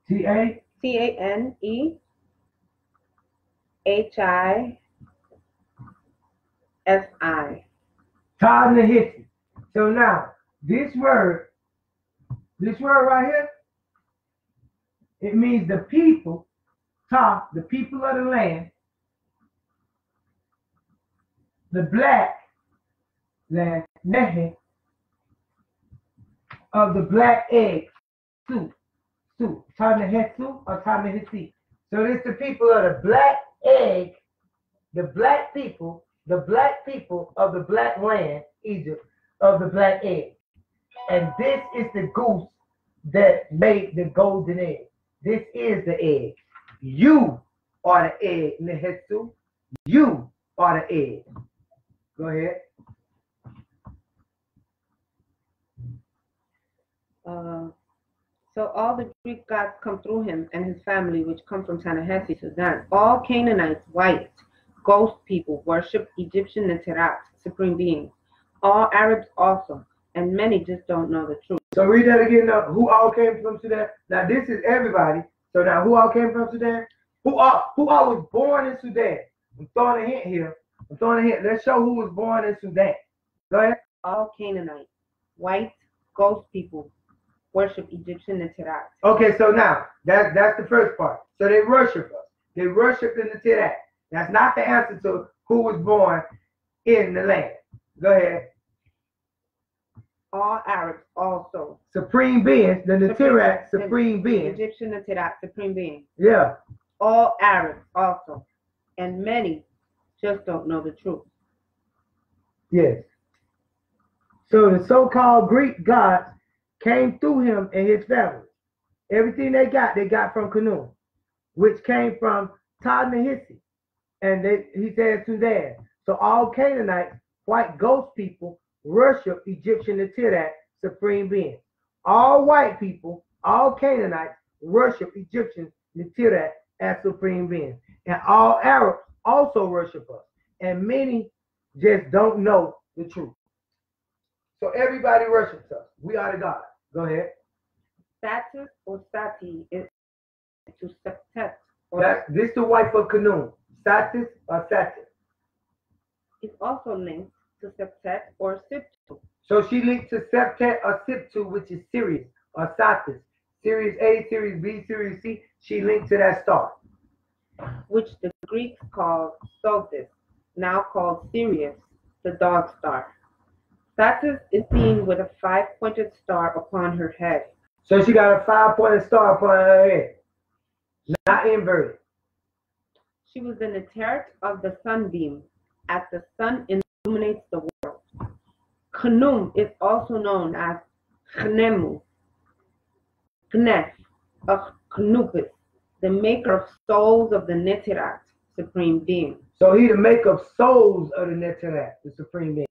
T-A? T-A-N-E-H-I-S-I. Ta-Nehisi. So now, this word right here, it means the people, Ta, the people of the land, the black land, Nehe, of the black egg, Su, Ta-Nehisi or Ta-Nehisi. So it's the people of the black egg, the black people of the black land, Egypt, of the black egg. And this is the goose that made the golden egg. This is the egg. You are the egg, Nehesu. You are the egg. Go ahead. So all the Greek gods come through him and his family, which come from Tanahasi, Sudan. All Canaanites, white, ghost people, worship Egyptian Neterat, supreme beings. All Arabs also, and many just don't know the truth. So read that again. Now, who all came from Sudan? Now this is everybody. So now who all came from Sudan? Who all was born in Sudan? I'm throwing a hint here. Let's show who was born in Sudan. Go ahead. All Canaanites, white, ghost people, worship Egyptian Neterat. Okay, so now that's the first part. So they worship us. They worship the Neterat. That's not the answer to who was born in the land. Go ahead. All Arabs also. Supreme beings, the Neterat, supreme beings. Egyptian Neterat, supreme beings. Yeah. All Arabs also, and many just don't know the truth. Yes. So the so-called Greek gods came through him and his family. Everything they got from Canaan, which came from Ta-Nehisi. And he said Sudan. So all Canaanites, white ghost people, worship Egyptian Neterat, supreme being. All white people, all Canaanites, worship Egyptian Neterat as supreme being. And all Arabs also worship us. And many just don't know the truth. So everybody worships us. We are the gods. Go ahead. Satis or Sati is to septet. This is the wife of Canaan. Satis or Satis. It's also linked to septet or siptu. So she linked to septet or siptu, which is Sirius or Satis. Series A, Series B, Series C. She linked to that star, which the Greeks called Sotis, now called Sirius, the dog star. Satis is seen with a 5-pointed star upon her head. So she got a 5-pointed star upon her head, not inverted. She was the Netert of the sunbeam, as the sun illuminates the world. Khnum is also known as Chnemu, Gnef, of Knupis, the maker of souls of the Neterat, supreme being. So he the maker of souls of the Neterat, the supreme being.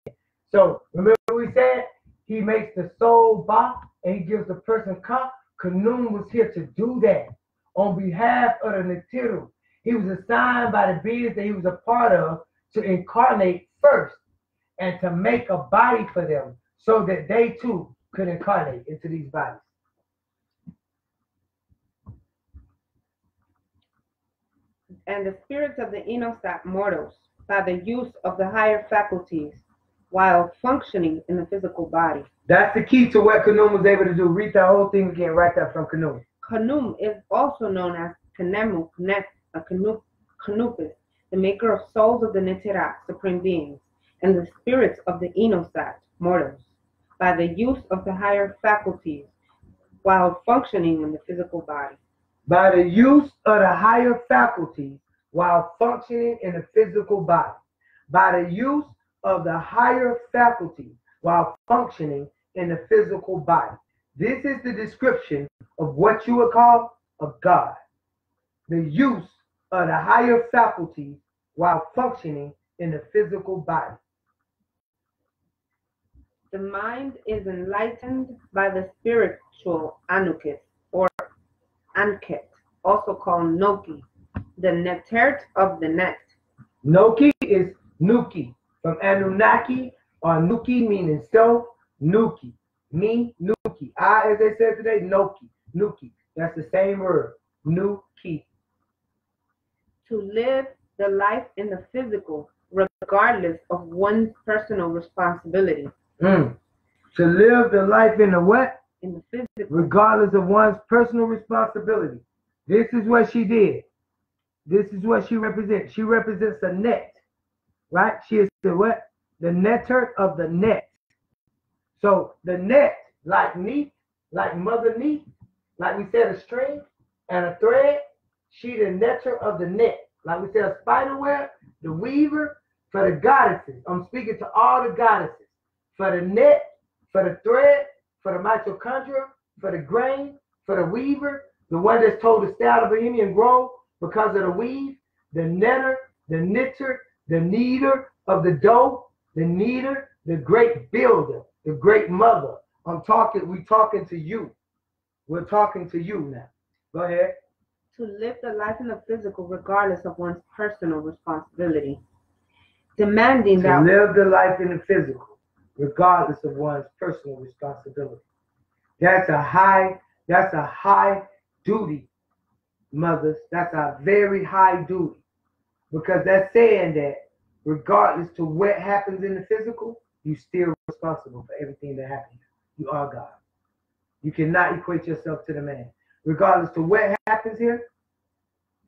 So remember we said he makes the soul ba and he gives the person ka. Khnum was here to do that on behalf of the Neteru. He was assigned by the beings that he was a part of to incarnate first and to make a body for them so that they too could incarnate into these bodies. And the spirits of the Inosat mortals, by the use of the higher faculties, while functioning in the physical body. That's the key to what Khnum was able to do. Read that whole thing again, write that from Khnum. Khnum is also known as Khnemu, Knef, a Knupis, the maker of souls of the Neterat, supreme beings, and the spirits of the Inosat mortals, by the use of the higher faculties, while functioning in the physical body. By the use of the higher faculties while functioning in the physical body. By the use of the higher faculties while functioning in the physical body. This is the description of what you would call a God. The use of the higher faculties while functioning in the physical body. The mind is enlightened by the spiritual Anukis, or Anket, also called Noki, the Netert of the net. Noki is Nuki, from Anunnaki, or Nuki meaning so, Nuki, me, Nuki. I, as they said today, Noki, Nuki. That's the same word, Nuki. To live the life in the physical, regardless of one's personal responsibility. To live the life in the what? In the physical. Regardless of one's personal responsibility. This is what she did. This is what she represents. She represents a net, right? She is the what? The netter of the net. So the net, like neat, like mother neat, like we said, a string and a thread, she the netter of the net. Like we said, a spider web, the weaver, for the goddesses. I'm speaking to all the goddesses. For the net, for the thread, for the mitochondria, for the grain, for the weaver, the one that's told to stay out of Bohemian Grove because of the weave, the netter, the knitter, the kneader of the dough, the kneader, the great builder, the great mother We talking to you. We're talking to you now. Go ahead. To live the life in the physical regardless of one's personal responsibility. Demanding To live the life in the physical regardless of one's personal responsibility. That's a high duty, mothers. That's a very high duty. Because that's saying that regardless to what happens in the physical, you're still responsible for everything that happens. You are God. You cannot equate yourself to the man. Regardless to what happens here,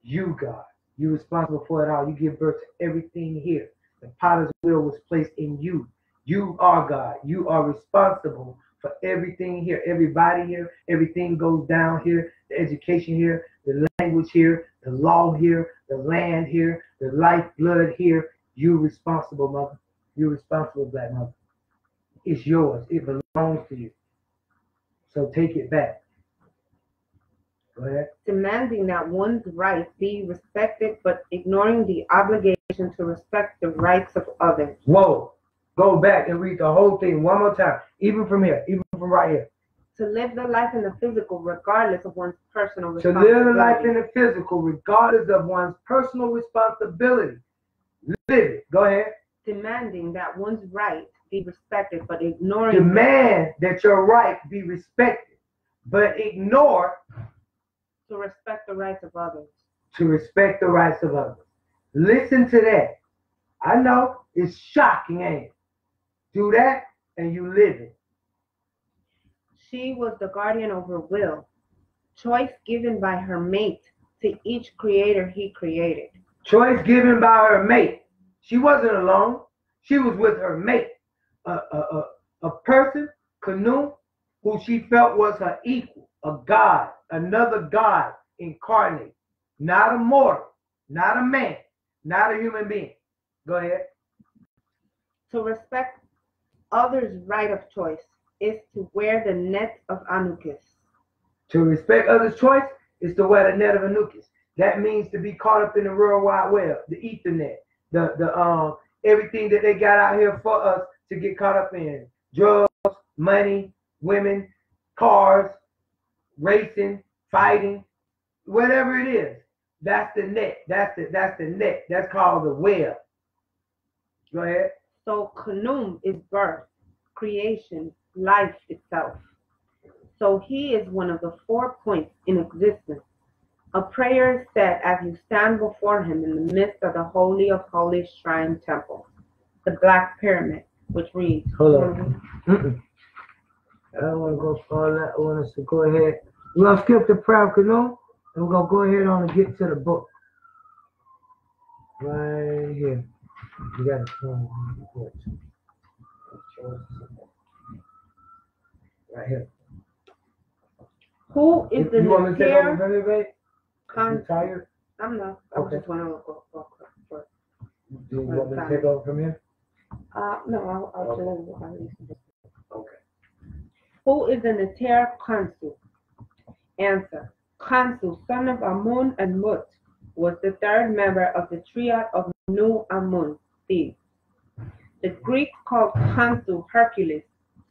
you God. You're responsible for it all. You give birth to everything here. The potter's wheel was placed in you. You are God. You are responsible for everything here. Everybody here. Everything goes down here. The education here. The language here. The law here. The land here. The lifeblood here. You're responsible, mother. You're responsible, black mother. It's yours. It belongs to you. So take it back. Go ahead. Demanding that one's rights be respected, but ignoring the obligation to respect the rights of others. Whoa. Go back and read the whole thing one more time. Even from here. Even from right here. To live the life in the physical regardless of one's personal responsibility. To live the life in the physical regardless of one's personal responsibility. Live it. Go ahead. Demanding that one's rights be respected, but ignoring. Demand that your right be respected, but ignore. To respect the rights of others. To respect the rights of others. Listen to that. I know it's shocking, ain't it? Do that and you live it. She was the guardian of her will, choice given by her mate to each creator he created. Choice given by her mate. She wasn't alone. She was with her mate. A person, Canoe, who she felt was her equal, a god, another god incarnate, not a mortal, not a man, not a human being. Go ahead. To respect others' right of choice is to wear the net of Anunnakis. To respect others' choice is to wear the net of Anunnakis. That means to be caught up in the World Wide Web, the Ethernet, the everything that they got out here for us to get caught up in. Drugs, money, women, cars, racing, fighting, whatever it is. That's the net. That's the net. That's called the web. Go ahead. So Khnum is birth, creation, life itself. So he is one of the 4 points in existence. A prayer is said as you stand before him in the midst of the Holy of Holies Shrine Temple, the Black Pyramid, which reads. Hold on. I don't want to go for all that. I want us to go ahead. We're going to skip the proud canoe, and we're going to go ahead on and get to the book. Right here. You got to come right here. Who is the you want me to take over from here, babe? Tired? I'm not. I just want to go first. Do you want me to take over from here? No, I'll just. Okay. Who is the Neter Khonsu? Answer. Khonsu, son of Amun and Mut, was the third member of the triad of Nu Amun, Thebes. The Greeks called Khonsu Hercules,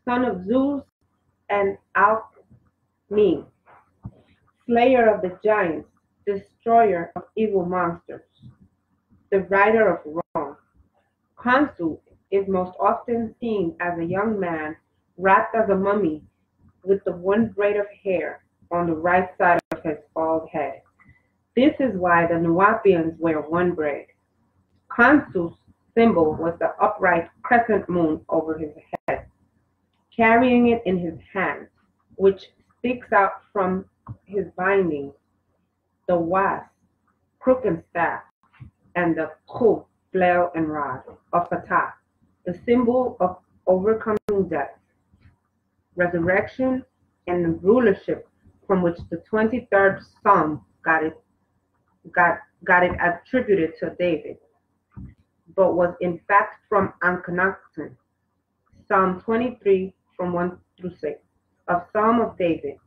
son of Zeus and Alcmene, slayer of the giants, destroyer of evil monsters, the righter of wrong. Khonsu is most often seen as a young man wrapped as a mummy with the one braid of hair on the right side of his bald head. This is why the Nuwapians wear one braid. Khonsu's symbol was the upright crescent moon over his head, carrying it in his hand, which sticks out from his bindings, the was, crook and staff, and the khu, flail and rod, of Fatah, the symbol of overcoming death, resurrection, and rulership, from which the 23rd Psalm got it attributed to David, but was in fact from Akhenaten. Psalm 23 from 1 through 6, a Psalm of David.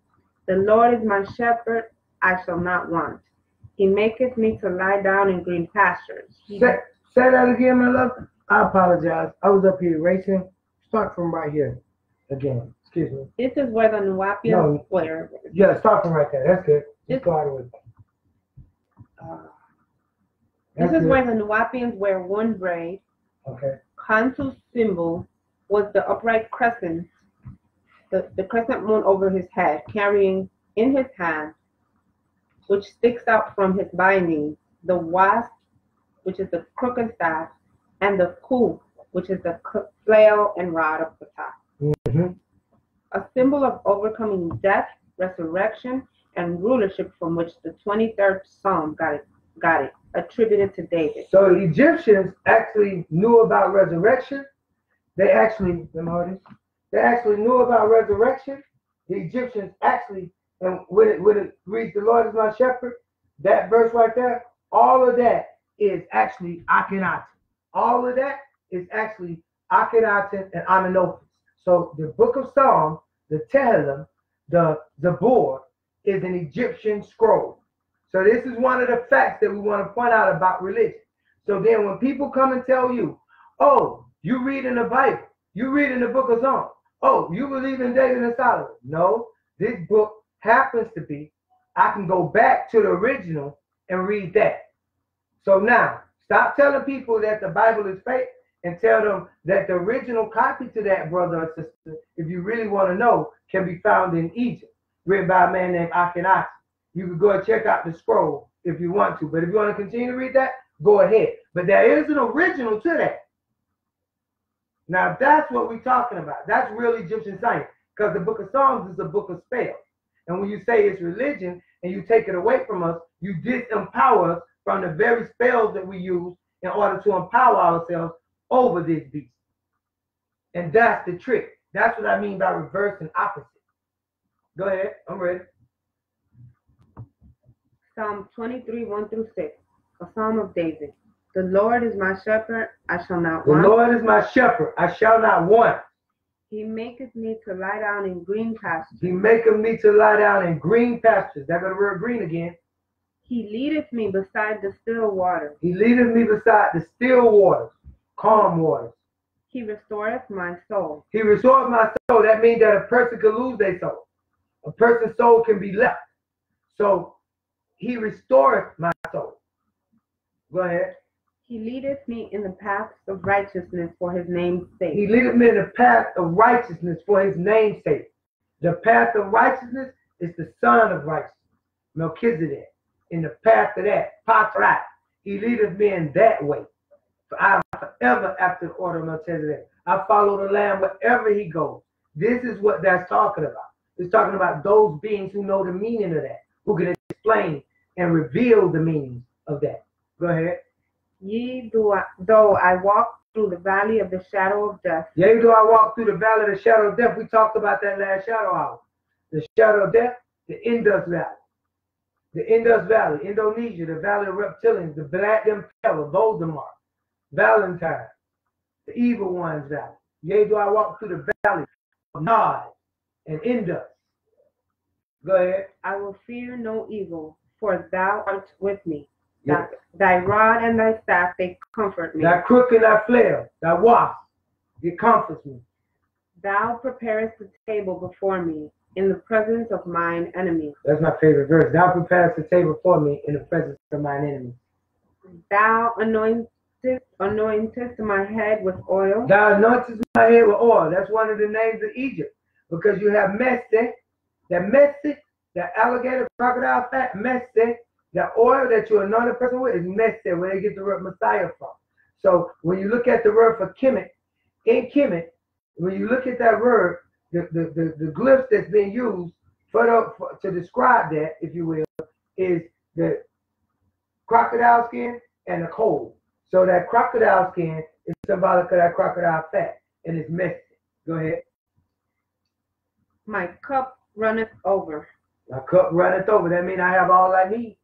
The Lord is my shepherd, I shall not want. He maketh me to lie down in green pastures. Say that again, my love. I apologize. I was up here racing. Start from right here. Again. Excuse me. This is where the Nuwapians No. were. Yeah, stop from right there. That's good. Just go out of it. This is where the Nuwapians wear one braid. Okay. Khonsu's symbol was the upright crescent, the crescent moon over his head, carrying in his hand, which sticks out from his binding, the wasp, which is the crooked staff, and the ku, which is the flail and rod of the top. Mm-hmm. A symbol of overcoming death, resurrection, and rulership, from which the 23rd Psalm got it, attributed to David. So the Egyptians actually knew about resurrection. They actually knew about resurrection. The Egyptians actually, and when it reads, "The Lord is my shepherd," that verse right there, all of that is actually Akhenaten. All of that is actually Akhenaten and Amenophes. So the book of Psalms, the Tehillim, the Zabur, is an Egyptian scroll. So this is one of the facts that we want to point out about religion. So then when people come and tell you, oh, you read in the Bible, you read in the book of Psalms, oh, you believe in David and Solomon. No, this book happens to be, I can go back to the original and read that. So now, stop telling people that the Bible is fake and tell them that the original copy to that, brother or sister, if you really want to know, can be found in Egypt, written by a man named Akhenaten. You can go and check out the scroll if you want to. But if you want to continue to read that, go ahead. But there is an original to that. Now, that's what we're talking about. That's real Egyptian science. Because the book of Psalms is a book of spells. And when you say it's religion and you take it away from us, you disempower us from the very spells that we use in order to empower ourselves over this beast. And that's the trick. That's what I mean by reverse and opposite. Go ahead. I'm ready. Psalm 23, 1-6, a psalm of David. The Lord is my shepherd, I shall not want. The Lord is my shepherd, I shall not want. He maketh me to lie down in green pastures. He maketh me to lie down in green pastures. That's the word green again. He leadeth me beside the still waters. He leadeth me beside the still waters, calm waters. He restoreth my soul. He restoreth my soul. That means that a person can lose their soul. A person's soul can be left. So, he restoreth my soul. Go ahead. He leadeth me in the paths of righteousness for his name's sake. He leadeth me in the path of righteousness for his name's sake. The path of righteousness is the son of righteousness, Melchizedek. In the path of that, Patrat, he leadeth me in that way. For I am forever after the order of Melchizedek. I follow the Lamb wherever he goes. This is what that's talking about. It's talking about those beings who know the meaning of that, who can explain and reveal the meaning of that. Go ahead. Though I walk through the valley of the shadow of death. Yea, though I walk through the valley of the shadow of death. We talked about that last shadow hour. The shadow of death, the Indus Valley. The Indus Valley, Indonesia, the Valley of Reptilians, the Black Impala, Voldemort, Valentine, the Evil One's Valley. Yea, though I walk through the valley of Nod and Indus. Go ahead. I will fear no evil, for thou art with me. Yes. Thy rod and thy staff, they comfort me. Thy crook and thy flail, thy wasp, it comforts me. Thou preparest the table before me in the presence of mine enemies. That's my favorite verse. Thou preparest the table for me in the presence of mine enemies. Thou anointest my head with oil. Thou anointest my head with oil. That's one of the names of Egypt. Because you have Messe, that alligator crocodile fat, Messe. The oil that you anoint a person with is Messe, where they get the word Messiah from. So when you look at the word for Kemet, in Kemet, when you look at that word, the glyphs that's being used to describe that, if you will, is the crocodile skin and the coal. So that crocodile skin is symbolic of that crocodile fat, and it's Messe. Go ahead. My cup runneth over. My cup runneth over. That means I have all I need.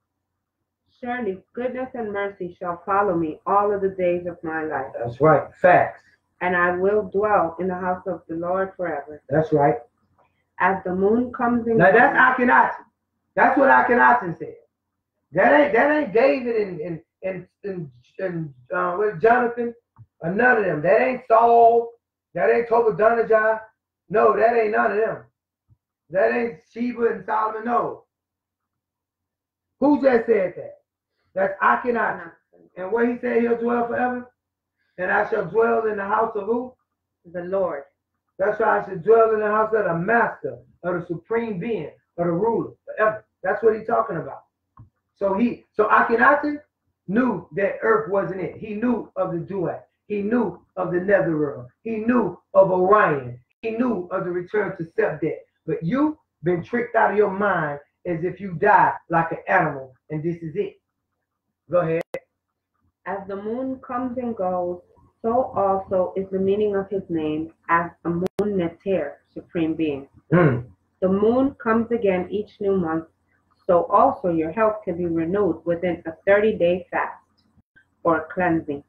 Surely goodness and mercy shall follow me all of the days of my life. That's right. Facts. And I will dwell in the house of the Lord forever. That's right. As the moon comes in. Now that's Akhenaten. That's what Akhenaten said. That ain't David and Jonathan or none of them. That ain't Saul. That ain't Tobadonijah. No, that ain't none of them. That ain't Sheba and Solomon. No. Who just said that? That's Akhenaten. And where he said he'll dwell forever? And I shall dwell in the house of who? The Lord. That's why I should dwell in the house of the master, of the supreme being, of the ruler, forever. That's what he's talking about. So Akhenaten knew that earth wasn't it. He knew of the duat. He knew of the netherworld. He knew of Orion. He knew of the return to Sebdet. But you been tricked out of your mind as if you die like an animal, and this is it. Go ahead. As the moon comes and goes, so also is the meaning of his name as the moon Neter, supreme being. The moon comes again each new month, so also your health can be renewed within a 30-day fast or cleansing.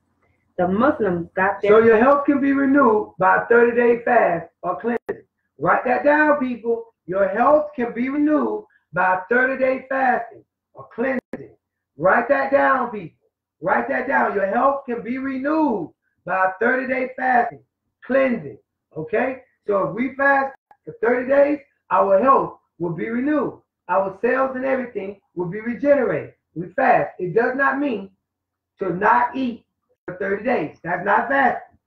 The Muslims got their... So your health can be renewed by a 30-day fast or cleansing. Write that down, people. Your health can be renewed by a 30-day fasting or cleansing. Write that down, people. Write that down. Your health can be renewed by a 30-day fasting, cleansing. Okay? So if we fast for 30 days, our health will be renewed. Our cells and everything will be regenerated. We fast. It does not mean to not eat for 30 days. That's not fasting.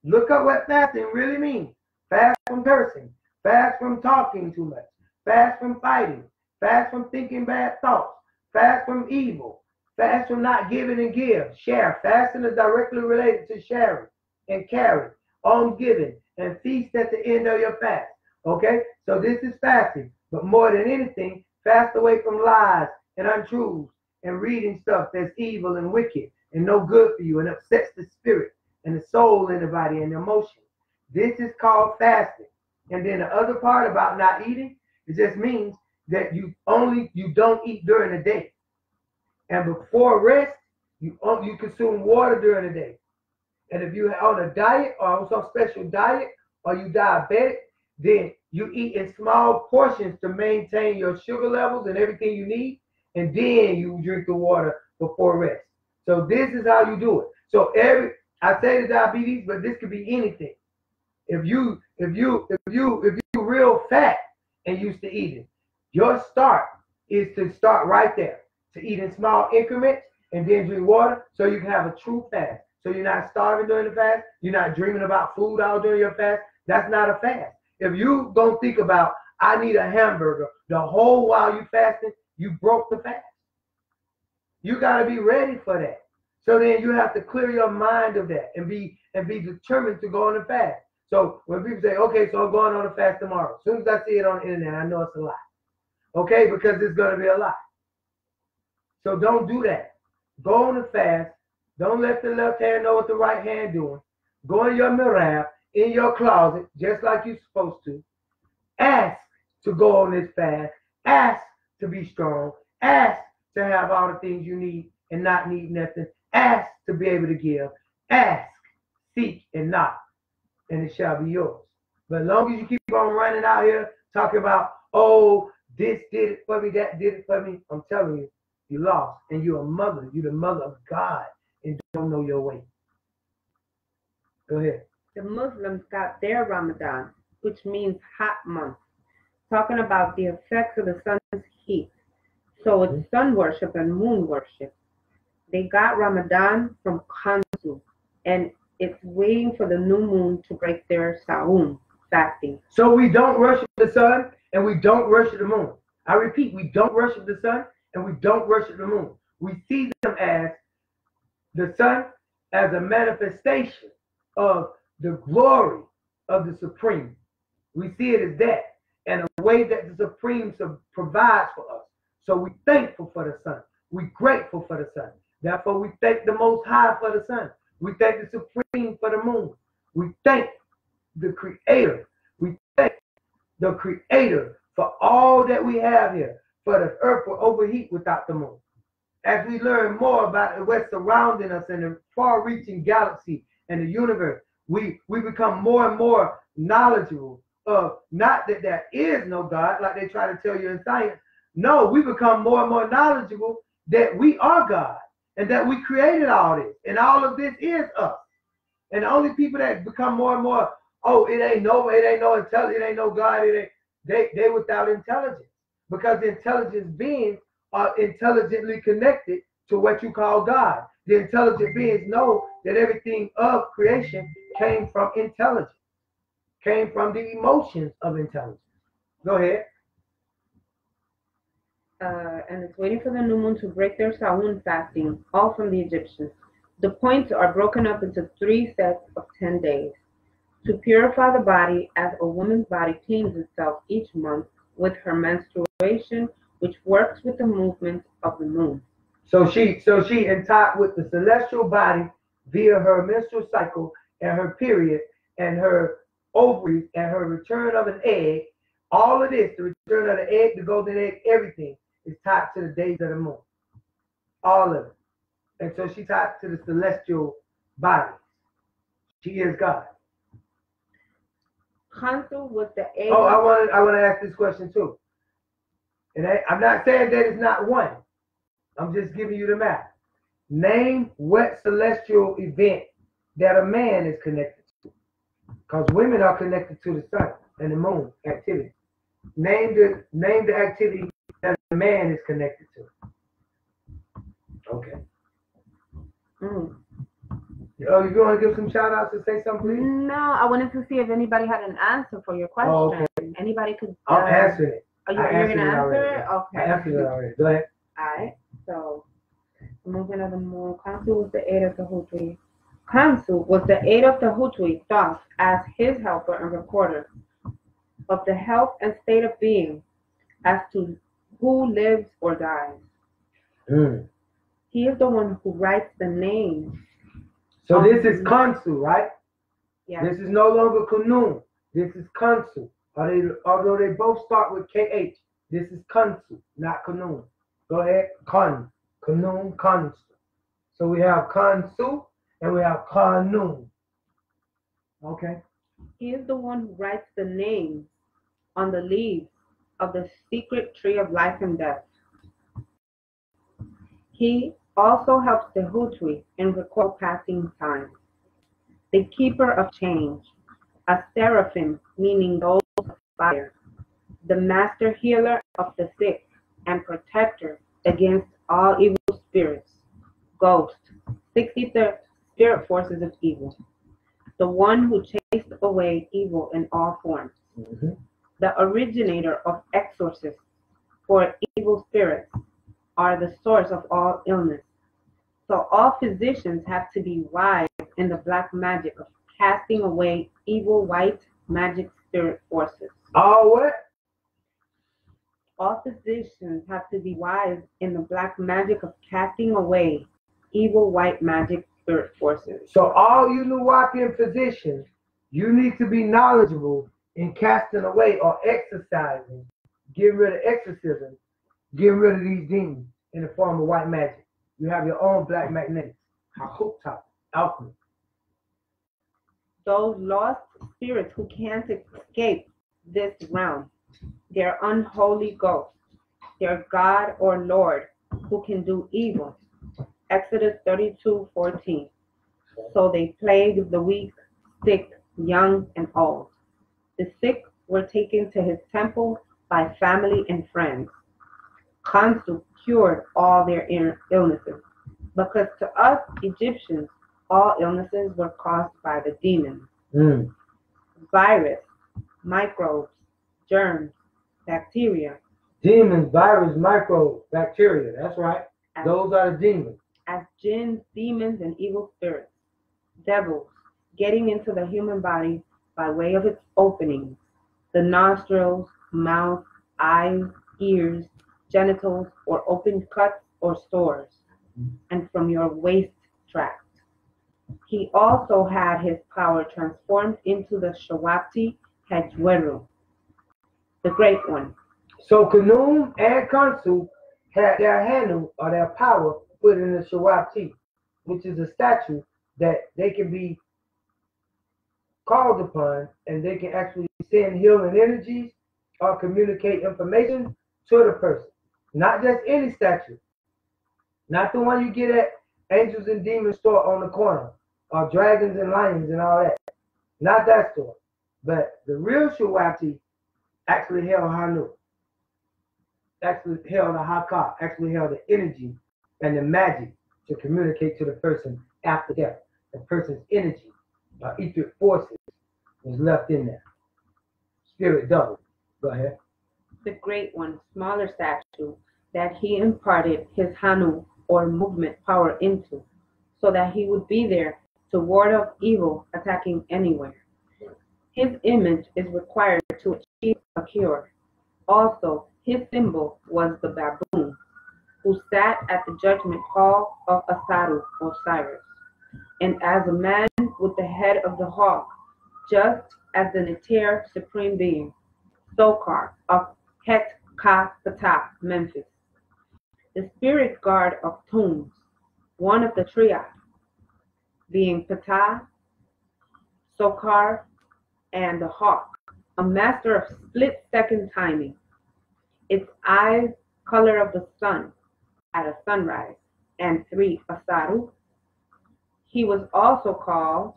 Look up what fasting really means. Fast from cursing. Fast from talking too much. Fast from fighting. Fast from thinking bad thoughts. Fast from evil. Fast from not giving and give. Share. Fasting is directly related to sharing and caring, almsgiving, and feast at the end of your fast. Okay? So this is fasting. But more than anything, fast away from lies and untruths and reading stuff that's evil and wicked and no good for you and upsets the spirit and the soul in the body and the emotion. This is called fasting. And then the other part about not eating, it just means that you don't eat during the day. And before rest, you consume water during the day. And if you're on a diet or on some special diet or you diabetic, then you eat in small portions to maintain your sugar levels and everything you need. And then you drink the water before rest. So this is how you do it. So I say the diabetes, but this could be anything. If you real fat and used to eating, your start is to start right there, to eat in small increments and then drink water so you can have a true fast. So you're not starving during the fast. You're not dreaming about food all during your fast. That's not a fast. If you don't think about, I need a hamburger the whole while you fasting, you broke the fast. You got to be ready for that. So then you have to clear your mind of that and be determined to go on the fast. So when people say, okay, so I'm going on a fast tomorrow, as soon as I see it on the internet, I know it's a lie. Okay, because it's going to be a lie. So don't do that. Go on the fast. Don't let the left hand know what the right hand doing. Go in your mirror, in your closet, just like you're supposed to. Ask to go on this fast. Ask to be strong. Ask to have all the things you need and not need nothing. Ask to be able to give. Ask, seek, and knock, and it shall be yours. But as long as you keep on running out here talking about, oh, this did it for me, that did it for me, I'm telling you, you lost. And you're a mother. You're the mother of God and don't know your way. Go ahead. The Muslims got their Ramadan, which means hot month, talking about the effects of the sun's heat. So it's sun worship and moon worship. They got Ramadan from Kansu, and it's waiting for the new moon to break their Sa'um, fasting. So we don't worship the sun and we don't worship the moon. I repeat, we don't worship the sun and we don't worship the moon. We see them as the sun as a manifestation of the glory of the Supreme. We see it as that and a way that the Supreme provides for us. So we're thankful for the sun. We're grateful for the sun. Therefore, we thank the Most High for the sun. We thank the Supreme for the moon. We thank the Creator. We thank the Creator for all that we have here. For the earth will overheat without the moon. As we learn more about what's surrounding us in the far-reaching galaxy and the universe, we become more and more knowledgeable of not that there is no God, like they try to tell you in science. No, we become more and more knowledgeable that we are God and that we created all this. And all of this is us. And the only people that become more and more oh, it ain't no intelligence, it ain't no God, it ain't they without intelligence. Because the intelligent beings are intelligently connected to what you call God. The intelligent beings know that everything of creation came from intelligence, came from the emotions of intelligence. Go ahead. And it's waiting for the new moon to break their Sahun fasting, all from the Egyptians. The points are broken up into 3 sets of 10 days. To purify the body, as a woman's body cleans itself each month with her menstruation, which works with the movement of the moon. So she in touch with the celestial body via her menstrual cycle and her period and her ovaries and her return of an egg. All of this, the return of the egg, the golden egg, everything is tied to the days of the moon. All of it. And so she tied to the celestial body. She is God. Khonsu was the egg. Oh, I want to ask this question too. And I'm not saying that it's not one. I'm just giving you the math. Name what celestial event that a man is connected to. Because women are connected to the sun and the moon activity. Name the activity that a man is connected to. Okay. Oh, you want to give some shout outs to say something, please? No, I wanted to see if anybody had an answer for your question. Oh, okay. Anybody could. I'm answering it. Are you're going to answer it? Okay. I answered it already. Go ahead. Alright, so the movement of the moon. Khonsu was the aid of the Hutui. Khonsu was the aid of the Hutui, thus as his helper and recorder of the health and state of being as to who lives or dies. He is the one who writes the names. So this is Khonsu, right? Yeah. This is no longer Kunun. This is Khonsu. Although they both start with KH. This is Khonsu, not Kunun. Go ahead. Kunun, Khonsu. So we have Khonsu and we have Khanun. Okay. He is the one who writes the names on the leaves of the secret tree of life and death. He also helps the Hutui in recall passing time. The keeper of change, a seraphim, meaning those of fire, the master healer of the sick and protector against all evil spirits, ghosts, 63rd spirit forces of evil, the one who chased away evil in all forms, the originator of exorcists, for evil spirits are the source of all illness. So all physicians have to be wise in the black magic of casting away evil white magic spirit forces. All what? All physicians have to be wise in the black magic of casting away evil white magic spirit forces. So all you Nuwapian physicians, you need to be knowledgeable in casting away or exercising, getting rid of exorcism, getting rid of these demons in the form of white magic. You have your own black magnetics, alchemy. Those lost spirits who can't escape this realm, their unholy ghosts, their God or Lord who can do evil. Exodus 32:14. So they plagued the weak, sick, young, and old. The sick were taken to his temple by family and friends. Khonsu cured all their illnesses, because to us Egyptians, all illnesses were caused by the demons. Virus, microbes, germs, bacteria. Demons, virus, microbes, bacteria. That's right. Those are the demons. As jinns, demons, and evil spirits. Devils, getting into the human body by way of its openings, the nostrils, mouth, eyes, ears, genitals, or open cuts or sores, and from your waist tract. He also had his power transformed into the Shawapti Hajweru, the Great One. So Khnum and Khonsu had their handle or their power put in the Shawapti, which is a statue that they can be called upon and they can actually send healing energies or communicate information to the person. Not just any statue. Not the one you get at Angels and Demons store on the corner, or Dragons and Lions and all that. Not that store. But the real Shawati actually held Hanu, actually held the Haka, actually held the energy and the magic to communicate to the person after death. The person's energy, etheric forces, was left in there. Spirit double. Go ahead. The great one, smaller statue, that he imparted his Hanu or movement power into, so that he would be there to ward off evil attacking anywhere. His image is required to achieve a cure. Also, his symbol was the baboon, who sat at the judgment hall of Asaru, Osiris, and as a man with the head of the hawk, just as the Neter supreme being, Sokar of Het-Ka-Ptah, Memphis. The spirit guard of tombs, one of the triad, being Ptah, Sokar, and the hawk, a master of split-second timing, its eyes color of the sun at a sunrise, and 3 Asaru. He was also called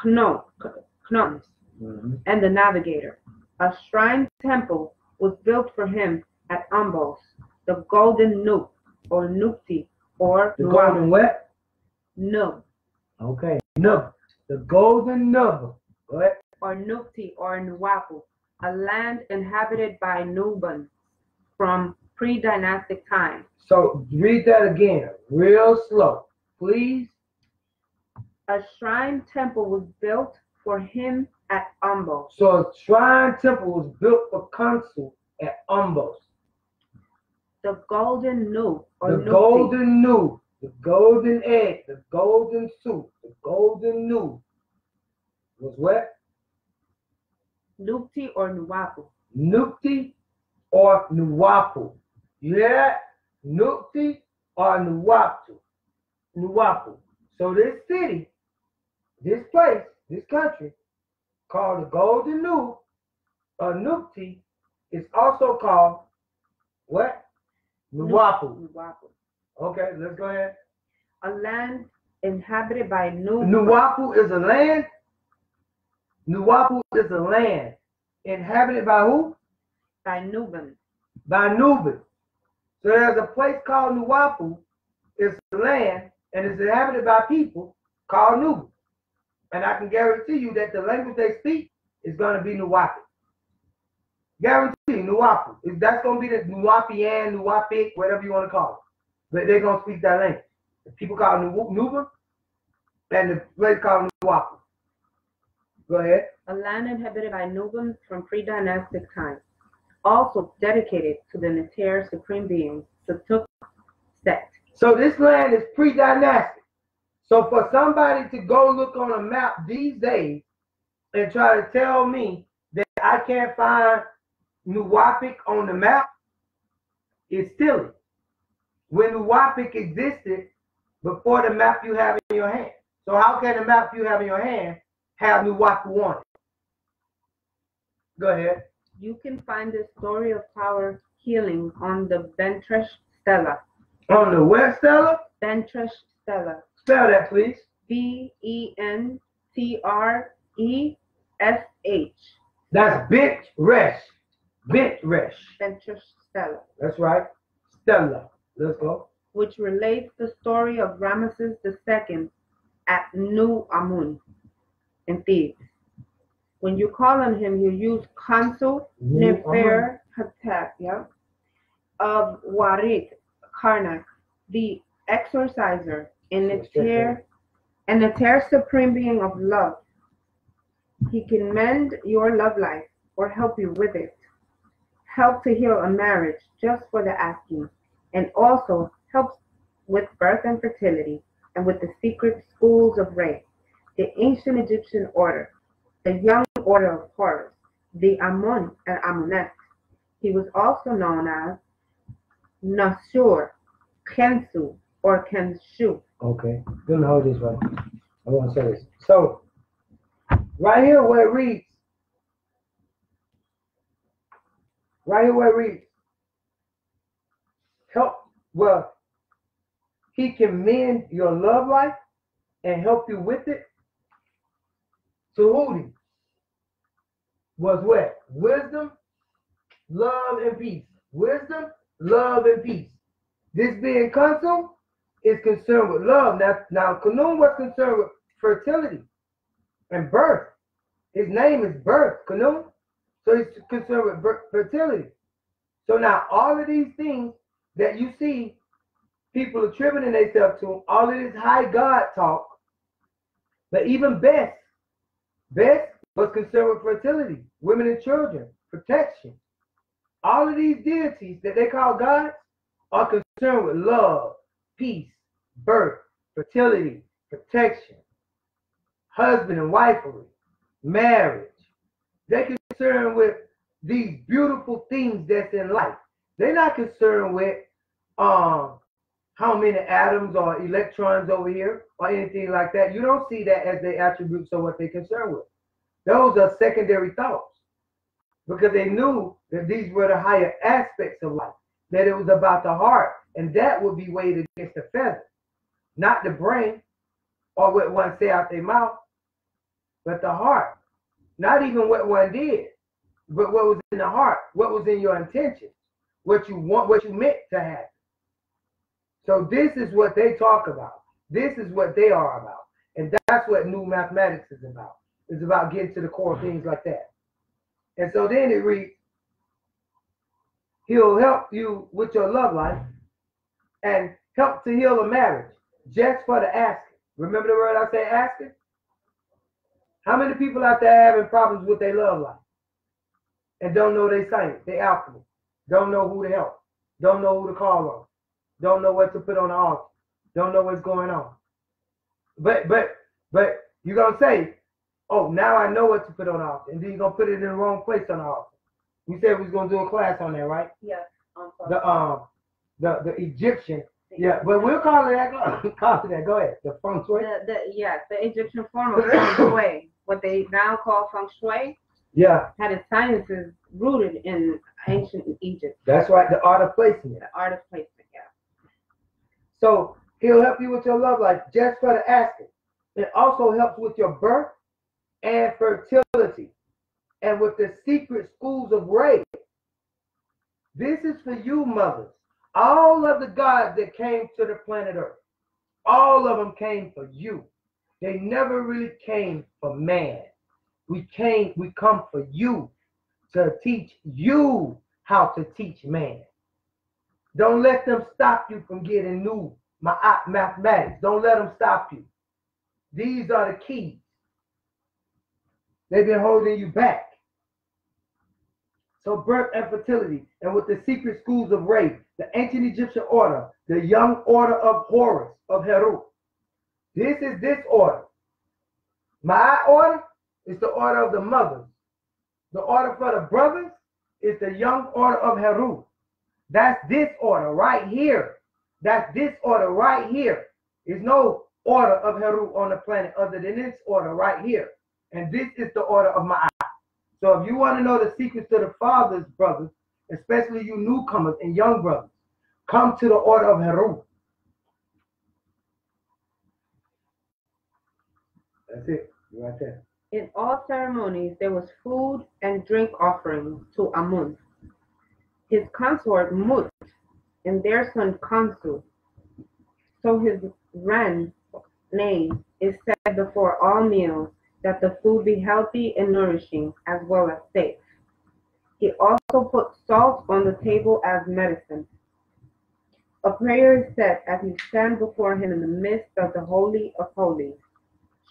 Knoms, and the navigator. A shrine temple was built for him at Umbos, the golden Nup, or Nupti, or The golden what? Nub, Okay. Nub. The golden nub. Go ahead. or Nupti, or Nuwapu, a land inhabited by Nubans from pre-dynastic times. So read that again, real slow, please. A shrine temple was built for him at Umbos. So a shrine temple was built for Consul at Umbos. The golden Nub, or The Nupti, golden new, the golden egg, the golden soup, the golden new was what? Nupti, or Nuwapu. Nupti or Nuwapu. You hear that? Nupti or Nuwapu. Nuwapu. So this city, this place, this country, called the Golden New, or Nupti, is also called what? Nuwapu. Nuwapu. Okay, let's go ahead. A land inhabited by Nubans. Nuwapu is a land. Nuwapu is a land inhabited by who? By Nubans. By Nubans. So there's a place called Nuwapu. It's a land and it's inhabited by people called Nubans. And I can guarantee you that the language they speak is going to be Nuwapi. Guarantee Nuwapu. That's going to be the Nuwapian, Nuwapic, whatever you want to call it. But they're going to speak that language. The people called Nuba and the place called Nuwapu. Go ahead. A land inhabited by Nubans from pre-dynastic times. Also dedicated to the Neter supreme being, Satuk Set. So this land is pre-dynastic. So for somebody to go look on a map these days and try to tell me that I can't find Nuwapic on the map is silly. When Nuwapic existed before the map you have in your hand. So how can the map you have in your hand have Nuwapu on it? Go ahead. You can find the story of power healing on the Bentresh Stela. On the what stela? Bentresh Stela. Spell that, please. Bentresh. That's Bent Resh. Bent Resh. Bentresh Stela. That's right. Stella. Let's go. Which relates the story of Ramesses II at Nu Amun in Thebes. When you call on him, you use Consul Nefer Hatep of Warit Karnak, the exorciser, and Neter supreme being of love. He can mend your love life or help you with it. Help to heal a marriage just for the asking, and also helps with birth and fertility, and with the secret schools of Re, the ancient Egyptian order, the young order of Horus, the Amun and Amunet. He was also known as Nasur, Kensu, or Kenshu. Okay. Let me hold this right. I want to say this. So, right here where it reads, help, well, he can mend your love life and help you with it. Tahuti was what? Wisdom, love, and peace. Wisdom, love, and peace. This being Consul is concerned with love. Now Kanun was concerned with fertility and birth. His name is Birth, Kanun. So he's concerned with fertility. So now all of these things that you see people attributing themselves to, all of this high God talk, but even Best was concerned with fertility, women and children, protection. All of these deities that they call gods are concerned with love, peace, birth, fertility, protection, husband and wifery, marriage. They're concerned with these beautiful things that's in life. They're not concerned with how many atoms or electrons over here or anything like that. You don't see that as their attributes or what they're concerned with. Those are secondary thoughts because they knew that these were the higher aspects of life, that it was about the heart, and that would be weighed against the feather, not the brain or what one say out their mouth, but the heart. Not even what one did, but what was in the heart, what was in your intention, what you want, what you meant to happen. So this is what they talk about. This is what they are about. And that's what new mathematics is about. It's about getting to the core of things like that. And so then it reads, he'll help you with your love life and help to heal a marriage just for the asking. Remember the word I say, asking? How many people out there having problems with their love life and don't know they saint, they alchemists, don't know who to help, don't know who to call on, don't know what to put on the altar, don't know what's going on. But you're gonna say, oh, now I know what to put on the altar, and then you're gonna put it in the wrong place on the altar. We said we was gonna do a class on that, right? Yes. The Egyptian. Yeah, but we'll call it that. Call it that. Go ahead. The feng shui. The Egyptian form of feng shui, what they now call feng shui. Yeah. Had its sciences rooted in ancient Egypt. That's right. The art of placement. The art of placement. Yeah. So he'll help you with your love life just for the asking. It also helps with your birth and fertility, and with the secret schools of Ra. This is for you, mothers. All of the gods that came to the planet Earth, all of them came for you. They never really came for man. We come for you to teach you how to teach man. Don't let them stop you from getting new mathematics. Don't let them stop you. These are the keys. They've been holding you back. So birth and fertility, and with the secret schools of Ra, the ancient Egyptian order, the young order of Horus, of Heru. This is this order. My order is the order of the mothers. The order for the brothers is the young order of Heru. That's this order right here. That's this order right here. There's no order of Heru on the planet other than this order right here. And this is the order of Ma'at. So if you want to know the secrets to the Father's brothers, especially you newcomers and young brothers, come to the order of Heru. That's it. Right there. In all ceremonies, there was food and drink offerings to Amun, his consort Mut, and their son Consul. So his Ren name is said before all meals, that the food be healthy and nourishing as well as safe. He also put salt on the table as medicine. A prayer is said as you stand before him in the midst of the Holy of Holies,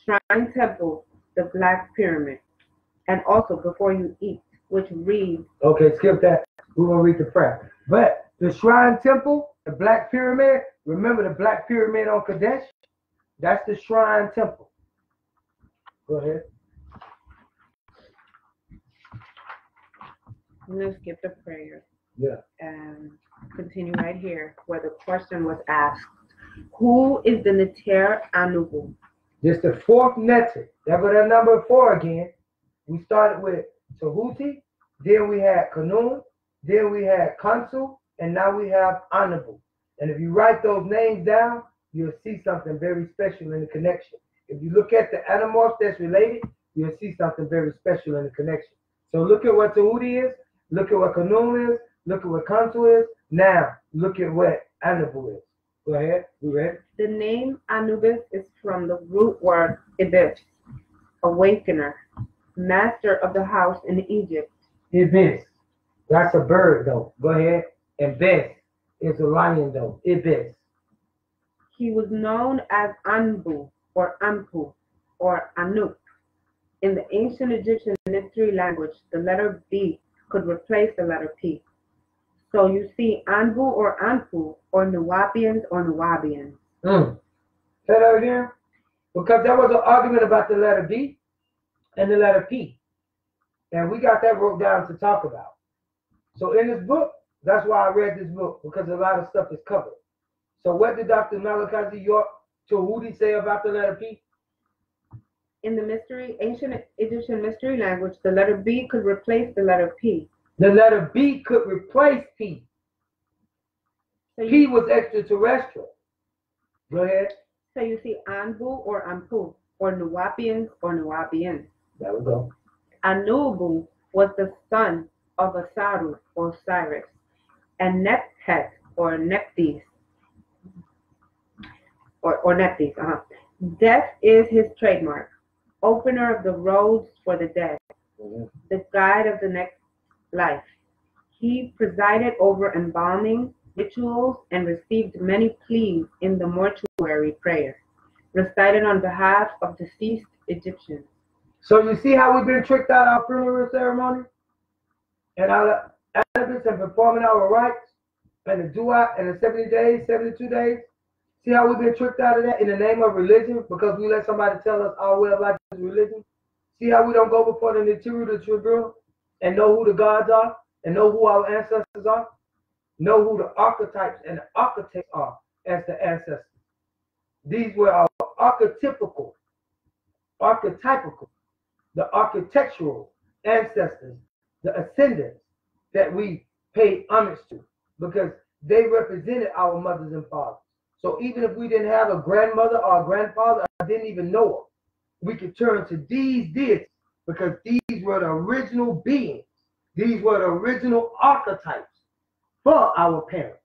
Shrine Temple, the Black Pyramid, and also before you eat, which reads... Okay, skip that. We're going to read the prayer. But the Shrine Temple, the Black Pyramid, remember the Black Pyramid on Kadesh? That's the Shrine Temple. Go ahead. Let's skip the prayer. Yeah. And continue right here where the question was asked. Who is the Neter Anubu? Just the fourth netter. There go that number 4 again. We started with Tahuti, then we had Kanun, then we had Consul, and now we have Anubu. And if you write those names down, you'll see something very special in the connection. If you look at the animorphs that's related, you'll see something very special in the connection. So look at what Tahuti is, look at what Kanum is, look at what Consul is. Now, look at what Anabu is. Go ahead, we ready? The name Anubis is from the root word Ibis, awakener, master of the house in Egypt. Ibis. That's a bird, though. Go ahead. And Bes is a lion, though. Ibis. He was known as Anbu or Anpu or Anuk. In the ancient Egyptian mystery language, the letter B could replace the letter P. So you see Anbu or Anpu or Nuwapians or Nuwabians. Say that again. Because there was an argument about the letter B and the letter P. And we got that wrote down to talk about. So in this book, that's why I read this book, because a lot of stuff is covered. So what did Dr. Malachi York Tahuti say about the letter P? In the ancient Egyptian mystery language, the letter B could replace the letter P. The letter B could replace P. So P was extraterrestrial. Go ahead. So you see Anbu or Anpu or Nuwapians or Nuwabians. There we go. Anubu was the son of Asaru or Cyrus, and Nephet or Nephthys or Nephthys. Death is his trademark, opener of the roads for the dead, the guide of the next life. He presided over embalming rituals and received many pleas in the mortuary prayer, recited on behalf of deceased Egyptians. So you see how we've been tricked out our funeral ceremony? And our activists and performing our rites and the dua and the 70 days, 72 days. See how we've been tricked out of that in the name of religion because we let somebody tell us our way of life is religion? See how we don't go before the Nibiru, the Tribunal, and know who the gods are and know who our ancestors are? Know who the archetypes and the architects are as the ancestors. These were our archetypical, the architectural ancestors, the ascendants that we pay homage to because they represented our mothers and fathers. So even if we didn't have a grandmother or a grandfather, I didn't even know them, we could turn to these deities because these were the original beings. These were the original archetypes for our parents.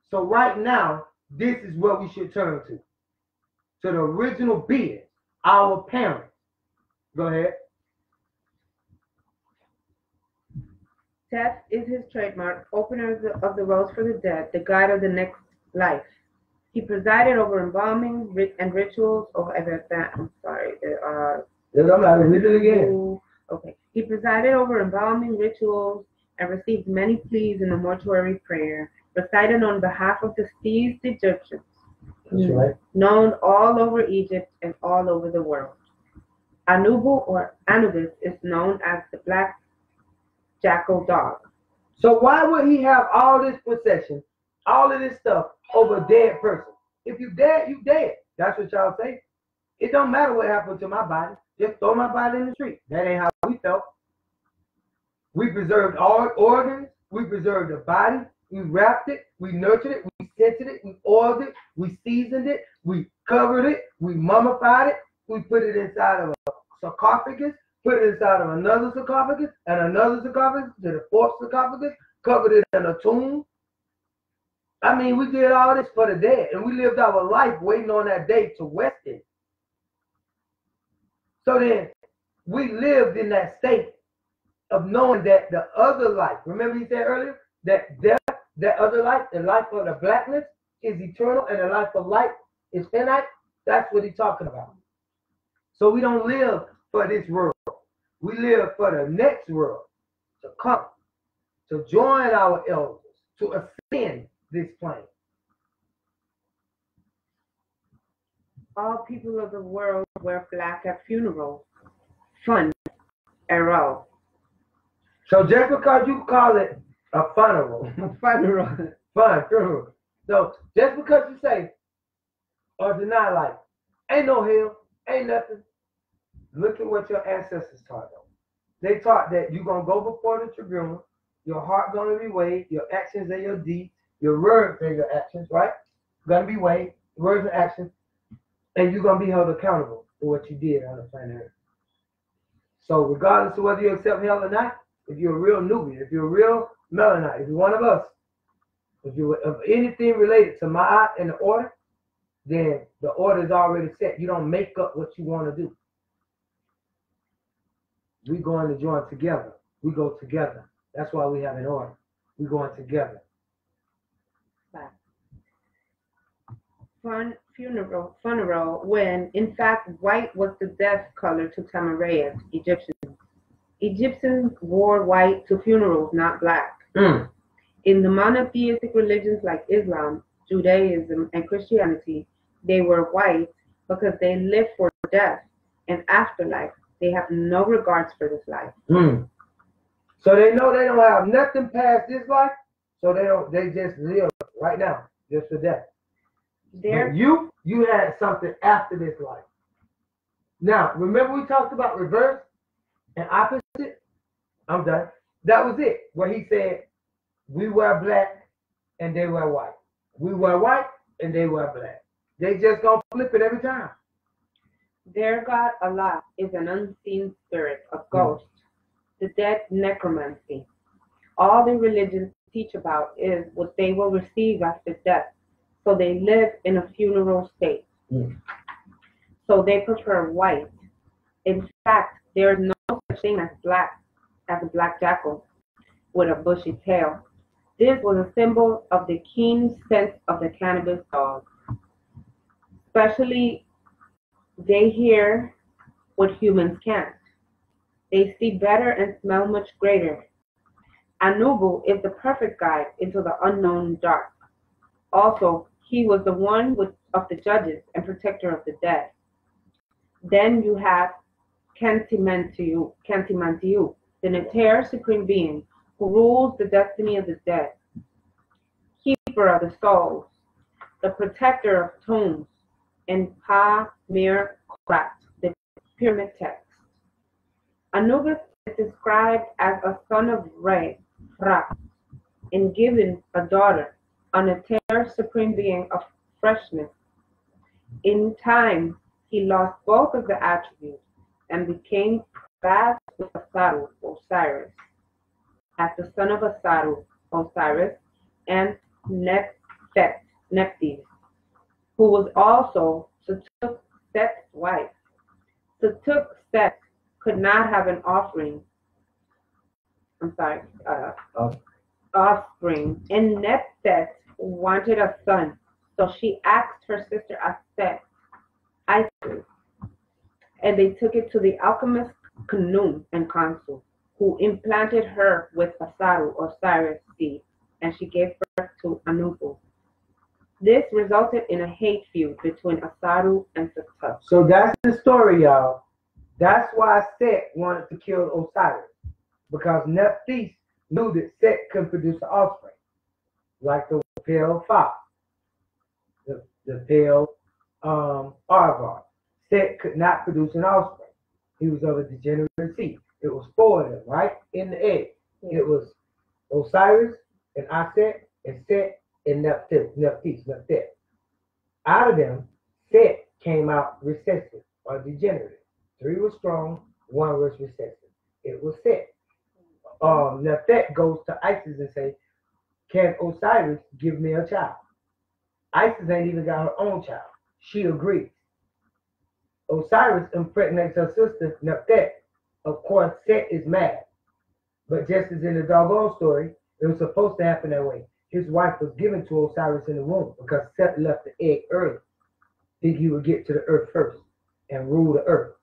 So right now, this is what we should turn to the original beings, our parents. Go ahead. Death is his trademark, opener of the roads for the dead, the guide of the next life. He presided over embalming and rituals of I'm sorry. I'm not read it again. Okay. He presided over embalming rituals and received many pleas in the mortuary prayer, recited on behalf of deceased Egyptians. That's right. Known all over Egypt and all over the world. Anubu or Anubis is known as the black jackal dog. So why would he have all this possession, all of this stuff over a dead person? If you dead, you dead. That's what y'all say. It don't matter what happened to my body. Just throw my body in the street. That ain't how we felt. We preserved all organs. We preserved the body. We wrapped it. We nurtured it. We scented it. We oiled it. We seasoned it. We covered it. We mummified it. We put it inside of a sarcophagus. Put it inside of another sarcophagus and another sarcophagus to the fourth sarcophagus. Covered it in a tomb. I mean, we did all this for the dead. And we lived our life waiting on that day to rest it. So then, we lived in that state of knowing that the other life, remember he said earlier, that death, that other life, the life of the blackness is eternal and the life of light is finite. That's what he's talking about. So we don't live for this world. We live for the next world to come, to join our elders, to ascend this plane. All people of the world wear black at funerals. Fun. Arrow. So just because you call it a funeral, funeral. So just because you say or deny life, ain't no hell, ain't nothing. Look at what your ancestors taught them. They taught that you're gonna go before the tribunal, your heart gonna be weighed, your actions and your deeds, your words and your actions, right? Gonna be weighed, words and actions, and you're gonna be held accountable. for what you did on the planet Earth. So regardless of whether you accept hell or not, if you're a real Nubian, if you're a real Melanite, if you're one of us, if you're of anything related to Ma'at and the order, then the order is already set. You don't make up what you want to do. We're going to join together. We go together. That's why we have an order. We're going together. Funeral, when in fact white was the death color to Tamareans, Egyptians. Egyptians wore white to funerals, not black. In the monotheistic religions like Islam, Judaism, and Christianity, they were white because they live for death and afterlife. They have no regards for this life. So they know they don't have nothing past this life, so they just live right now, just for death. But you had something after this life. Now, remember we talked about reverse and opposite? I'm done. That was it, where he said, we wear black and they wear white. We wear white and they wear black. They just gonna flip it every time. Their God, Allah, is an unseen spirit, a ghost, the dead necromancy. All the religions teach about is what they will receive after death. So they live in a funeral state. So they prefer white. In fact, there is no such thing as a black jackal with a bushy tail. This was a symbol of the keen sense of the cannabis dog. Especially, they hear what humans can't. They see better and smell much greater. Anubu is the perfect guide into the unknown dark. Also, he was the one of the judges and protector of the dead. Then you have Kantimantiu, the Neter Supreme Being, who rules the destiny of the dead, keeper of the souls, the protector of tombs, and Pa-Mir Krat, the pyramid text. Anubis is described as a son of Ra, and given a daughter, a Neter Supreme Being of freshness. In time, he lost both of the attributes and became fast with Asaru, Osiris, as the son of Asaru, Osiris, and Nephthys, who was also Set's wife. Set could not have an offspring, and Nephthys wanted a son, so she asked her sister Isis, and they took it to the alchemist Khnum and Consul, who implanted her with Asaru, Osiris seed, and she gave birth to Anubu. This resulted in a hate feud between Asaru and Set. So that's the story, y'all. That's why Set wanted to kill Osiris, because Nephthys knew that Set could produce an offspring, like the pale fox, the pale Arvar. Set could not produce an offspring. He was of a degenerate seed. It was four of them, right? In the egg. It was Osiris and Aset and Set and Nephthys. Out of them, Set came out recessive or degenerate. 3 was strong, 1 was recessive. It was Set. Nephthys goes to Isis and say, can Osiris give me a child? Isis ain't even got her own child. She agrees. Osiris impregnates her sister, Nephthys. Of course, Set is mad. But just as in the doggone story, it was supposed to happen that way. His wife was given to Osiris in the womb because Set left the egg early. Think he would get to the earth first and rule the earth.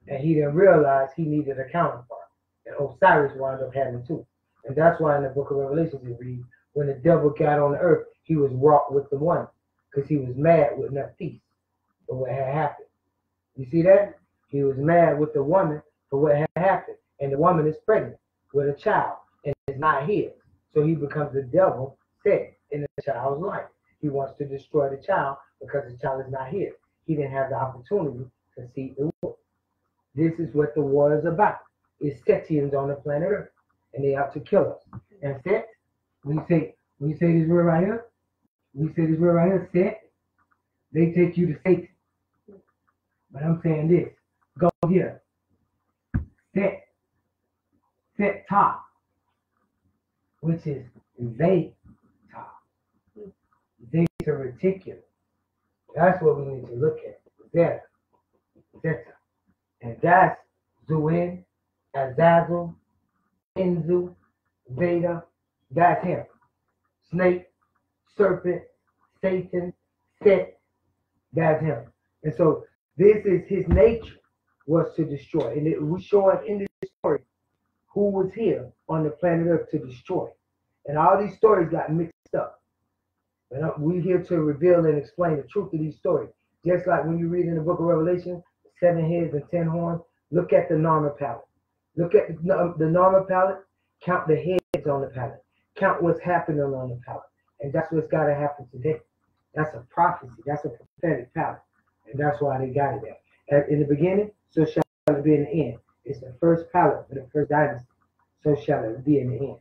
And he didn't realize he needed a counterpart. And Osiris wound up having 2. And that's why in the book of Revelations it reads, when the devil got on the earth, he was wrought with the one, because he was mad with Nephthys for what had happened. You see that? He was mad with the woman for what had happened. And the woman is pregnant with a child, and it's not his. So he becomes the devil Set in the child's life. He wants to destroy the child because the child is not his. He didn't have the opportunity to see the war. This is what the war is about. It's Setians on the planet Earth, and they out to kill us. And Set, when you say this word right here, Set, they take you to Satan. But I'm saying this. Go here. Set top, which is zeta. Zeta reticulum. That's what we need to look at. Zeta. And that's Zuin, Azazel, Enzu, Zeta. That's him. Snake, serpent, Satan, Set. That's him. And so this is his nature, was to destroy. And it was showing in this story who was here on the planet Earth to destroy. And all these stories got mixed up. And we're here to reveal and explain the truth of these stories. Just like when you read in the book of Revelation, 7 heads and 10 horns, look at the normal palette. Look at the normal palette, count the heads on the palette. Count what's happening on the palette. And that's what's got to happen today. That's a prophecy. That's a prophetic palette. And that's why they got it there. In the beginning, so shall it be in the end. It's the first palette for the first dynasty. So shall it be in the end.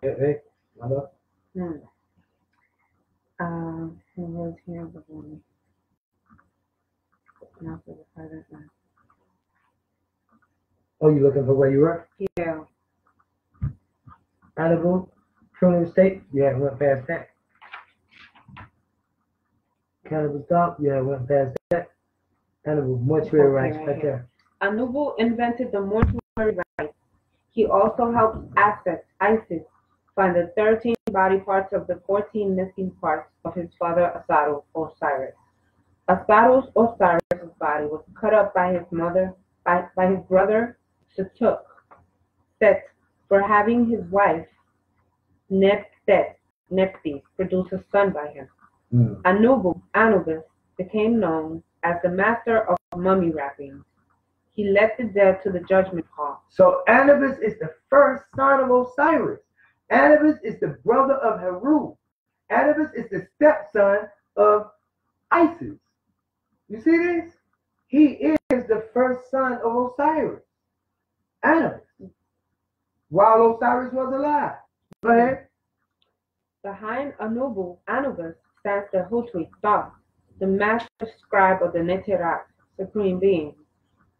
Okay? My love? Who was here before me? Not for the present one. Oh, you looking for where you were? Yeah. Animal, criminal state? Yeah, went past that. Cannabis stop? Yeah, went past that. Animal mortuary rights right there. Anubis invented the mortuary rites. He also helped Isis find the 13 body parts of the 14 missing parts of his father Osiris. Osiris' body was cut up by his brother Set for having his wife Nephthys produce a son by him. Anubis became known as the master of mummy wrapping. He led the dead to the judgment hall. So Anubis is the first son of Osiris. Anubis is the brother of Heru. Anubis is the stepson of Isis. You see this? He is the first son of Osiris. Anubis. While Osiris was alive. Go ahead. Behind Anubis stands the Hutwi Thoth, the master scribe of the Neterat, supreme being,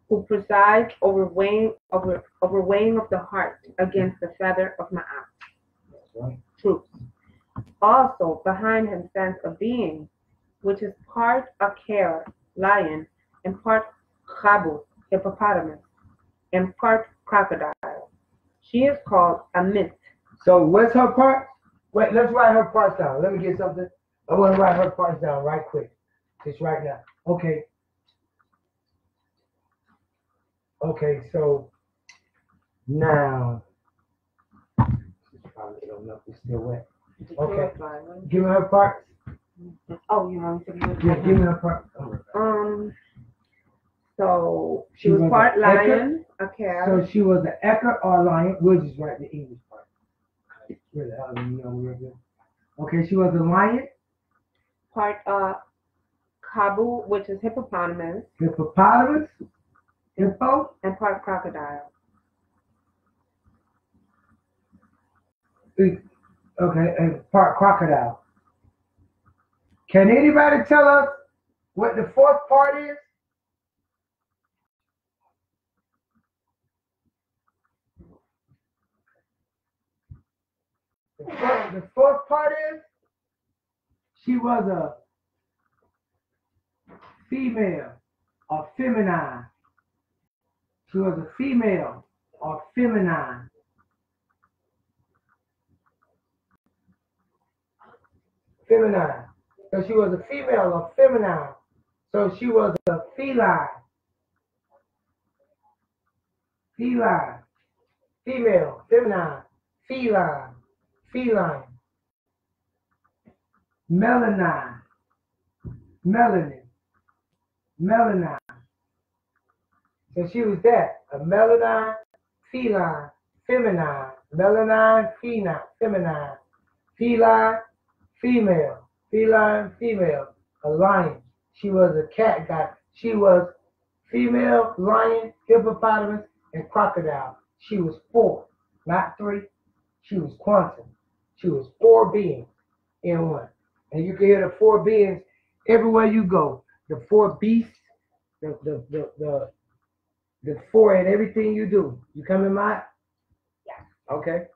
who presides over weighing of the heart against the feather of Ma'at. That's right. Troops. Also behind him stands a being which is part A.K.A, lion, and part Khabu, hippopotamus, and part crocodile. She is called Amit. So what's her part? Wait, let's write her parts down. Let me get something. I want to write her parts down right quick. Just right now. Okay. Okay, so now probably don't know if it's still wet. Okay. Give me her parts. Oh, you want to Yeah, give me her parts. So she was part lion, A.K.A. So she was an Ecker or a lion. We'll just write the English part. Where the hell do you know we're good? Okay, she was a lion. Part Khabu, which is hippopotamus. Hippopotamus. Hippo. And part crocodile. Okay, and part crocodile. Can anybody tell us what the fourth part is? The fourth part is she was a female or feminine. She was a female or feminine. Feminine. So she was a female or feminine. So she was a feline. Feline. Female, feminine, feline, feline. Melanin. Melanin. Melanin. So she was that. A melanin, feline, feminine. Melanin, feline, feminine. Feline, female. Feline, female. A lion. She was a cat guy. She was female, lion, hippopotamus, and crocodile. She was 4, not 3. She was quantum. She was 4 beings in one. And you can hear the 4 beings everywhere you go. The 4 beasts, the four in everything you do. You coming, Mike? Yeah. Okay.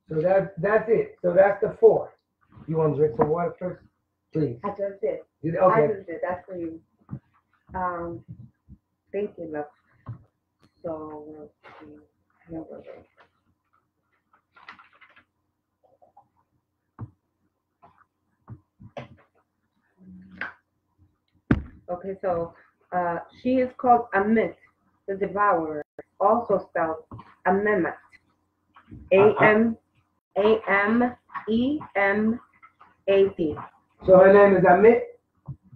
So that's it. So that's the four. You want to drink some water first, please? I just did. Okay. I just did. That's for you. Thank you, love. So let's see. Here we go. Okay, so she is called Amit, the devourer, also spelled Amemet. A-M-E-M-E-M-A-T. So her name is Amit,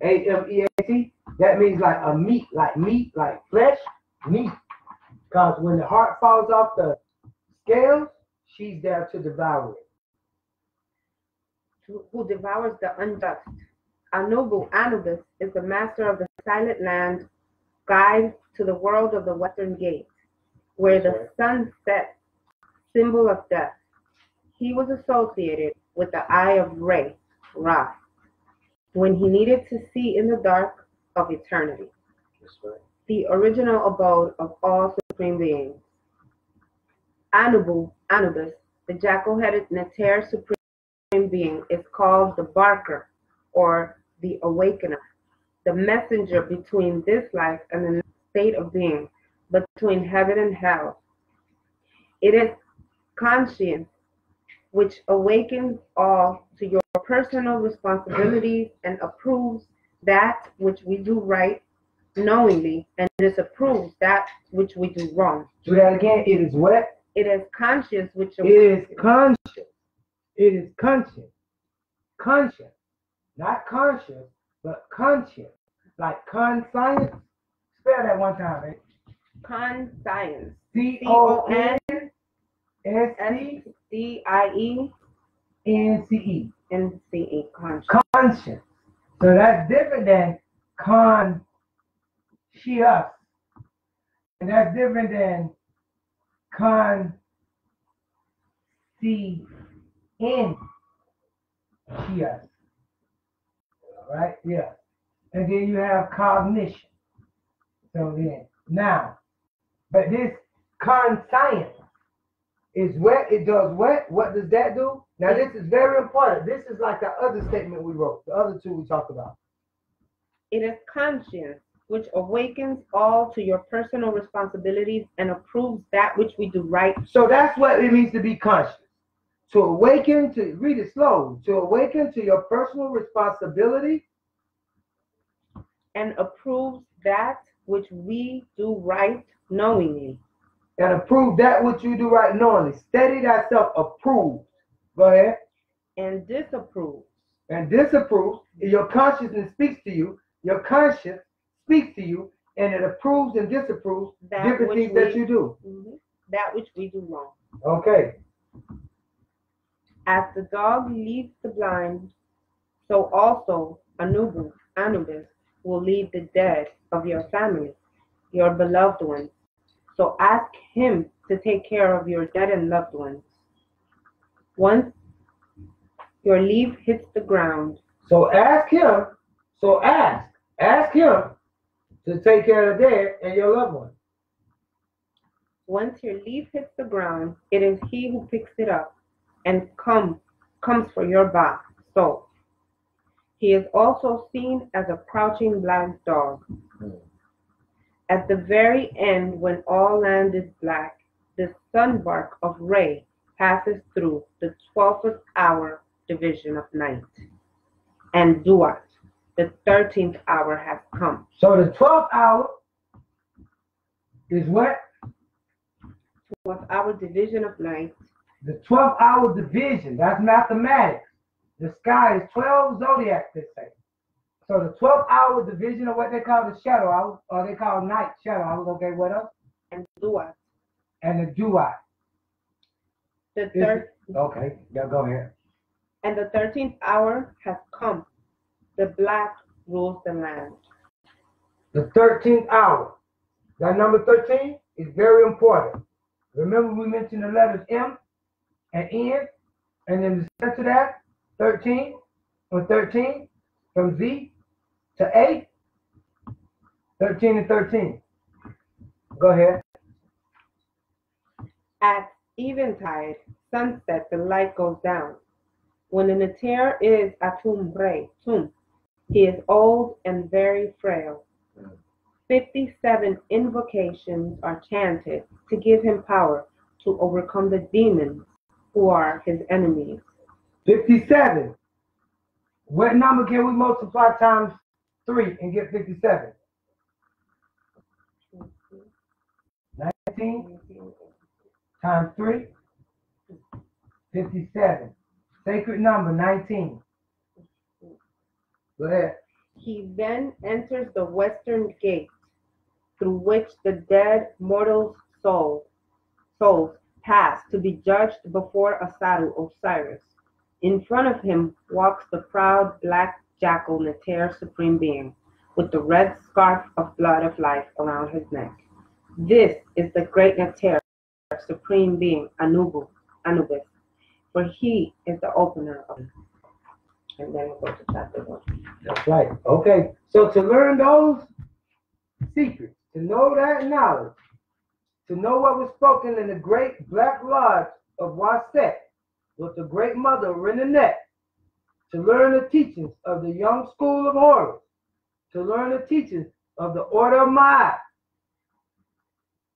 A-M-E-A-T. That means like a meat, like flesh, meat. Because when the heart falls off the scales, she's there to devour it. Who devours the unjust. Anubis is the master of the silent land, guide to the world of the western gate, where the sun sets, symbol of death. He was associated with the eye of Ra, when he needed to see in the dark of eternity. That's right. The original abode of all supreme beings. Anubis, the jackal-headed Neter supreme being, is called the Barker, or the Awakener, the messenger between this life and the state of being, between heaven and hell. It is conscience which awakens all to your personal responsibilities and approves that which we do right knowingly and disapproves that which we do wrong. Do that again. It is what? It is conscience which It is conscious. It is conscious. Conscious. Not conscious, but conscious. Like conscience. Spell that one time, right? Conscience. C-O-N-S-C-I-E-N-C-E. Conscience. So that's different than conscious. And that's different than conscientious. Right? Yeah. And then you have cognition. So then, now, but this conscience is what it does. What does that do? Now, this is very important. This is like the other statement we wrote, the other two we talked about. It is conscience which awakens all to your personal responsibilities and approves that which we do right. So that's what it means to be conscious. To awaken, to read it slow, to awaken to your personal responsibility and approves that which we do right knowingly. And approve that which you do right knowingly. Steady thyself approves. Go ahead. And disapproves. And disapproves. Your consciousness speaks to you. Your conscience speaks to you, and it approves and disapproves different things that you do. That which we do wrong. Okay. As the dog leads the blind, so also Anubis will lead the dead of your family, your beloved ones. So ask him to take care of your dead and loved ones. Once your leaf hits the ground. So ask him. So ask him to take care of the dead and your loved ones. Once your leaf hits the ground, it is he who picks it up and comes for your soul. He is also seen as a crouching black dog. At the very end, when all land is black, the sunbark of Re passes through the 12th hour division of night. And Duat, the 13th hour has come. So the 12th hour is what? 12th hour division of night. The 12th hour division, that's mathematics. The sky is 12 zodiacs, they say. So the 12th hour division of what they call the shadow hours, or they call night shadow hours. Okay, what else? And Duat. And the Duat. Okay, yeah, go ahead. And the 13th hour has come. The black rules the land. The 13th hour. That number 13 is very important. Remember we mentioned the letters M and N, and then the center to that, 13, from 13, from Z to A, 13 and 13. Go ahead. At eventide, sunset, the light goes down. When the Neter is Atum Re, Tum, he is old and very frail. 57 invocations are chanted to give him power to overcome the demons who are his enemies. 57. What number can we multiply times 3 and get 57? 19 times 3, 57. Sacred number 19. Go ahead. He then enters the western gate, through which the dead mortals' souls pass to be judged before Asaru Osiris. In front of him walks the proud black jackal Neter Supreme Being, with the red scarf of blood of life around his neck. This is the great Neter Supreme Being, Anubis, for he is the opener of it. And then we'll go to chapter 1. That's right. Okay. So to learn those secrets, to know that knowledge, to know what was spoken in the great black lodge of Waset with the great mother Renenet, to learn the teachings of the young school of Horus, to learn the teachings of the order of Ma'at.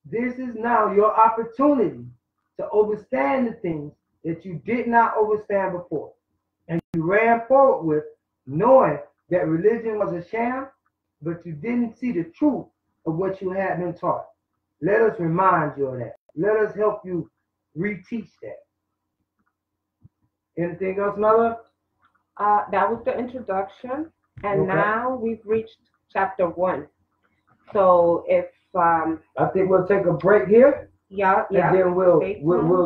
This is now your opportunity to understand the things that you did not understand before. And you ran forward with, knowing that religion was a sham, but you didn't see the truth of what you had been taught. Let us remind you of that. Let us help you reteach that. Anything else, Mother? That was the introduction, and Okay. now we've reached chapter 1. So if I think we'll take a break here, yeah, and then we'll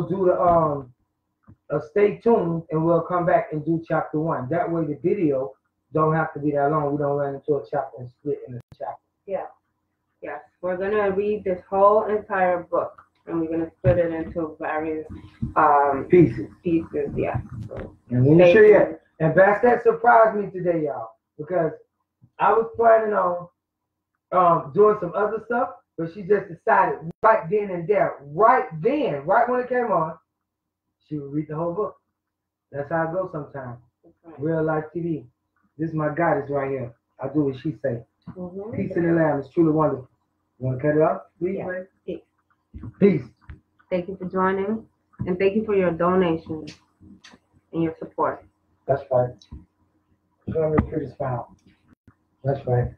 do the stay tuned, and we'll come back and do chapter 1. That way, the video don't have to be that long. We don't run into a chapter and split in a chapter. Yeah. Yes, we're gonna read this whole entire book, and we're gonna split it into various Pieces. Yeah. So, And when you sure yet, and Bastet surprised me today, y'all, because I was planning on doing some other stuff, but she just decided right then and there, right when it came on, she would read the whole book. That's how it goes sometimes. right. Real life TV. This is my goddess right here. I do what she say. Mm-hmm. Peace in the Lamb is truly wonderful. You want to cut it off? Please, Yeah. Peace. Peace. Thank you for joining, and thank you for your donations and your support. That's right. Show me a pretty smile. That's right.